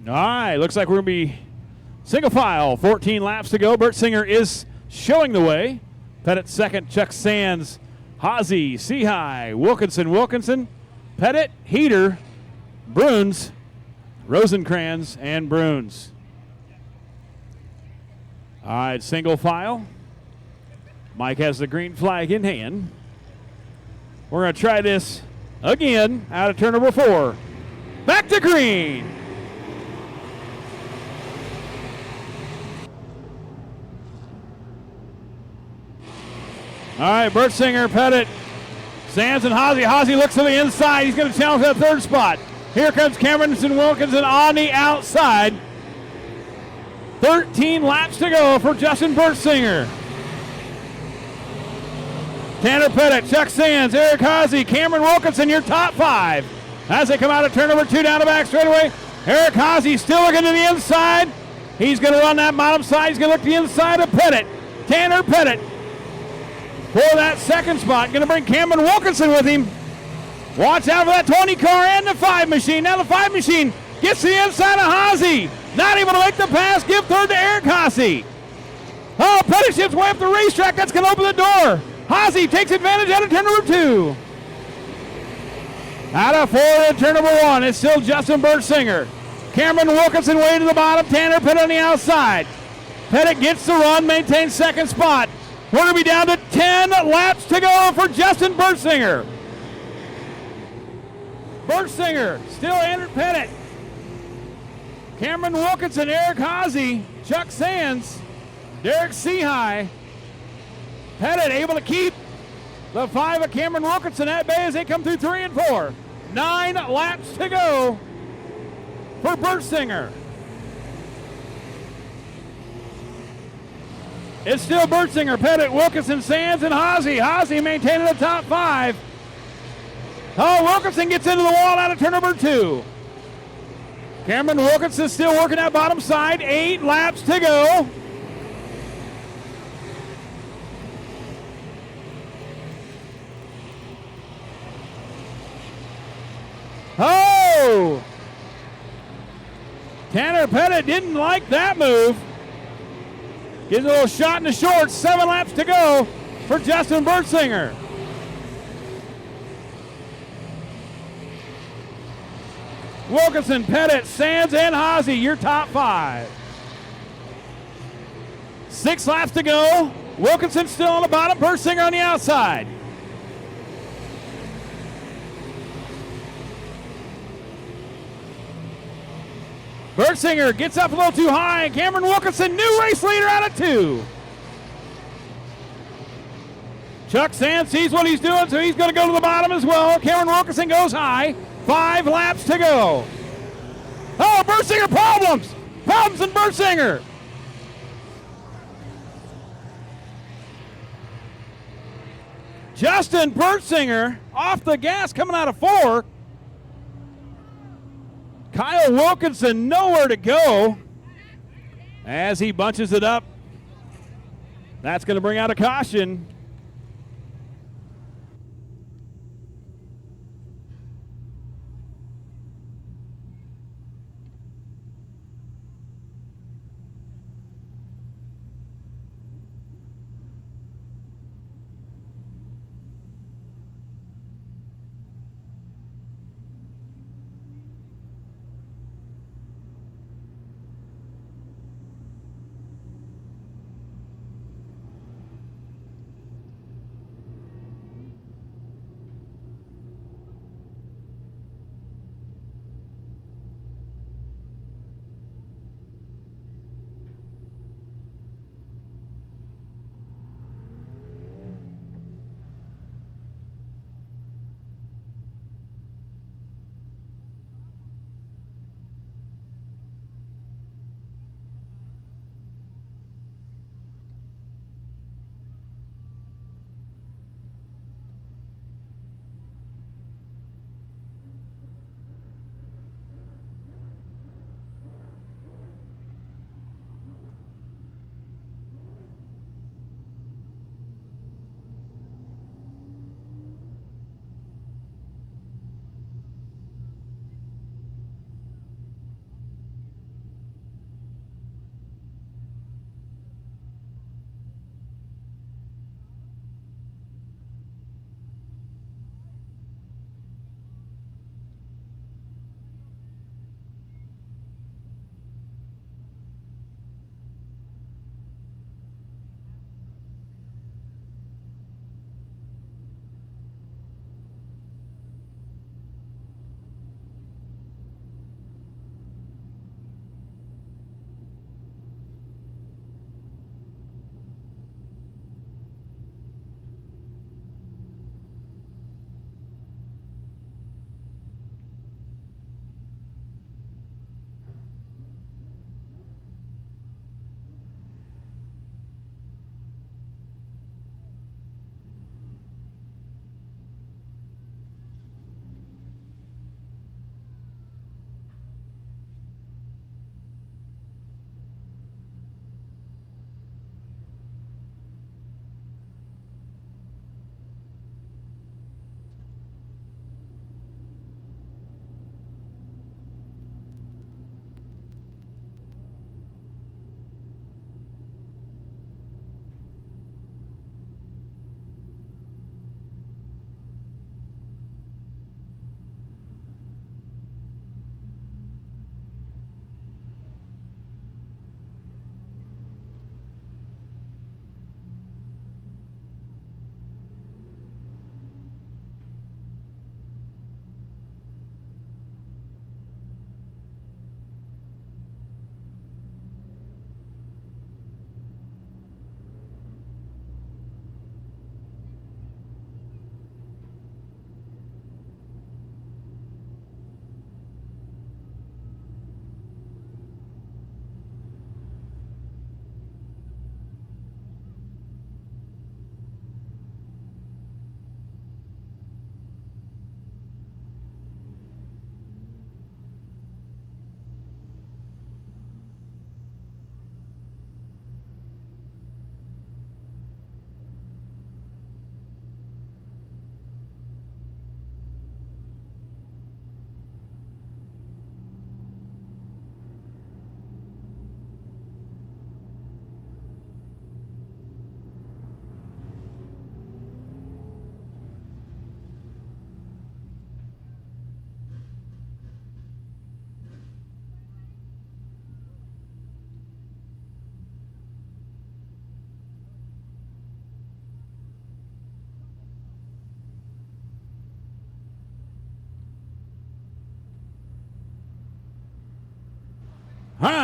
Speaker 1: All right, looks like we're going to be single file. 14 laps to go. Bert Singer is showing the way. Pettit second, Chuck Sands, Haase, Seahigh, Wilkinson, Pettit, Heater, Bruns, Rosencrans, and Bruns. All right, single file. Mike has the green flag in hand. We're going to try this again out of turn number 4. Back to green. All right, Bert Singer, Pettit, Sands, and Haase. Haase looks to the inside. He's going to challenge that third spot. Here comes Cameron Wilkinson on the outside. 13 laps to go for Justin Bertsinger. Tanner Pettit, Chuck Sands, Eric Haase, Cameron Wilkinson, your top 5. As they come out of turn number 2 down the back straightaway, Eric Haase still looking to the inside. He's going to run that bottom side. He's going to look to the inside of Pettit. Tanner Pettit for that second spot. Going to bring Cameron Wilkinson with him. Watch out for that 20 car and the 5 machine. Now the 5 machine gets to the inside of Haase. Not able to make the pass. Give third to Eric Haase. Oh, Pettit shifts way up the racetrack. That's going to open the door. Haase takes advantage out of turn number 2. Out of 4 in turn number 1, it's still Justin Bertsinger. Cameron Wilkinson way to the bottom. Tanner Pettit on the outside. Pettit gets the run, maintains second spot. We're going to be down to 10 laps to go for Justin Bertsinger. Bertsinger still Andrew Pettit. Cameron Wilkinson, Eric Haase, Chuck Sands, Derek Seahigh. Pettit able to keep the 5 of Cameron Wilkinson at bay as they come through 3 and 4. 9 laps to go for Bertsinger. It's still Bertsinger, Pettit, Wilkinson, Sands, and Haase. Haase maintaining the top 5. Oh, Wilkinson gets into the wall out of turn number 2. Cameron Wilkinson still working that bottom side. 8 laps to go. Oh! Tanner Pettit didn't like that move. Gives a little shot in the shorts. 7 laps to go for Justin Bertsinger. Wilkinson, Pettit, Sands, and Haase, your top 5. 6 laps to go. Wilkinson still on the bottom. Bertsinger on the outside. Bertsinger gets up a little too high, and Cameron Wilkinson, new race leader out of 2. Chuck Sands sees what he's doing, so he's going to go to the bottom as well. Cameron Wilkinson goes high. 5 laps to go. Oh, Bertsinger problems. Problems in Bertsinger. Justin Bertsinger off the gas coming out of 4. Kyle Wilkinson nowhere to go as he bunches it up. That's going to bring out a caution.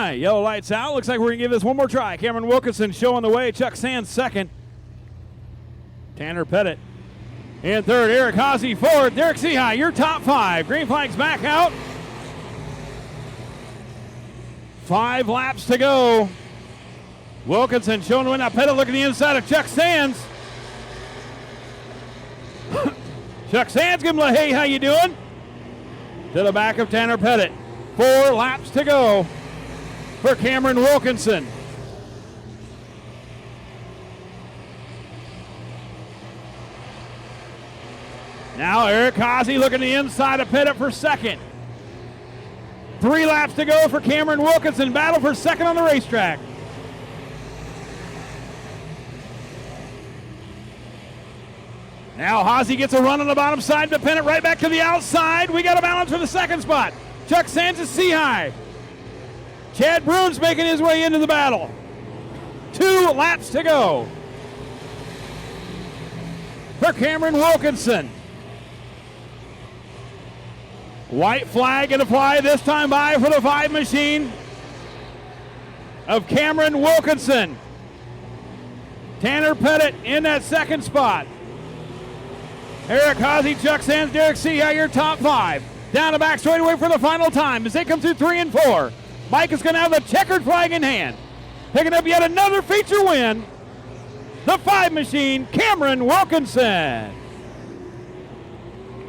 Speaker 1: right, yellow lights out. Looks like we're going to give this one more try. Cameron Wilkinson showing the way. Chuck Sands second. Tanner Pettit in third. Eric Haase fourth. Derek Seahigh, your top 5. Green flag's back out. 5 laps to go. Wilkinson showing the way. Now Pettit looking the inside of Chuck Sands. Chuck Sands, give him a hey, how you doing? To the back of Tanner Pettit. 4 laps to go for Cameron Wilkinson. Now Eric Haase looking the inside of Pettit for second. 3 laps to go for Cameron Wilkinson. Battle for second on the racetrack. Now Haase gets a run on the bottom side, but Pettit right back to the outside. We got a balance for the second spot. Chuck Sands is Seahigh. Chad Bruins making his way into the battle. 2 laps to go for Cameron Wilkinson. White flag going to fly this time by for the 5 machine of Cameron Wilkinson. Tanner Pettit in that second spot. Eric Haase, Chuck Sands, Derek Seahigh, your top 5. Down the back straightaway for the final time as they come through 3 and 4. Mike is going to have the checkered flag in hand. Picking up yet another feature win. The 5 machine, Cameron Wilkinson.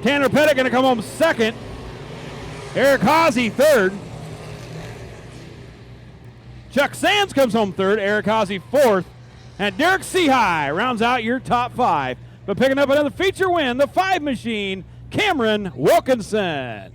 Speaker 1: Tanner Pettit going to come home second. Eric Haase third. Chuck Sands comes home third. Eric Haase fourth. And Derek Seahigh rounds out your top 5. But picking up another feature win, the 5 machine, Cameron Wilkinson.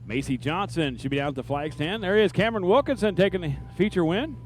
Speaker 1: Macy Johnson should be out at the flag stand. There he is, Cameron Wilkinson taking the feature win.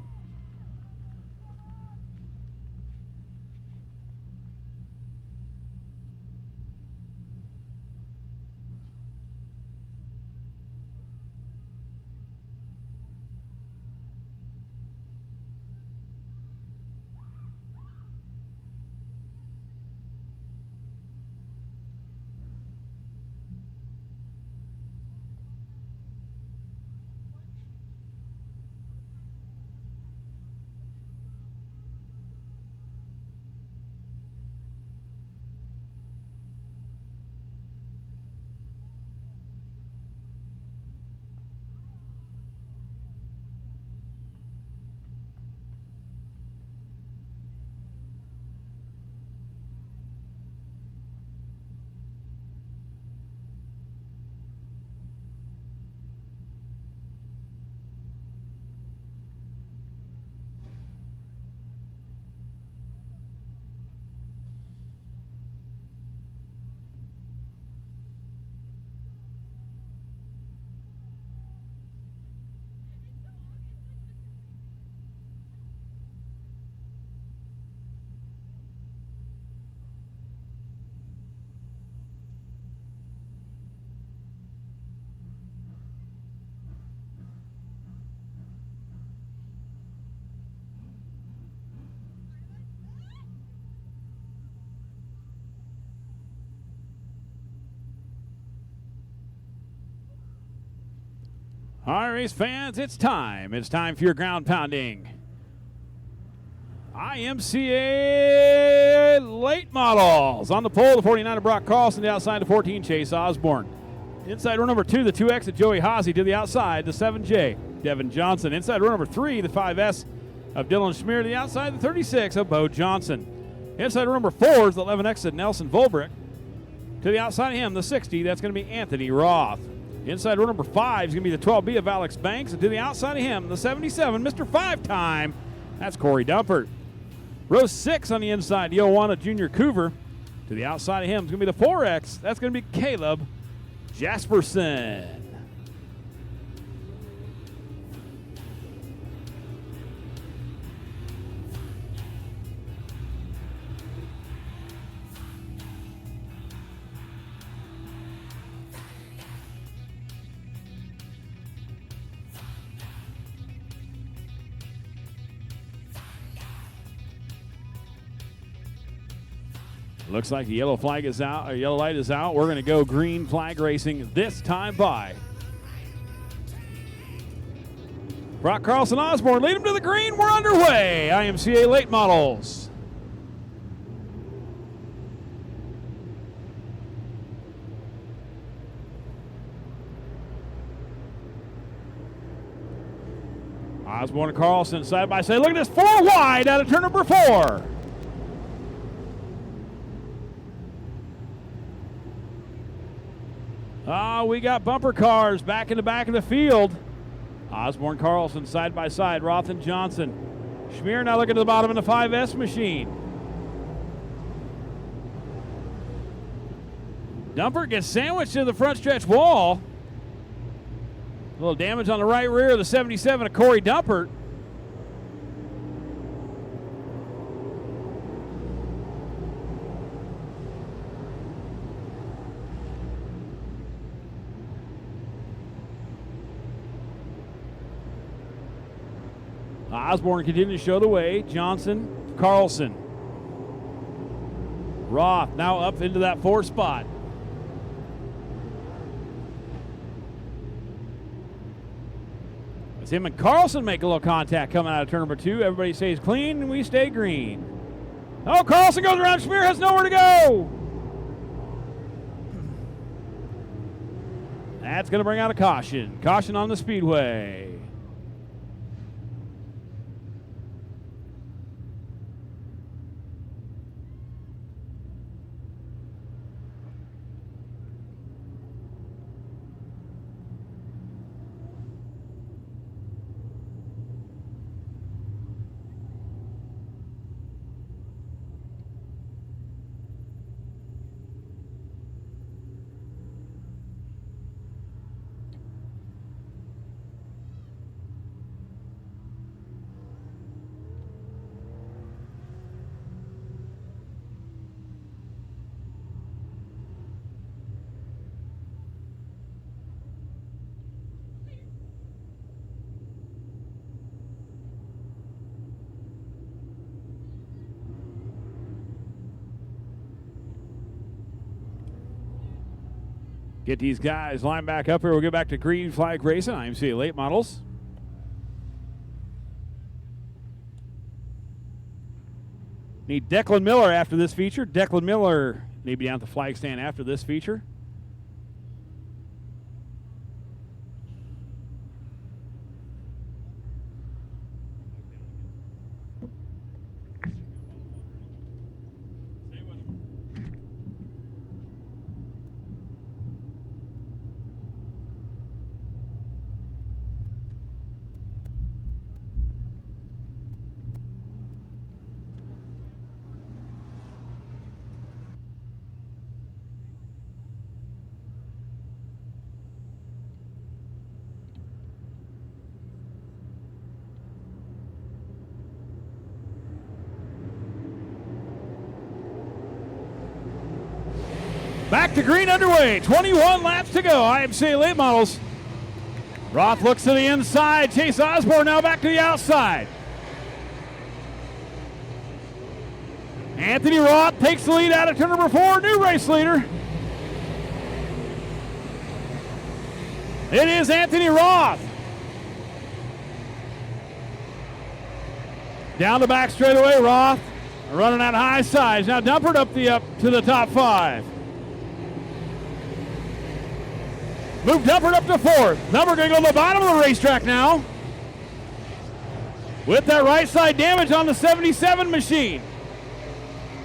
Speaker 1: All right, race fans, it's time. It's time for your ground pounding IMCA late models. On the pole, the 49 of Brock Carlson, the outside, the 14, Chase Osborne. Inside row number 2, the 2X of Joey Haase. To the outside, the 7J, Devin Johnson. Inside row number 3, the 5S of Dylan Schmier. To the outside, the 36 of Bo Johnson. Inside row number 4 is the 11X of Nelson Volbrick. To the outside of him, the 60, that's going to be Anthony Roth. Inside row number 5 is going to be the 12B of Alex Banks. And to the outside of him, the 77, Mr. 5-time. That's Corey Dumpert. Row 6 on the inside, Iowana Junior Coover. To the outside of him is going to be the 4X. That's going to be Caleb Jasperson. Looks like the yellow flag is out, or yellow light is out. We're going to go green flag racing this time by Brock Carlson Osborne. Lead him to the green. We're underway. IMCA late models. Osborne and Carlson side by side. Look at this, 4 wide out of turn number 4. We got bumper cars back in the back of the field. Osborne, Carlson side by side. Roth and Johnson. Schmier now looking to the bottom in the 5S machine. Dumpert gets sandwiched to the front stretch wall. A little damage on the right rear of the 77 of Corey Dumpert. Osborne continuing to show the way. Johnson, Carlson. Roth now up into that 4 spot. As him and Carlson make a little contact coming out of turn number 2. Everybody stays clean and we stay green. Oh, Carlson goes around. Schmier has nowhere to go. That's going to bring out a caution. Caution on the Speedway. Get these guys lined back up here. We'll get back to green flag racing. IMCA late models. Need Declan Miller after this feature. Declan Miller need to be down at the flag stand after this feature. Back to green underway. 21 laps to go. IMCA late models. Roth looks to the inside. Chase Osborne now back to the outside. Anthony Roth takes the lead out of turn number 4. New race leader. It is Anthony Roth. Down the back straightaway, Roth running out high sides. Now Dumpert up to the top 5. Move Dumpert up to 4th. Dumpert going to go to the bottom of the racetrack now. With that right side damage on the 77 machine.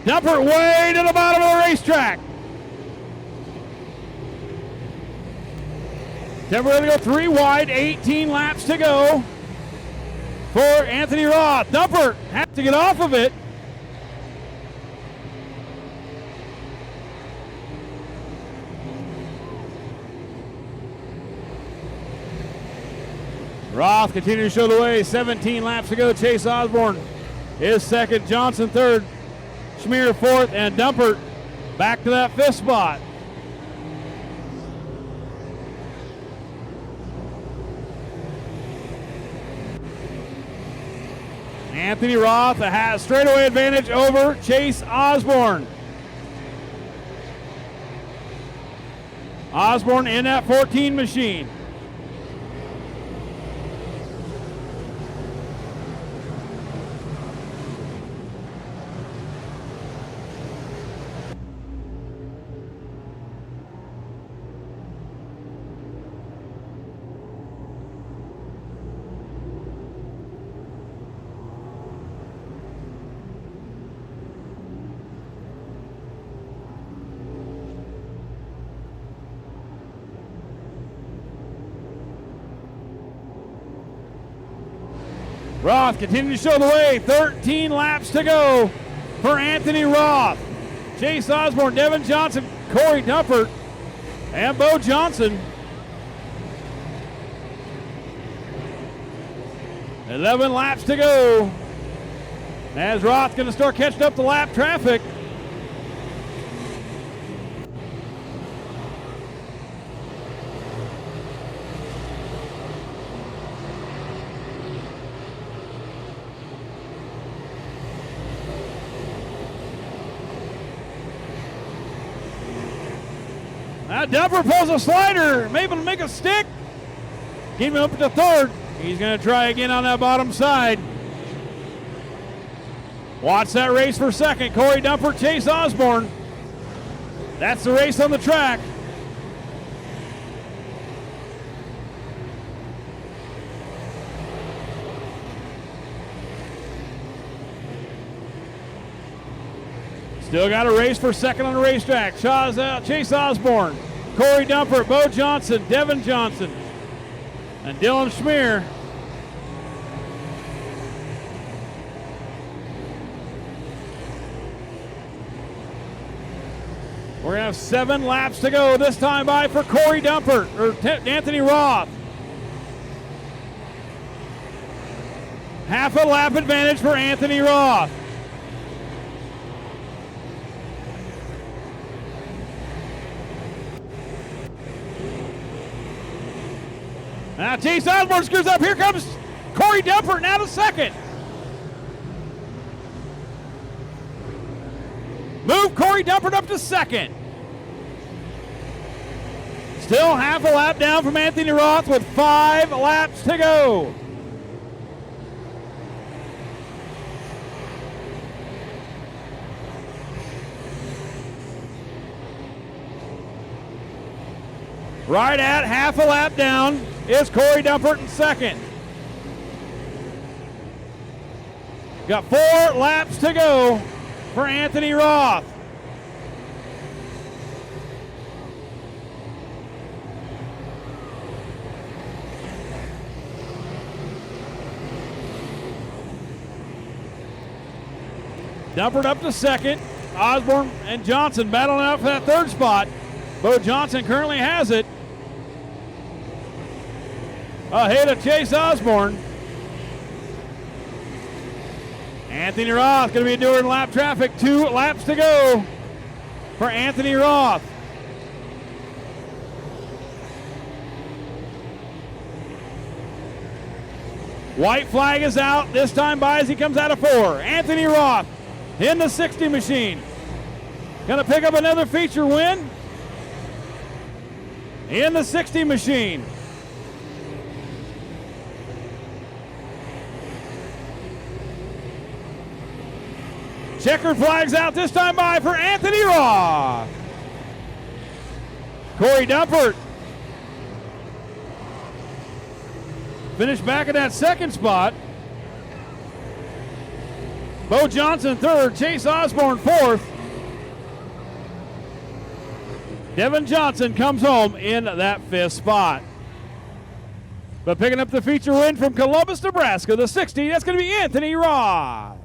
Speaker 1: Dumpert way to the bottom of the racetrack. Temporarily go 3 wide, 18 laps to go for Anthony Roth. Dumpert has to get off of it. Roth continues to show the way. 17 laps to go. Chase Osborne is second. Johnson third. Schmier fourth. And Dumpert back to that fifth spot. Anthony Roth has straightaway advantage over Chase Osborne. Osborne in that 14 machine. Roth continues to show the way. 13 laps to go for Anthony Roth. Chase Osborne, Devin Johnson, Corey Dumpert, and Bo Johnson. 11 laps to go. As Roth going to start catching up the lap traffic. Now Dumper pulls a slider, maybe to make a stick. Get him up to third. He's going to try again on that bottom side. Watch that race for second. Corey Dumper, Chase Osborne. That's the race on the track. Still got a race for second on the racetrack. Shaw's out. Chase Osborne, Corey Dumpert, Bo Johnson, Devin Johnson, and Dylan Schmier. We're going to have 7 laps to go this time by for Corey Dumpert, or Anthony Roth. Half a lap advantage for Anthony Roth. Now Chase Osborne screws up. Here comes Corey Dumpert now to second. Move Corey Dumpert up to second. Still half a lap down from Anthony Roth with 5 laps to go. Right at half a lap down is Corey Dumpert in second. Got 4 laps to go for Anthony Roth. Dumpert up to second. Osborne and Johnson battling out for that third spot. Bo Johnson currently has it. Ahead of Chase Osborne. Anthony Roth going to be enduring lap traffic. 2 laps to go for Anthony Roth. White flag is out. This time by as he comes out of 4. Anthony Roth in the 60 machine. Going to pick up another feature win in the 60 machine. Checkered flags out this time by for Anthony Roth. Corey Dumpert finished back in that second spot. Bo Johnson third, Chase Osborne fourth. Devin Johnson comes home in that 5th spot. But picking up the feature win from Columbus, Nebraska, the 60, that's going to be Anthony Roth.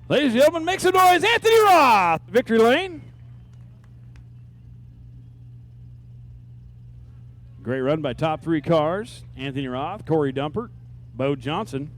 Speaker 1: Ladies and gentlemen, make some noise. Anthony Roth, victory lane. Great run by top 3 cars. Anthony Roth, Corey Dumpert, Bo Johnson.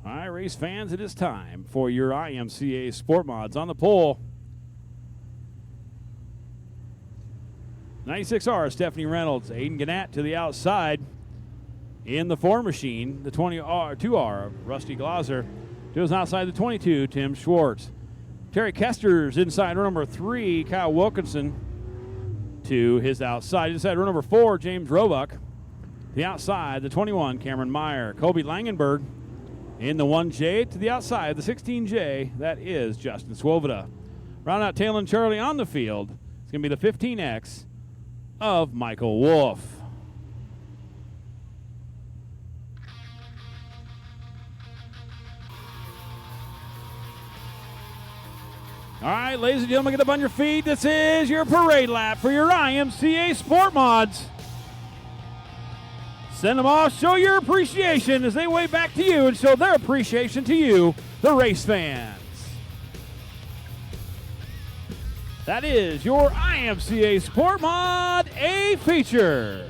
Speaker 1: All right, race fans, it is time for your IMCA Sport Mods on the pole. 96R, Stephanie Reynolds, Aiden Gannett to the outside. In the 4 machine, the 2R, Rusty Glauser. Goes outside the 22, Tim Schwartz. Terry Kester's inside row number 3, Kyle Wilkinson to his outside. Inside row number 4, James Roebuck. The outside, the 21, Cameron Meyer. Kobe Langenberg in the 1J to the outside, the 16J, that is Justin Swoboda. Round out Taylor and Charlie on the field. It's going to be the 15X of Michael Wolf. All right, ladies and gentlemen, get up on your feet. This is your parade lap for your IMCA Sport Mods. Send them off, show your appreciation as they wave back to you and show their appreciation to you, the race fans. That is your IMCA Sport Mod A feature.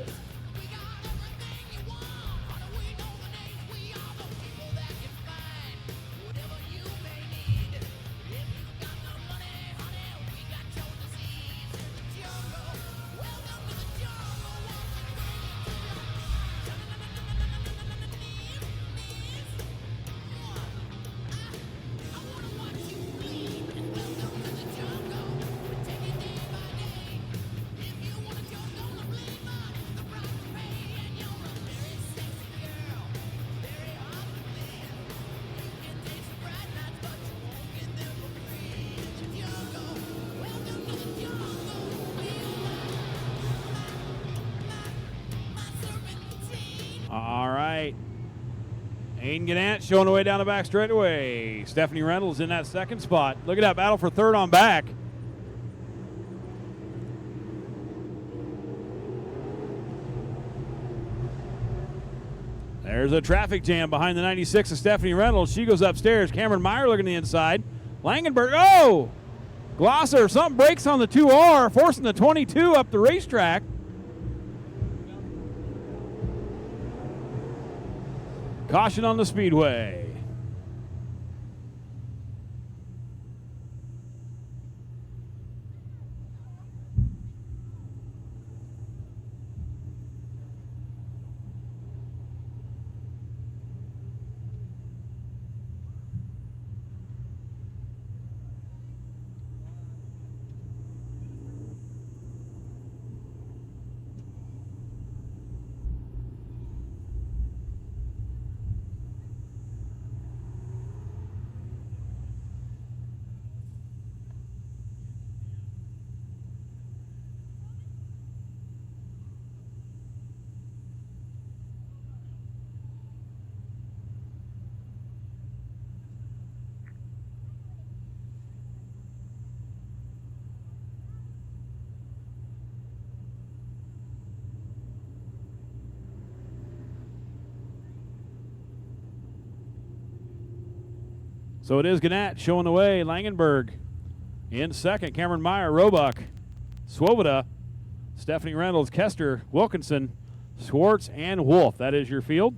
Speaker 1: Aiden Gannett showing the way down the back straightaway. Stephanie Reynolds in that second spot. Look at that battle for third on back. There's a traffic jam behind the 96 of Stephanie Reynolds. She goes upstairs. Cameron Meyer looking to the inside. Langenberg, oh! Glosser, something breaks on the 2R, forcing the 22 up the racetrack. Caution on the Speedway. So it is Gannett showing the way. Langenberg in second. Cameron Meyer, Roebuck, Swoboda, Stephanie Reynolds, Kester, Wilkinson, Schwartz, and Wolf. That is your field.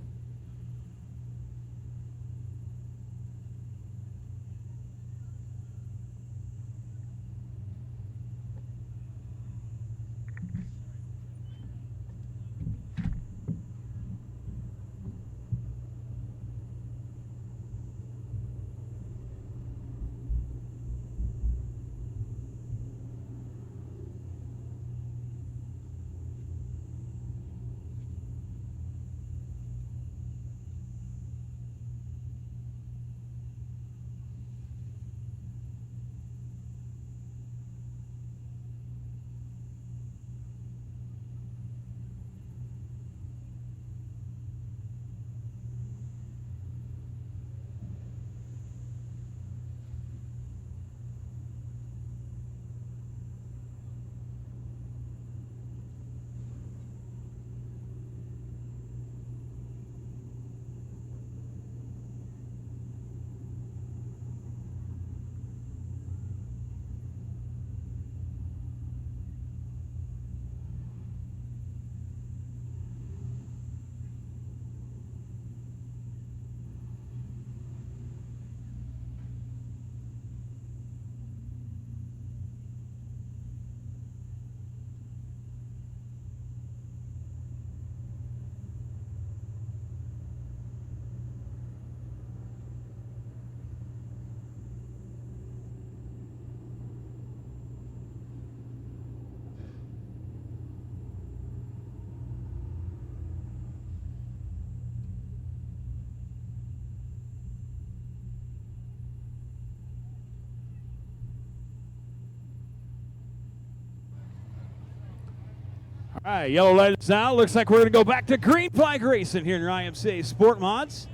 Speaker 1: All right, yellow light is out. Looks like we're going to go back to green flag racing here in your IMCA Sport Mods.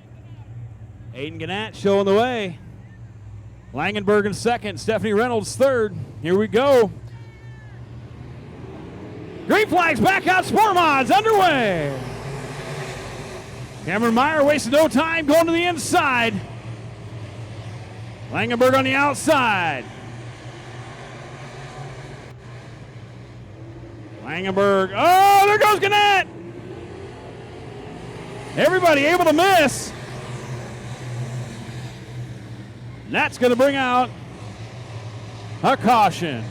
Speaker 1: Aiden Gannett showing the way. Langenberg in second. Stephanie Reynolds third. Here we go. Green flags back out. Sport Mods underway. Cameron Meyer wasting no time going to the inside. Langenberg on the outside. Langenberg. Oh, there goes Gannett. Everybody able to miss. And that's going to bring out a caution.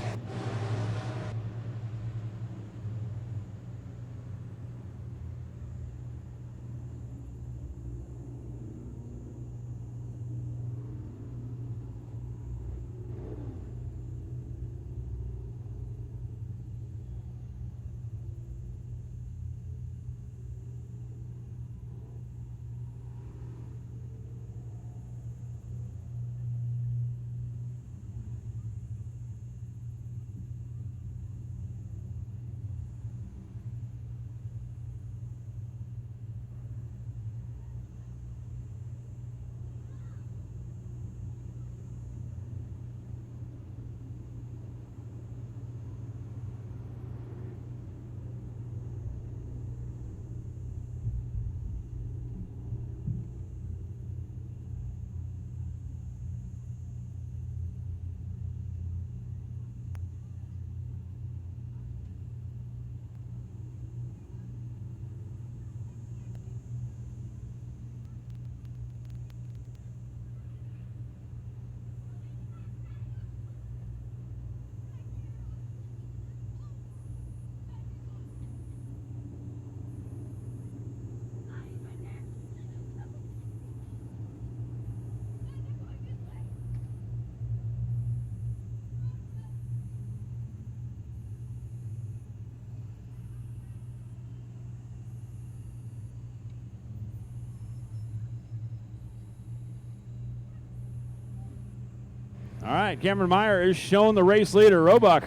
Speaker 1: All right, Cameron Meyer is showing the race leader, Roebuck.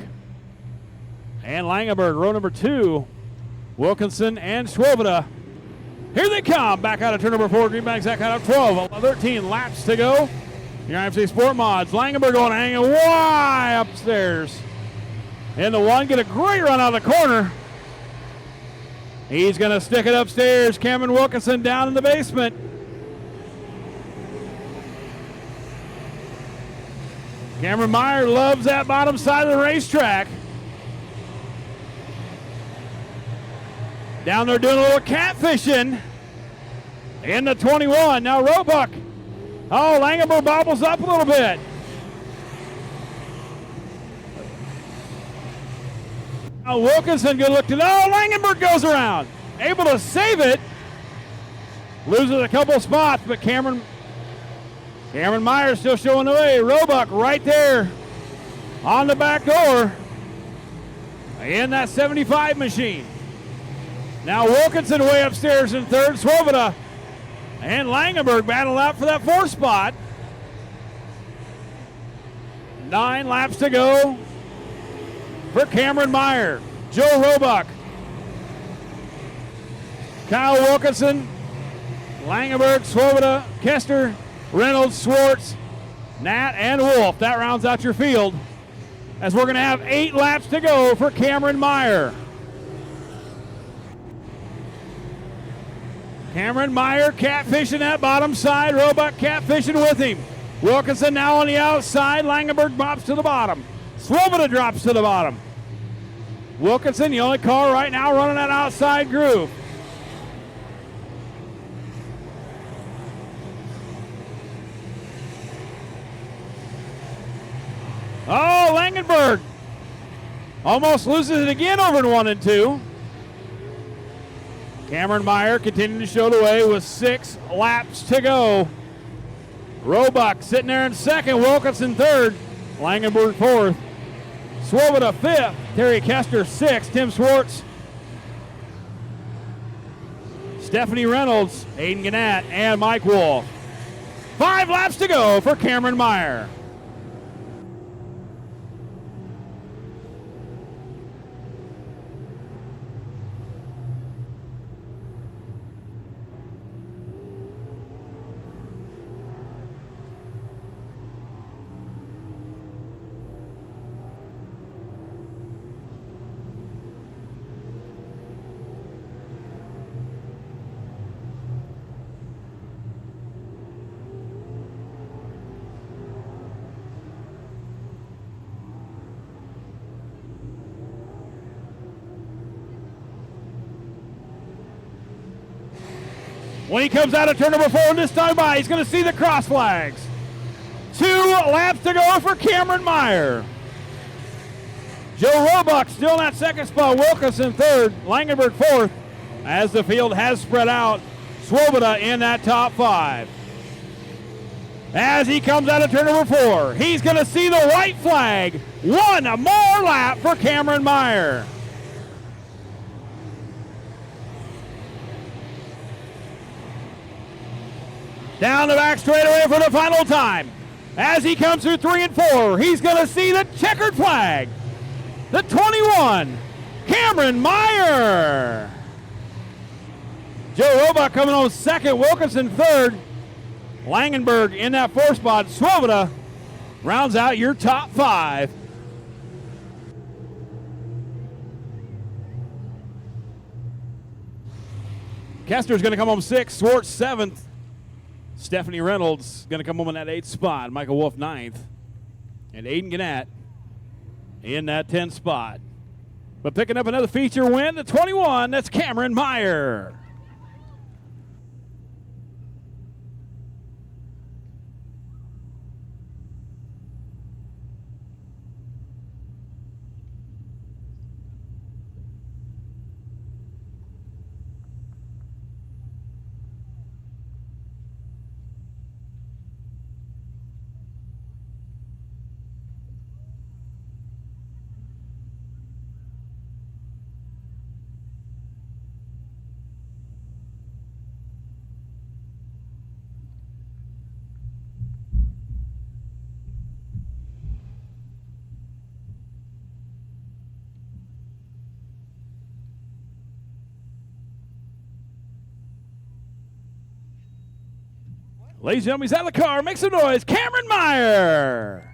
Speaker 1: And Langenberg, row number 2. Wilkinson and Swoboda. Here they come. Back out of turn number 4. Greenback Zach out of 12. 13 laps to go. Your IFC Sport Mods. Langenberg going hanging way upstairs. And the one get a great run out of the corner. He's going to stick it upstairs. Cameron Wilkinson down in the basement. Cameron Meyer loves that bottom side of the racetrack. Down there doing a little catfishing in the 21. Now Roebuck. Oh, Langenberg bobbles up a little bit. Now Wilkinson good look to. Oh, Langenberg goes around. Able to save it. Loses a couple spots, but Cameron Meyer still showing the way. Roebuck right there on the back door in that 75 machine. Now Wilkinson way upstairs in third. Swoboda and Langenberg battle out for that 4th spot. 9 laps to go for Cameron Meyer. Joe Roebuck, Kyle Wilkinson, Langenberg, Swoboda, Kester, Reynolds, Swartz, Nat, and Wolf. That rounds out your field as we're going to have 8 laps to go for Cameron Meyer. Cameron Meyer catfishing that bottom side. Roebuck catfishing with him. Wilkinson now on the outside. Langenberg drops to the bottom. Swoboda drops to the bottom. Wilkinson, the only car right now running that outside groove. Oh, Langenberg almost loses it again over in 1 and 2. Cameron Meyer continuing to show the way with 6 laps to go. Roebuck sitting there in 2nd, Wilkinson 3rd, Langenberg 4th, Swoboda 5th, Terry Kester 6th, Tim Swartz, Stephanie Reynolds, Aiden Gannett, and Mike Wolf. 5 laps to go for Cameron Meyer. When he comes out of turn number 4 this time by, he's going to see the cross flags. 2 laps to go for Cameron Meyer. Joe Roebuck still in that 2nd spot. Wilkinson 3rd, Langenberg 4th. As the field has spread out, Swoboda in that top 5. As he comes out of turn number 4, he's going to see the white flag. 1 more lap for Cameron Meyer. Down the back straightaway for the final time. As he comes through 3 and 4, he's going to see the checkered flag. The 21, Cameron Meyer. Joe Roebuck coming on 2nd, Wilkinson 3rd, Langenberg in that 4th spot. Swoboda rounds out your top 5. Kester's going to come home 6th, Swartz 7th. Stephanie Reynolds going to come home in that 8th spot. Michael Wolf 9th. And Aiden Gannett in that 10th spot. But picking up another feature win, the 21, that's Cameron Meyer. Ladies and gentlemen, he's out of the car. Make some noise. Cameron Meyer.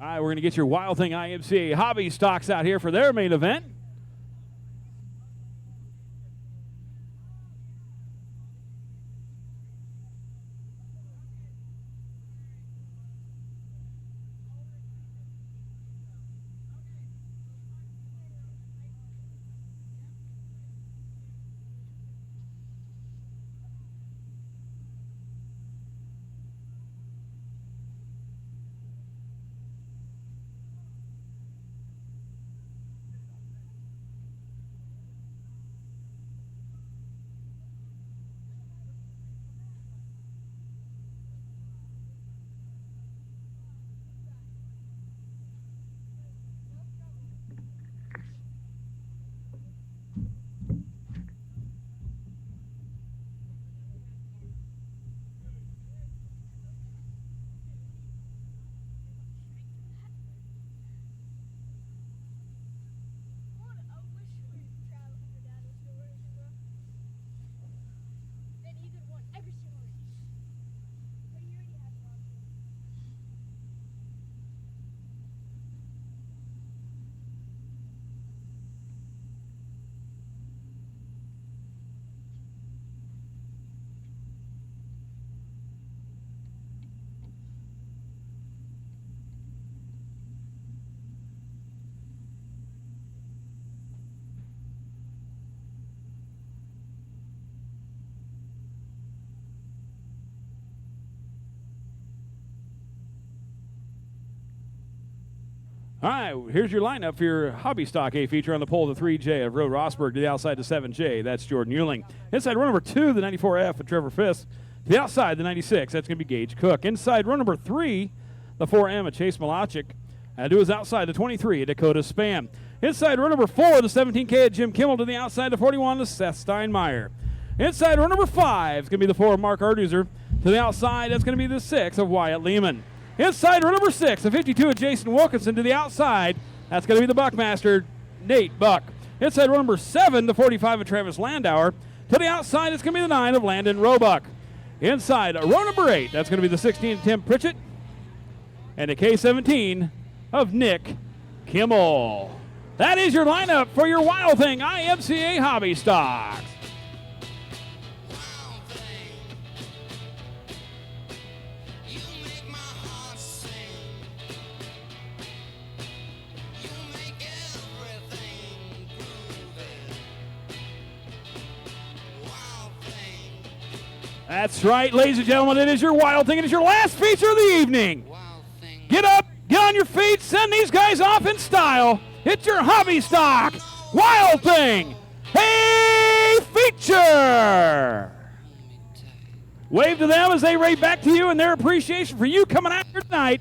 Speaker 1: All right, we're going to get your Wild Thing IMCA hobby stocks out here for their main event. All right, here's your lineup for your hobby stock A feature on the pole. The 3J of Road Rosberg to the outside, the 7J. That's Jordan Euling. Inside row number 2, the 94F of Trevor Fisk. To the outside, the 96. That's going to be Gage Cook. Inside row number 3, the 4M of Chase Malachik. And to his outside, the 23 of Dakota Span. Inside row number 4, the 17K of Jim Kimmel. To the outside, the 41 of Seth Steinmeier. Inside row number 5 is going to be the 4 of Mark Arduzer. To the outside, that's going to be the 6 of Wyatt Lehman. Inside row number 6, the 52 of Jason Wilkinson. To the outside, that's going to be the Buckmaster, Nate Buck. Inside row number 7, the 45 of Travis Landauer. To the outside, it's going to be the 9 of Landon Roebuck. Inside row number 8, that's going to be the 16 of Tim Pritchett. And the K17 of Nick Kimmel. That is your lineup for your Wild Thing IMCA Hobby Stocks. That's right, ladies and gentlemen, it is your Wild Thing. It is your last feature of the evening. Get up, get on your feet, send these guys off in style. It's your hobby stock, Wild Thing. Hey, feature. Wave to them as they rave back to you and their appreciation for you coming out here tonight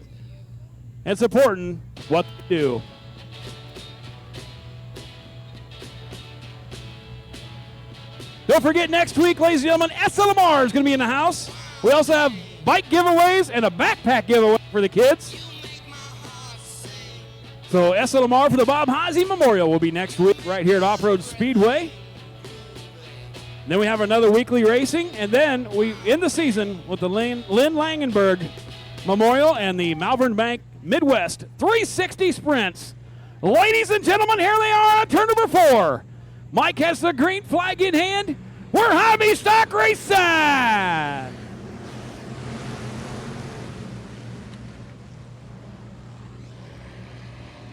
Speaker 1: and supporting what they do. Don't forget, next week, ladies and gentlemen, SLMR is going to be in the house. We also have bike giveaways and a backpack giveaway for the kids. So SLMR for the Bob Haase Memorial will be next week right here at Off-Road Speedway. Then we have another weekly racing, and then we end the season with the Lynn Langenberg Memorial and the Malvern Bank Midwest 360 Sprints. Ladies and gentlemen, here they are on turn number 4. Mike has the green flag in hand. We're hobby stock racing.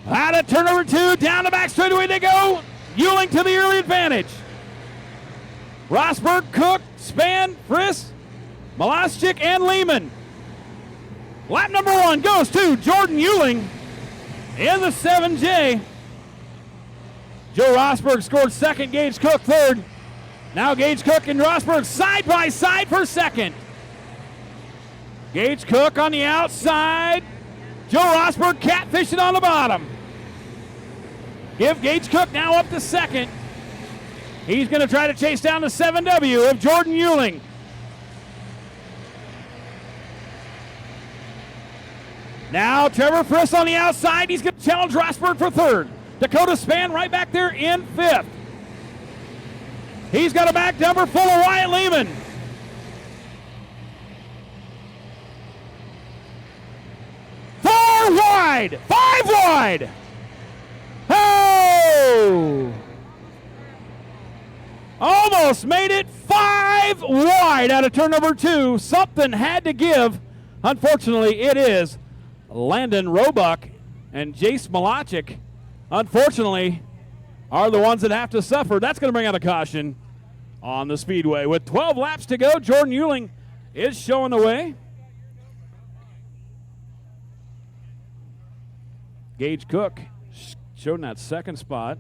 Speaker 1: Out of turn number 2, down the back straightaway they go. Euling to the early advantage. Rosberg, Cook, Span, Friss, Malachik, and Lehman. Lap number 1 goes to Jordan Euling in the 7J. Joe Rosberg scored second, Gage Cook third. Now Gage Cook and Rosberg side by side for second. Gage Cook on the outside. Joe Rosberg catfishing on the bottom. Give Gage Cook now up to second. He's going to try to chase down the 7W of Jordan Euling. Now Trevor Friss on the outside. He's going to challenge Rosberg for third. Dakota Span right back there in 5th. He's got a back number full of Wyatt Lehman. Four wide, 5 wide. Oh! Almost made it 5 wide out of turn number 2. Something had to give. Unfortunately, it is Landon Roebuck and Jace Malachik, unfortunately, are the ones that have to suffer. That's going to bring out a caution on the Speedway. With 12 laps to go, Jordan Euling is showing the way. Gage Cook showed in that second spot.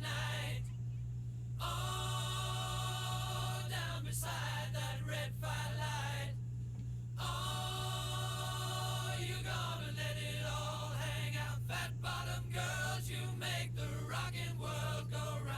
Speaker 2: tonight. Oh, down beside that red firelight. Oh, you gonna let it all hang out. Fat bottom girls, you make the rockin' world go round.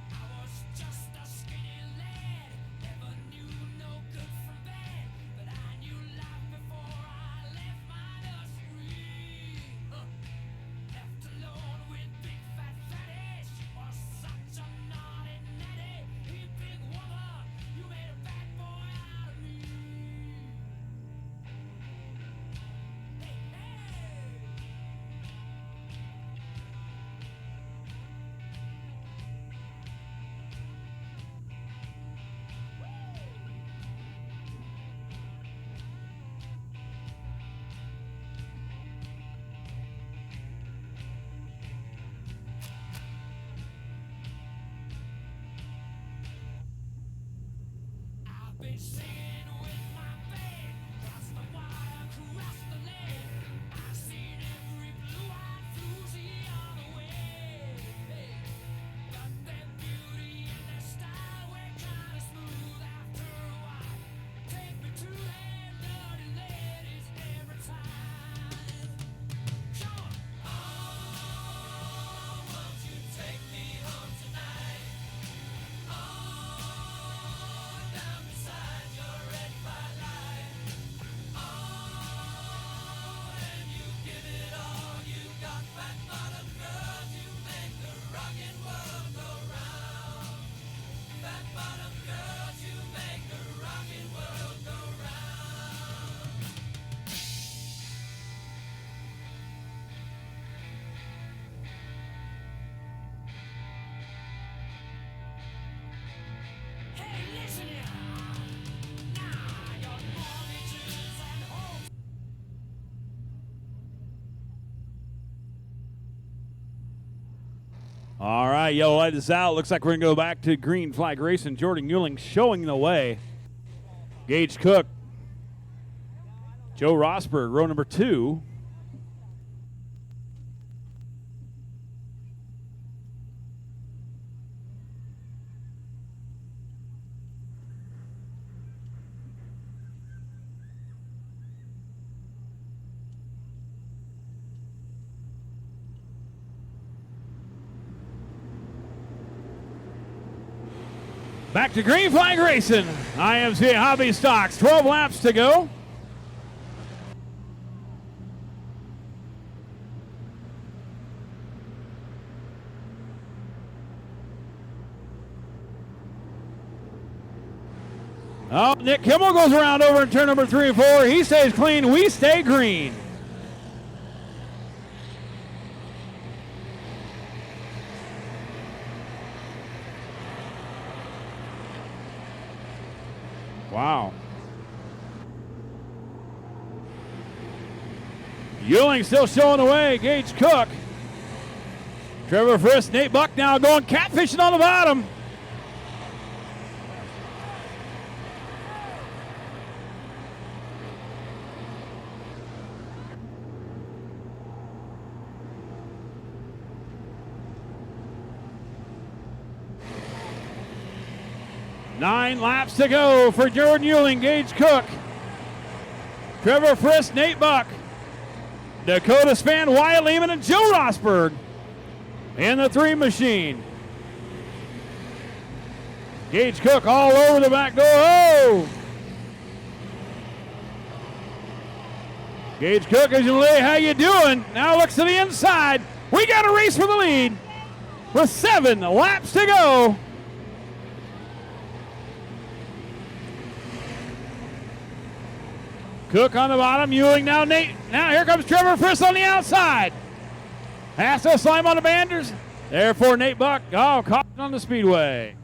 Speaker 2: I was just a skinny lad, never knew no good from bad, but I knew life before I left my nursery. Left alone with big fat fatty, she was such a naughty natty. Hey, big woman, you made a bad boy out of me. Hey, hey. I've been singing with my band, cross the wire, cross the lane. I've seen every blue-eyed floozy on the way. But their beauty and their style were kinda smooth after a while. Take me to them dirty ladies every time. Come on. Oh, won't you take me home tonight? Down beside your red firelight. And you give it all you got, fat bottom girls, you make the rockin' world go round. Fat bottom girls, you make the rockin' world go round. Hey, listen here. Now your mortgages and homes.
Speaker 1: All right, yellow light is out. Looks like we're going to go back to green flag racing. Jordan Euling showing the way. Gage Cook. Joe Rosberg, row number 2. Back to green flag racing. IMCA Hobby Stocks, 12 laps to go. Oh, Nick Kimmel goes around over in turn number 3 and 4. He stays clean. We stay green. Wow. Euling still showing the way. Gage Cook. Trevor Frisk, Nate Buck now going catfishing on the bottom. Nine laps to go for Jordan Euling, Gage Cook, Trevor Frisk, Nate Buck, Dakota Span, Wyatt Lehman, and Joe Rosberg in the 3 machine. Gage Cook all over the back door. Oh! Gage Cook, as you lay, how you doing? Now looks to the inside. We got a race for the lead with 7 laps to go. Cook on the bottom, Euling now Nate. Now here comes Trevor Frisk on the outside. Has to slam on the banders. Therefore Nate Buck, caught on the Speedway.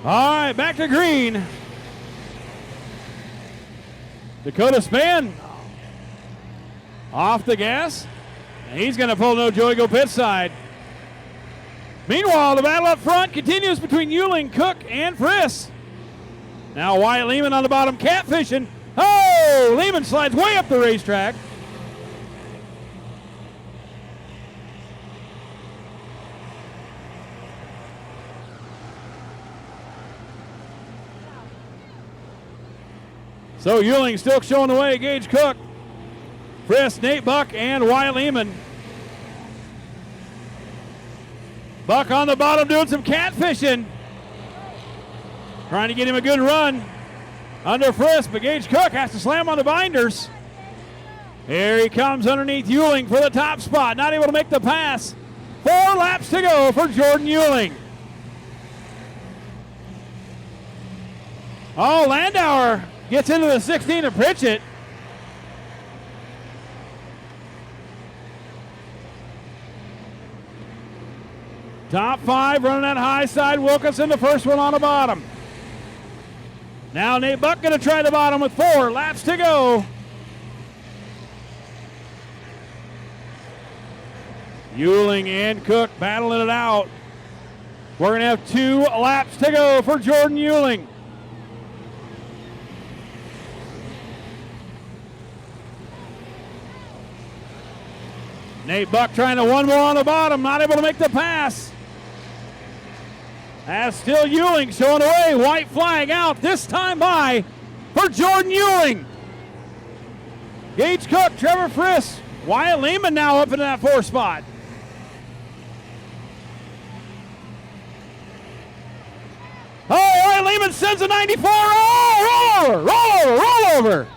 Speaker 1: All right, back to green. Dakota Span off the gas. And he's going to pull no joy, go pit side. Meanwhile, the battle up front continues between Euling, Cook, and Friss. Now Wyatt Lehman on the bottom, catfishing. Oh, Lehman slides way up the racetrack. So Euling still showing the way, Gage Cook, Friss, Nate Buck, and Wyatt Lehman. Buck on the bottom doing some catfishing. Trying to get him a good run under Friss, but Gage Cook has to slam on the binders. Here he comes underneath Euling for the top spot. Not able to make the pass. 4 laps to go for Jordan Euling. Oh, Landauer gets into the 16 of Pritchett. Top 5 running that high side. Wilkinson, the first one on the bottom. Now Nate Buck going to try the bottom with 4 laps to go. Euling and Cook battling it out. We're going to have 2 laps to go for Jordan Euling. Nate Buck trying to one more on the bottom, not able to make the pass. As still Euling showing away, white flag out, this time by for Jordan Euling. Gage Cook, Trevor Friss, Wyatt Lehman now up into that 4 spot. Oh, Wyatt Lehman sends a 94, roll over.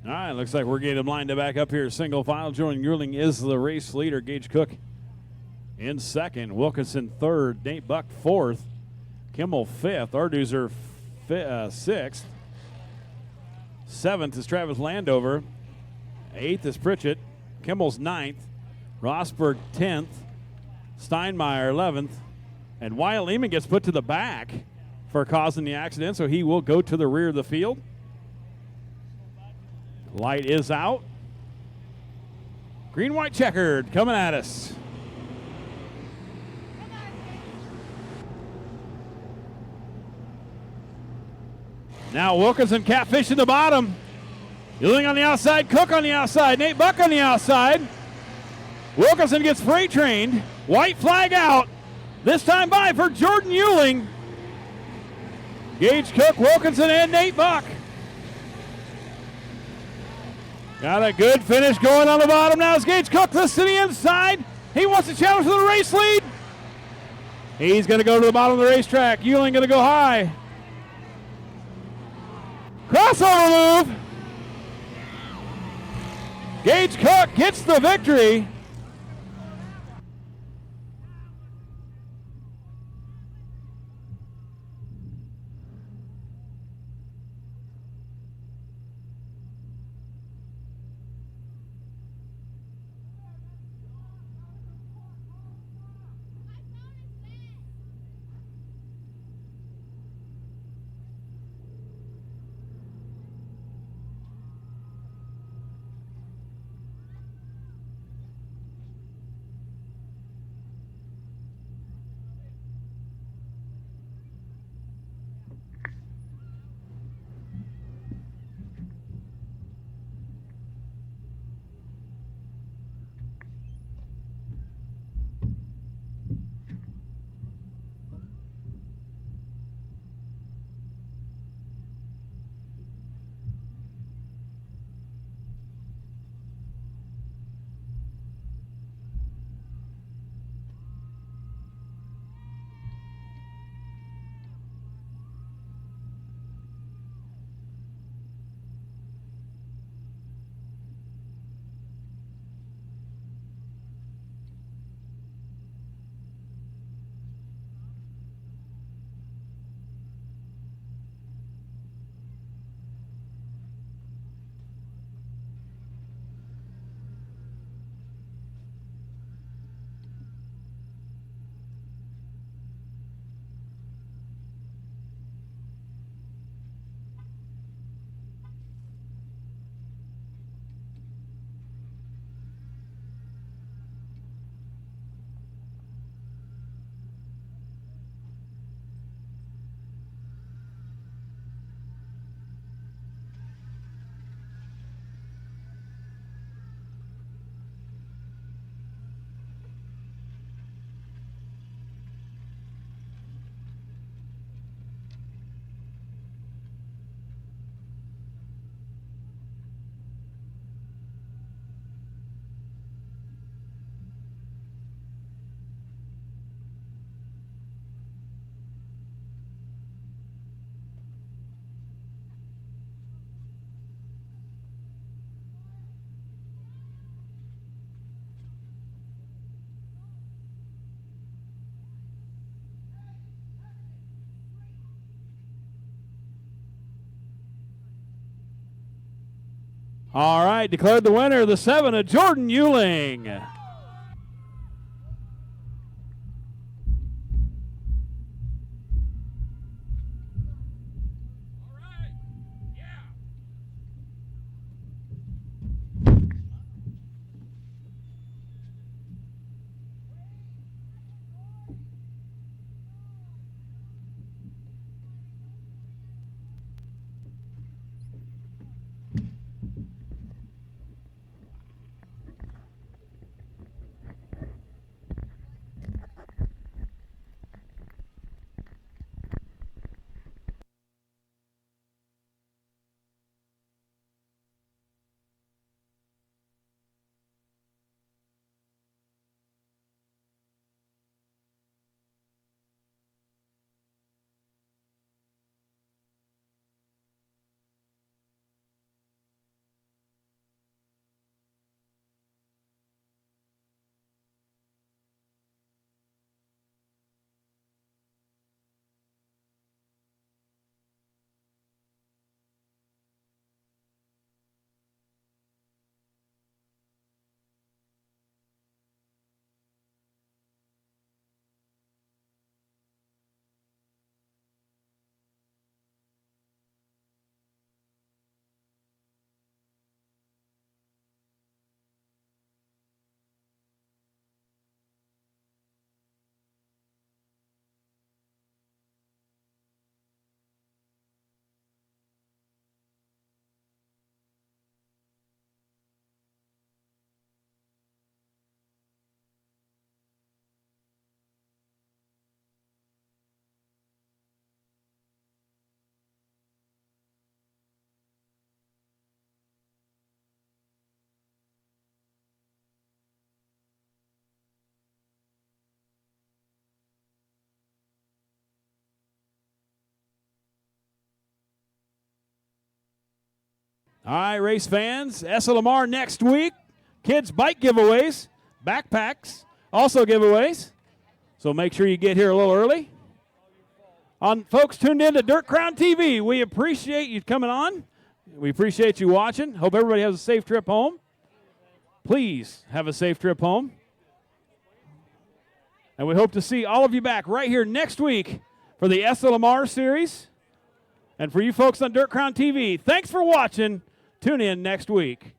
Speaker 1: All right, looks like we're getting him lined back up here. Single file. Jordan Euling is the race leader. Gage Cook in second. Wilkinson third. Nate Buck fourth. Kimmel fifth. Arduzer sixth. Seventh is Travis Landover. Eighth is Pritchett. Kimmel's ninth. Rosberg 10th. Steinmeier 11th. And Wyatt Lehman gets put to the back for causing the accident, so he will go to the rear of the field. Light is out. Green, white, checkered coming at us. Now Wilkinson catfish in the bottom. Euling on the outside, Cook on the outside, Nate Buck on the outside. Wilkinson gets freight trained. White flag out. This time by for Jordan Euling. Gage Cook, Wilkinson, and Nate Buck. Got a good finish going on the bottom. Now it's Gage Cook, this to the inside. He wants to challenge for the race lead. He's going to go to the bottom of the racetrack. Euling going to go high. Crossover move. Gage Cook gets the victory. All right, declared the winner of the 7 of Jordan Euling. All right, race fans, SLMR next week. Kids bike giveaways, backpacks, also giveaways. So make sure you get here a little early. Folks tuned in to Dirt Crown TV, we appreciate you coming on. We appreciate you watching. Hope everybody has a safe trip home. Please have a safe trip home. And we hope to see all of you back right here next week for the SLMR series. And for you folks on Dirt Crown TV, thanks for watching. Tune in next week.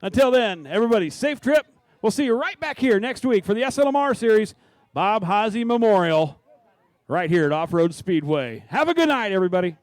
Speaker 1: Until then, everybody, safe trip. We'll see you right back here next week for the SLMR series, Bob Haase Memorial, right here at Off-Road Speedway. Have a good night, everybody.